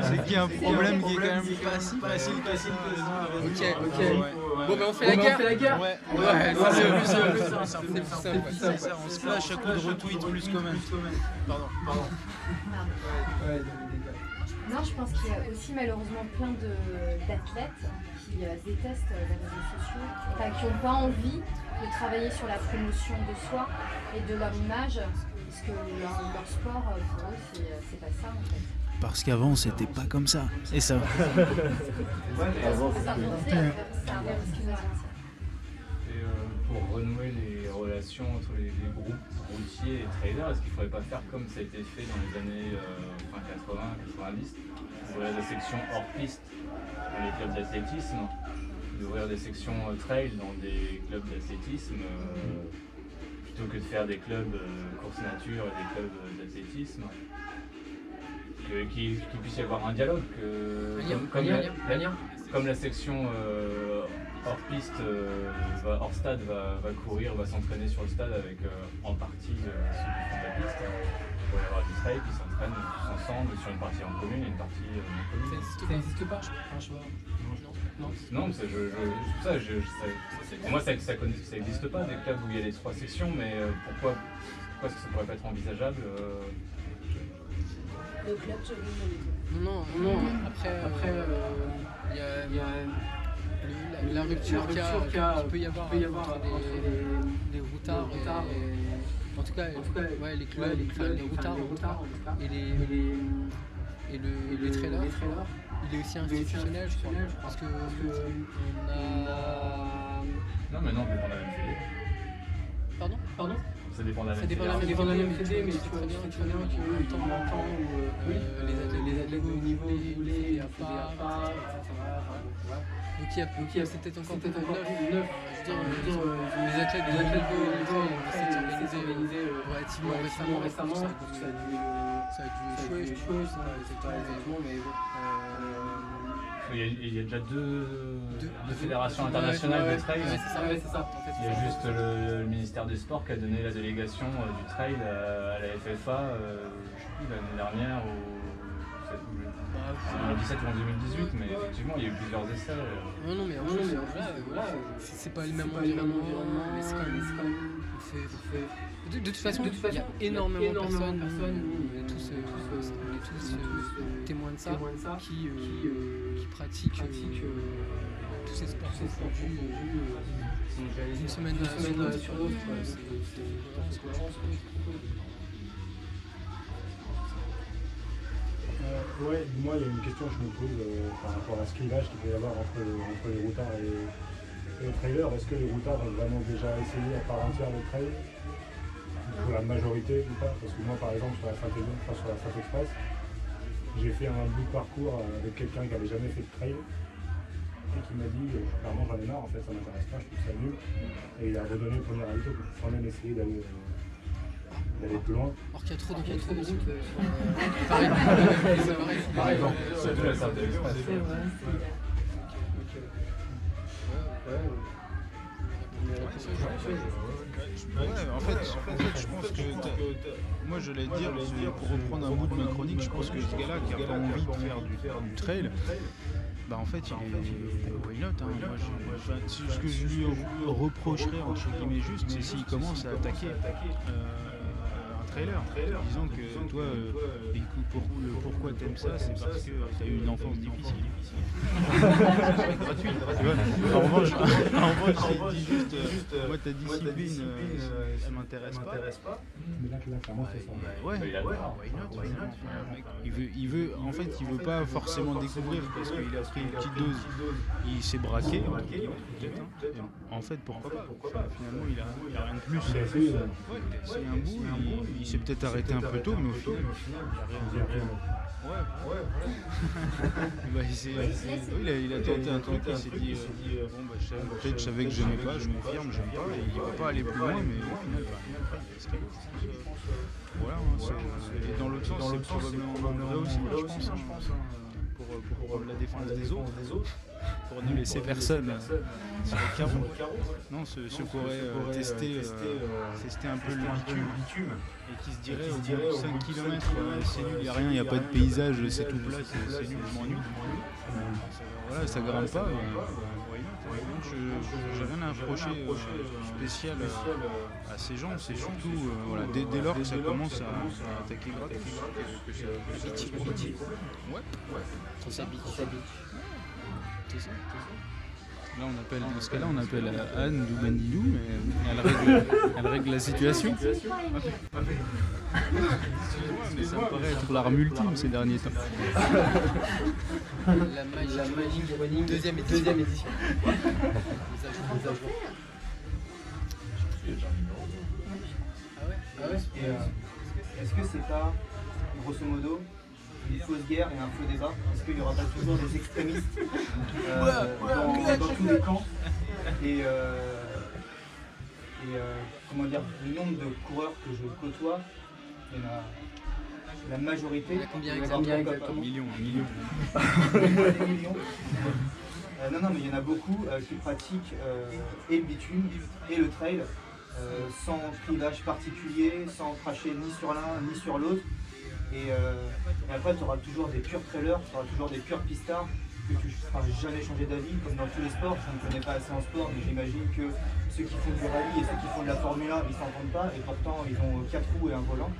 C'est qu'il y a un problème qui est quand même pas si facile que ça. Ok. Bon, ben on fait la guerre. Ouais, c'est plus simple. On se flash à coup de retweet plus comment. Pardon. Non, je pense qu'il y a aussi malheureusement plein d'athlètes qui détestent les réseaux sociaux, qui n'ont pas envie de travailler sur la promotion de soi et de leur image, parce que leur sport, pour eux, c'est pas ça en fait. Parce qu'avant, c'était pas comme ça. Et ça. Et pour renouer les relations entre les groupes routiers et trailers, est-ce qu'il ne faudrait pas faire comme ça a été fait dans les années 80-90, ouvrir des sections hors piste dans les clubs d'athlétisme, d'ouvrir des sections trail dans des clubs d'athlétisme, plutôt que de faire des clubs course nature et des clubs d'athlétisme, qu'il puisse y avoir un dialogue, comme la section hors piste, hors stade va courir, va s'entraîner sur le stade avec en partie ceux qui font de la piste. Il va y avoir du trail qui s'entraînent tous ensemble sur une partie en commune et une partie non commune. Ça n'existe pas, Non, pour moi ça n'existe pas des clubs où il y a les 3 sections, mais pourquoi est-ce que ça pourrait pas être envisageable Le club Non. Après, il y a la rupture qu'il peut y avoir entre les routards en tout cas, les clubs, les routards et les trailers. Il est aussi institutionnel, je crois, parce que on a... Non, mais non, ça dépend de la même fédé. Pardon. Ça dépend de la même fédé, mais tu vois très bien que de temps en temps où les athlètes de haut niveau voulaient à part, donc il y a c'est peut-être encore neuf. Je veux dire, les athlètes de haut niveau essaient de s'organiser relativement récemment. Ça a dû échouer, je pense, exactement, mais bon. Il y a déjà deux fédérations internationales de trail. C'est ça. En fait, il y a juste le ministère des Sports qui a donné la délégation du trail à la FFA l'année dernière en 2017 ou en 2018, mais effectivement il y a eu plusieurs essais. Non, mais voilà, c'est pas le même environnement, mais c'est quand même. De toute façon, il y a énormément de personnes, on est tous témoins de ça, qui pratiquent tous ces sports confondus d'une semaine sur l'autre. Moi il y a une question que je me pose par rapport à ce clivage qu'il peut y avoir entre les routards et les trailers. Est-ce que les routards ont vraiment déjà essayé à part entière le trail pour la majorité ou pas? Parce que moi par exemple sur la Saint Express, j'ai fait un bout de parcours avec quelqu'un qui n'avait jamais fait de trail et qui m'a dit clairement j'en ai marre, en fait ça m'intéresse pas, je trouve ça nul, et il a redonné le premier avis pour même essayer d'aller plus loin. Alors qu'il y a trop de routes. Par exemple, c'est de la Saint Express. En fait, je pense que moi je l'ai dire, pour reprendre un bout de ma chronique, je pense que ce gars-là qui a pas envie de faire du trail, bah en fait il est why not, hein. Moi, ce que je lui reprocherais entre guillemets juste, c'est s'il commence à attaquer un trailer, disant que toi, pourquoi t'aimes ça, c'est parce que t'as eu une enfance difficile. C'est gratuit. En revanche, il dit juste, moi ta discipline, elle m'intéresse pas. Mais là clairement c'est ça. Ouais, il veut pas forcément découvrir parce qu'il a pris une petite dose, il s'est braqué, peut-être. En fait, pourquoi pas? Finalement, il a rien de plus. C'est un bout, il s'est peut-être arrêté un peu tôt, mais au final, il a rien. Il a tenté un truc, il s'est dit peut-être je savais que j'aimais pas, je confirme, j'aime pas, et il ne va pas aller plus loin, mais au final, voilà, et dans l'autre sens, c'est probablement vrai aussi, je pense. Pour pour la défense des autres, pour ne laisser personne sur le carreau. Non, ceux qui auraient testé un peu le bitume et qui se diraient au bout de 5 km, c'est nul, il n'y a rien, il n'y a pas de paysage, c'est tout plat, c'est nul, je m'ennuie. Voilà, ça grimpe pas. Donc j'ai rien à reprocher spécial à ces gens, c'est surtout dès lors que ça commence à attaquer grave que c'est ouais. On s'habite. C'est ça. Là dans ce cas-là on appelle Anne Doubandidou, mais elle règle la situation. Mais ça me paraît être l'arme ultime ces derniers temps. La magie, deuxième édition. Est-ce que c'est pas, grosso modo, une fausse guerre et un faux débat? Est-ce qu'il n'y aura pas toujours des extrémistes dans tous les camps? Et comment dire, le nombre de coureurs que je côtoie, il y en a la majorité. Combien exactement? Millions. Des millions. Non, mais il y en a beaucoup qui pratiquent et le bitume et le trail sans clivage particulier, sans cracher ni sur l'un ni sur l'autre. Et après, tu auras toujours des purs trailers, tu auras toujours des purs pistards que tu ne feras jamais changer d'avis, comme dans tous les sports. Je ne connais pas assez en sport, mais j'imagine que ceux qui font du rallye et ceux qui font de la Formule 1, ils ne s'entendent pas, et pourtant ils ont 4 roues et un volant.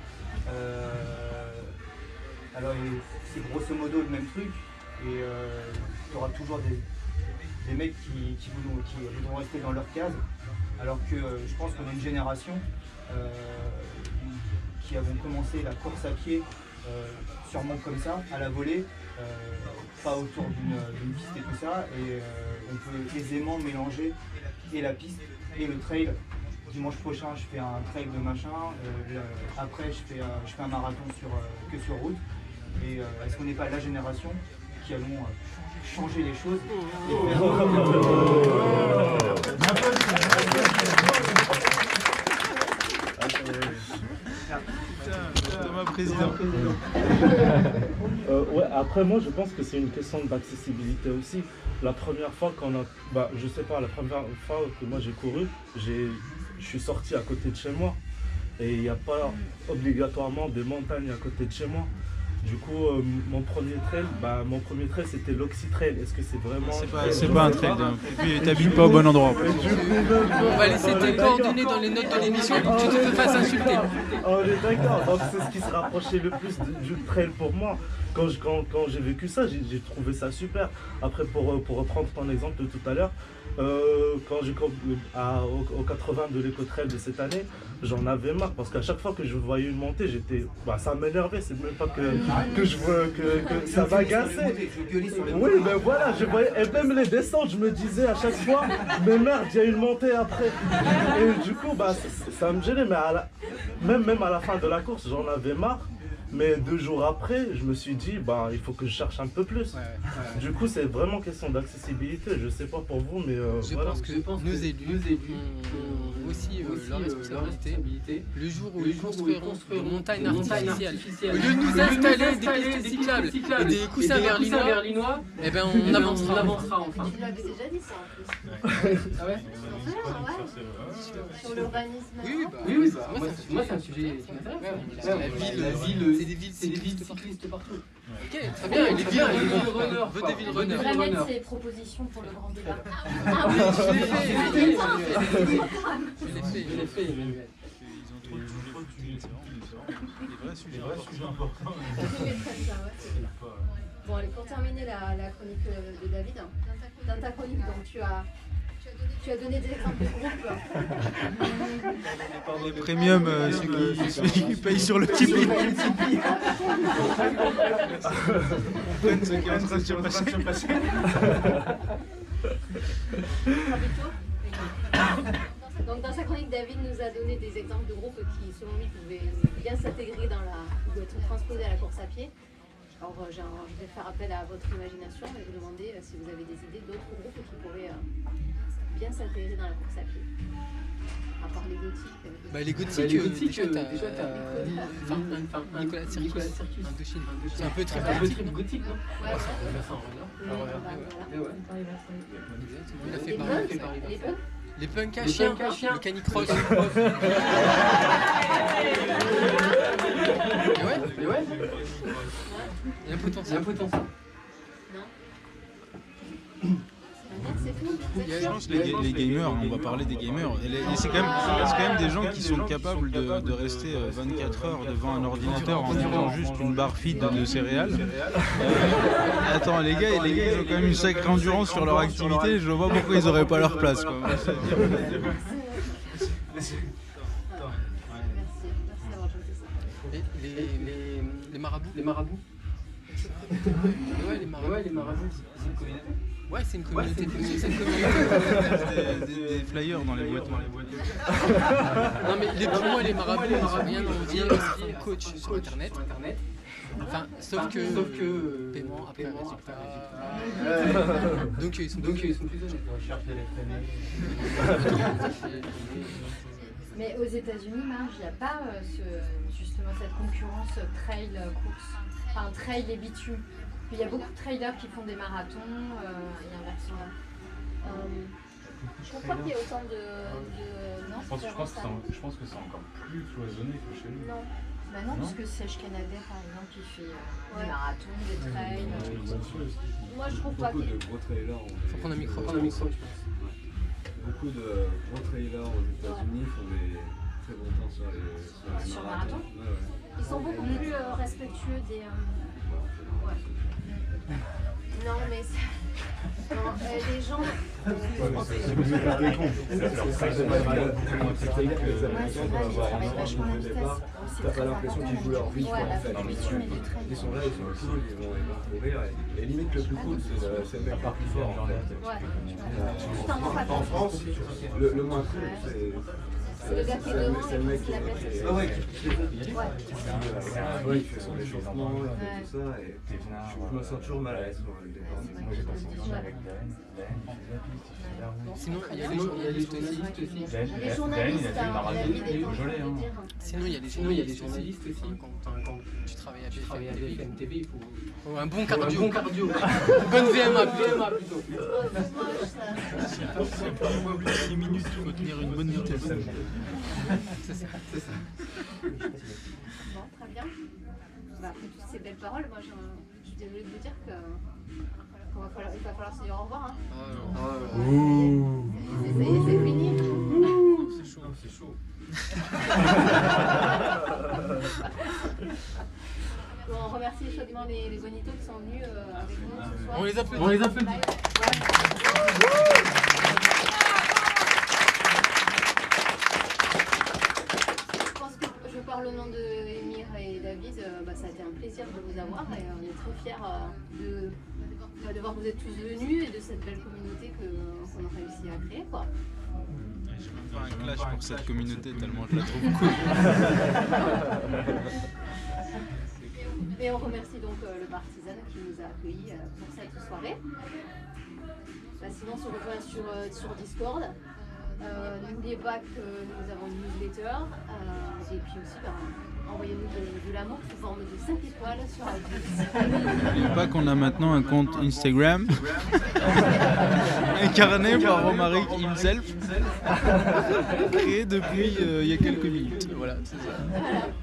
Alors c'est grosso modo le même truc, et tu auras toujours des mecs qui voudront rester dans leur case, alors que je pense qu'on est une génération qui avons commencé la course à pied sûrement comme ça, à la volée, pas autour d'une piste et tout ça, et on peut aisément mélanger et la piste et le trail. Dimanche prochain, je fais un trail de machin, après je fais un marathon que sur route. Et est-ce qu'on n'est pas la génération qui allons changer les choses et Thomas président. Ouais, après moi je pense que c'est une question d'accessibilité aussi. La première fois je sais pas, la première fois que moi j'ai couru, je suis sorti à côté de chez moi. Et il n'y a pas obligatoirement des montagnes à côté de chez moi. Du coup, mon premier trail, c'était l'Oxytrail. Est-ce que c'est vraiment... C'est pas un trail. Et puis t'habites pas au bon endroit. On va laisser tes coordonnées dans les notes de l'émission pour que tu te fasses insulter. On est d'accord. Donc c'est ce qui se rapprochait le plus du trail pour moi. Quand j'ai vécu ça, j'ai trouvé ça super. Après, pour reprendre ton exemple de tout à l'heure, quand j'ai au 80 de l'éco-trail de cette année, j'en avais marre parce qu'à chaque fois que je voyais une montée, ça m'énervait, c'est même pas que je vois que ça m'agaçait. Oui, ben voilà, je voyais, et même les descentes, je me disais à chaque fois, mais merde, il y a une montée après. Et du coup, ça me gênait, mais même à la fin de la course, j'en avais marre. Mais 2 jours après, je me suis dit, il faut que je cherche un peu plus. Du coup, c'est vraiment question d'accessibilité. Je sais pas pour vous, mais je pense que nos élus ont aussi leur responsabilité. Le jour où ils construiront une montagne artificielle, au lieu de nous installer des pistes cyclables et des coussins berlinois, eh ben on avancera enfin. Tu l'avais déjà dit ça en plus. Ah ouais? Sur l'urbanisme. Oui, moi c'est un sujet qui m'intéresse. La ville, c'est des villes cyclistes partout. Ok, très bien, il est bien, il est runner. Veut des villes runner. On va mettre ses propositions pour le grand débat. Ah oui, je l'ai fait. Ils ont trop de sujets, c'est des vrais sujets importants. Bon, allez, pour terminer la chronique de David, dans ta chronique, donc tu as donné des exemples de groupes. Les premiums, ceux qui payent sur le Tipeee. Prennent ceux qui sont en train de se passer. Donc dans sa chronique, David nous a donné des exemples de groupes qui, selon lui, pouvaient bien s'intégrer ou être transposés à la course à pied. Alors je vais faire appel à votre imagination et vous demander si vous avez des idées d'autres groupes qui pourraient bien s'intégrer dans la course à pied? À part les gothiques. Les gothiques, déjà t'as Nicolas Sirkis, Indochine. C'est un peu très gothique, non? Ouais. Il a fait Paris. Les punks à chien, le canicross. Mais ouais. Il y a un potentiel. Je pense que les gamers, on va parler des gamers, et c'est quand même des gens qui sont capables de rester 24 heures devant un ordinateur en mangeant juste une barre vide de céréales. Attends, les gars, ils ont quand même une sacrée endurance sur leur activité, je vois pas pourquoi ils auraient pas leur place. Quoi. Et les marabouts. Ouais, les marabouts. C'est une communauté. Ouais, c'est une communauté. Des flyers dans les boîtes. Non, mais pour moi, les marabouts, ils n'ont rien à dire. C'est un coach sur Internet. Enfin, sauf que paiement après résultat. Donc ils sont plus honnêtes. Chercher les traînées. Mais aux États-Unis, Marge, il n'y a pas justement cette concurrence trail-course, enfin trail et bitume. Il y a beaucoup de trailers qui font des marathons et inversement. Je comprends qu'il y ait autant de... Non, Je pense que c'est encore plus cloisonné que chez nous. Non. Bah non, parce que Sèche Canada, par exemple, qui fait des marathons, des trails. Moi, je trouve pas Beaucoup de gros trailers. Faut prendre un micro. Beaucoup de gros trailers aux États-Unis font des très bons temps sur les marathons. Ils sont beaucoup plus respectueux des... Non, mais les gens... T'as pas l'impression qu'ils jouent leur vie en fait. Ils sont là, ils sont cool, ils vont courir. Et limite le plus cool, c'est le mec pas plus fort en fait. En France, le moins cool, c'est le gars qui est devant c'est le mec qui la fait son échauffement, il fait tout ça. Et je me sens toujours mal à l'aise pour le départ. Moi j'ai passé une journée avec Dan. Sinon, il y a les journalistes aussi. Dan, il a fait le marathon de Beaujolais. Sinon, il y a les journalistes aussi. Quand tu travailles à BFM TV, il faut un bon cardio. Une bonne VMA plutôt. C'est pas 6 minutes, il faut tenir une bonne vitesse. C'est ça. Bon, très bien. Après toutes ces belles paroles, moi je suis désolée de vous dire qu'il va falloir se dire au revoir. C'est fini. C'est chaud. Bon, on remercie chaudement les bonitos qui sont venus avec nous ce soir. On les applaudit. Je pense que je parle au nom de Émir et David, ça a été un plaisir de vous avoir et on est très fiers de voir que vous êtes tous venus et de cette belle communauté qu'on a réussi à créer, quoi. Je vais faire un clash pour cette communauté tellement je la trouve cool. Et on remercie donc le Partisan qui nous a accueillis pour cette soirée. Sinon, on se rejoint sur Discord. N'oubliez pas que nous avons une newsletter. Et puis aussi, envoyez-nous de l'amour sous forme de 5 étoiles sur iTunes. N'oubliez pas qu'on a maintenant un compte Instagram incarné par Romaric himself, créé depuis il y a quelques minutes. Voilà, c'est ça.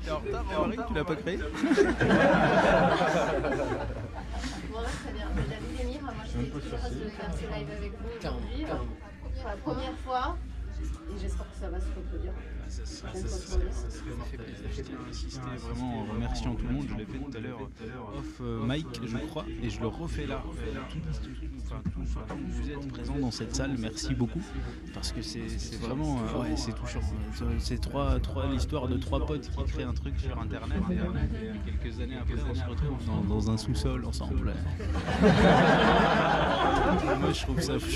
T'es en retard, Romaric, tu l'as pas créé? Bon, très bien. David et Émir, moi je suis très heureuse de faire ce live avec vous aujourd'hui. Pour la première fois. Et j'espère que ça va se reproduire. Ça serait mortel. Je tiens à insister vraiment en remerciant tout le monde. Je l'ai fait tout à l'heure off mic, je crois, et je le refais là. Tous vous êtes présents dans cette salle, merci beaucoup. Parce que c'est vraiment c'est touchant. C'est l'histoire de 3 potes qui créent un truc sur internet et quelques années après on se retrouve dans un sous-sol ensemble. Moi je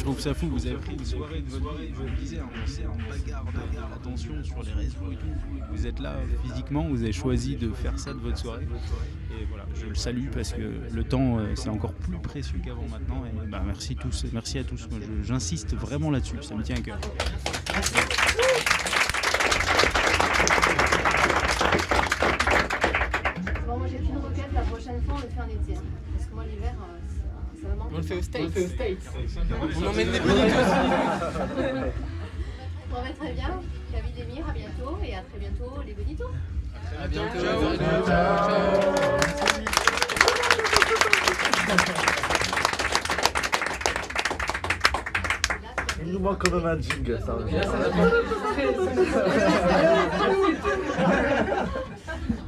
trouve ça fou. Vous avez pris une soirée de votre vie, je le disais, on s'est en bagarre de l'attention sur les réseaux et tout. vous êtes là physiquement, vous avez choisi de faire ça de votre soirée. Et voilà, je le salue parce que le temps, c'est encore plus précieux qu'avant maintenant. Et bah, merci à tous. Moi, j'insiste vraiment là-dessus, ça me tient à cœur. Bon, moi j'ai qu'une requête, la prochaine fois on le fait en été. Parce que moi l'hiver, ça me manque. On le fait au States. On emmène des bonitos. Bon, bah, très bien. David Emir, à bientôt et à très bientôt les bonitos. À bientôt. Il nous manque quand même un jingle, ça.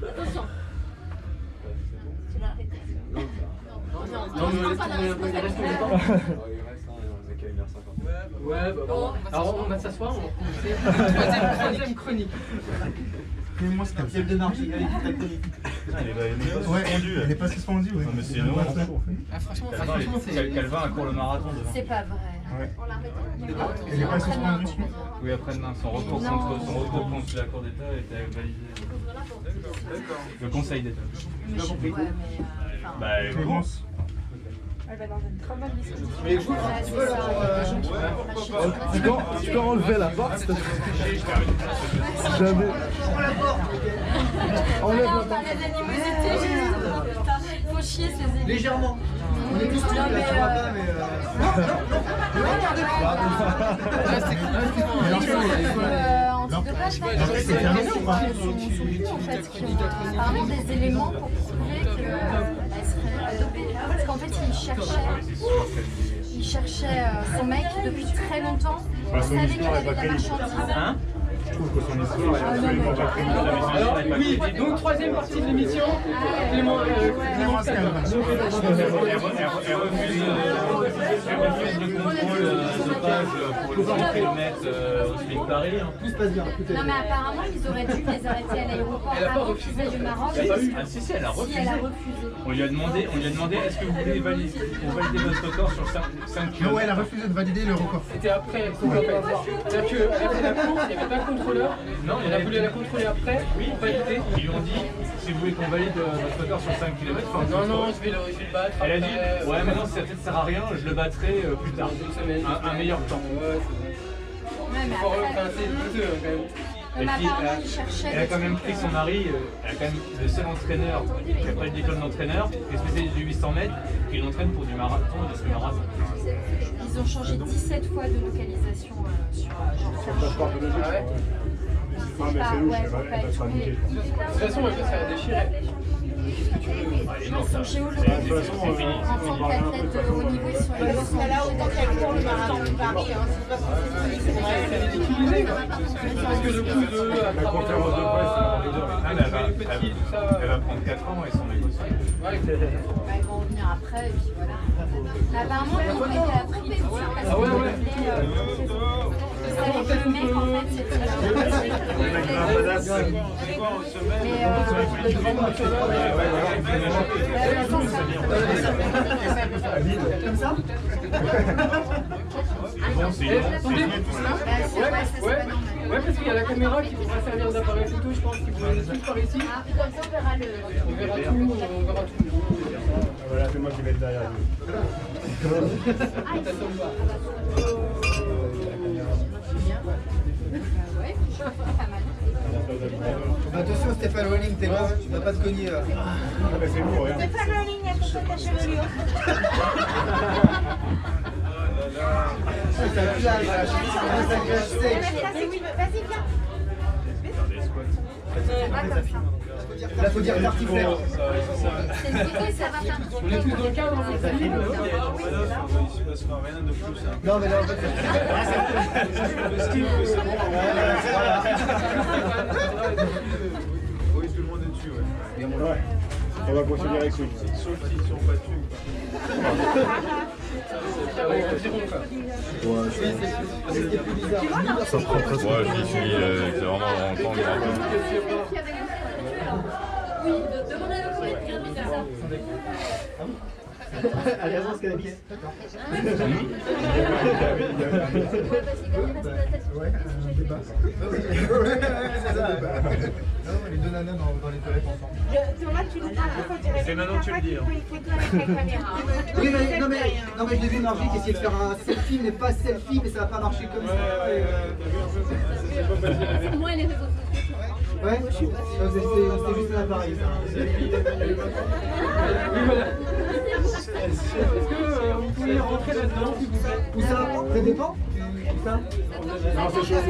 Attention. Tu l'as arrêté. Non, Il reste qu'à 1h50. Ouais, bon. Alors on va s'asseoir, on va commencer. Troisième chronique. Moi, c'est Celle de Margie, allez, ta chronique. Elle est pas suspendue, ouais. Non, mais c'est une honte. Ah, franchement, Calvin a court le marathon demain. C'est pas vrai. Ouais. On l'a arrêté. Elle est pas suspendue. Oui, après-demain, son recours contre la Cour d'État était validé. Le Conseil d'État. Mais je sais pas, mais. Bah, Clémence. Elle va dans une très bonne discussion. Mais écoute, tu peux là. Tu peux enlever la porte, s'il te plaît. Jamais. Enlève la On parlait d'animosité. Faut chier ces élites. Légèrement. On est tous tous là, tu vois pas, mais. C'est terminé ou pas? Apparemment des éléments pour prouver qu'elle serait adoptée. Parce qu'en fait, il cherchait son mec depuis très longtemps. Il savait qu'elle avait de la marchandise. Je trouve que son histoire est absolument pas crédible. Alors, oui, donc troisième partie de l'émission, Clément Calvin. Elle refuse le contrôle de page pour le kilomètre au SMIC Paris. Tout se passe bien. Non, mais apparemment, ils auraient dû les arrêter à l'aéroport Elle a pas avant refusé. qu'ils aillent au Maroc. Il n'y a pas eu. Ah si, elle a Si, refusé. elle a refusé. On lui a demandé est-ce que vous voulez valider votre record sur 5 km. Non, elle a refusé de valider le record. C'était après, c'est-à-dire qu'elle fait la course, il n'y avait pas de contrôleur. Non, Elle a voulu la contrôler après, oui, valider. ils lui ont dit si vous voulez qu'on valide votre record sur 5 km. Non, je vais le battre. Elle a dit après, ouais, maintenant ça peut-être sert à rien, je le battrai plus tard. Une semaine. Un meilleur temps. Ouais, Ouais, mais après, c'est douteux quand même. mais apparemment, ils cherchaient. Elle a quand même pris son mari, elle a quand même le seul entraîneur qui a pas le diplôme d'entraîneur, qui est spécialiste du 800 mètres, qui l'entraîne pour du marathon et de ce marathon. Ils ont changé 17 fois de localisation sur genre. Ah ouais. Ah, mais c'est louche, elle va se faire niquer. De toute façon, elle va se faire déchirer. Ils sont géologues. En tant qu'athlète de haut niveau, ils sont Elle a autant qu'elle court le marathon de Paris, hein, c'est pas possible. C'est ridiculisé quoi. Parce que le coup de La conférence de presse, Elle va prendre 4 ans et son négocié. Ils vont revenir après et puis voilà. Mais apparemment, ils ont été appris les cours parce Ah ouais, qu'ils ouais. savaient que le mec en fait c'était Comme ça. Ouais, parce qu'il y a la caméra qui pourra servir d'appareil photo, je pense, qui pourra aller tous par ici. Ah, puis comme ça, on verra le. On verra tout. Voilà, c'est moi qui vais être derrière lui. Ouais, pas mal. Attention, Stéphane Walling, t'es là, tu vas pas te cogner. Ah, bah, c'est bon, regarde. Stéphane Walling, à propos de ta chevelure. Ça clash, ça clash sec. Vas-y, viens. Là, faut dire tartiflette. C'est une vidéo, ça va faire. On est tous dans le cadre, en fait. Il se passera rien de plus. Non, mais là, en fait, Oui, tout le monde est dessus, ouais. Ouais. On va continuer avec lui. Sauf s'ils sont pas tués. ça prend presque. Ouais, j'y suis, c'est vraiment longtemps. Oui, demandez à le comité de ça. Alliance cannabis. Ouais, un débat. C'est ça. Les deux nanas dans les toilettes ensemble. Thomas, tu le dis, quand tu C'est maintenant que tu le dis. une photo avec la caméra. Oui, mais non, mais je l'ai vu Margie qui essayait de faire un selfie, mais pas selfie, mais ça va pas marcher comme ça. Moi, les réseaux sociaux. Ouais, c'était juste un appareil. Est-ce que vous pouvez rentrer là-dedans s'il vous plaît? Où ça? Ça dépend? Où ça? Non, c'est chaud.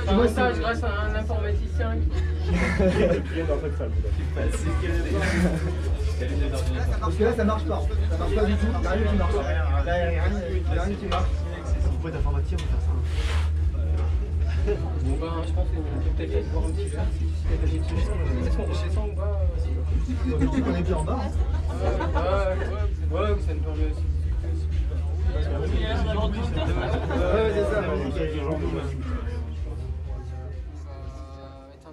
Un message grâce à un informaticien Parce que là, ça marche pas. Ça marche pas du tout. Il y a rien qui marche. Il y a rien qui marche. Si vous pouvez être informatique, on va faire ça. Bon ben je pense qu'on peut peut-être aller voir un petit peu est-ce qu'on redescend ou pas? Tu connais bien en bas. Ouais, ça me permet aussi de discuter. Ouais, c'est ça.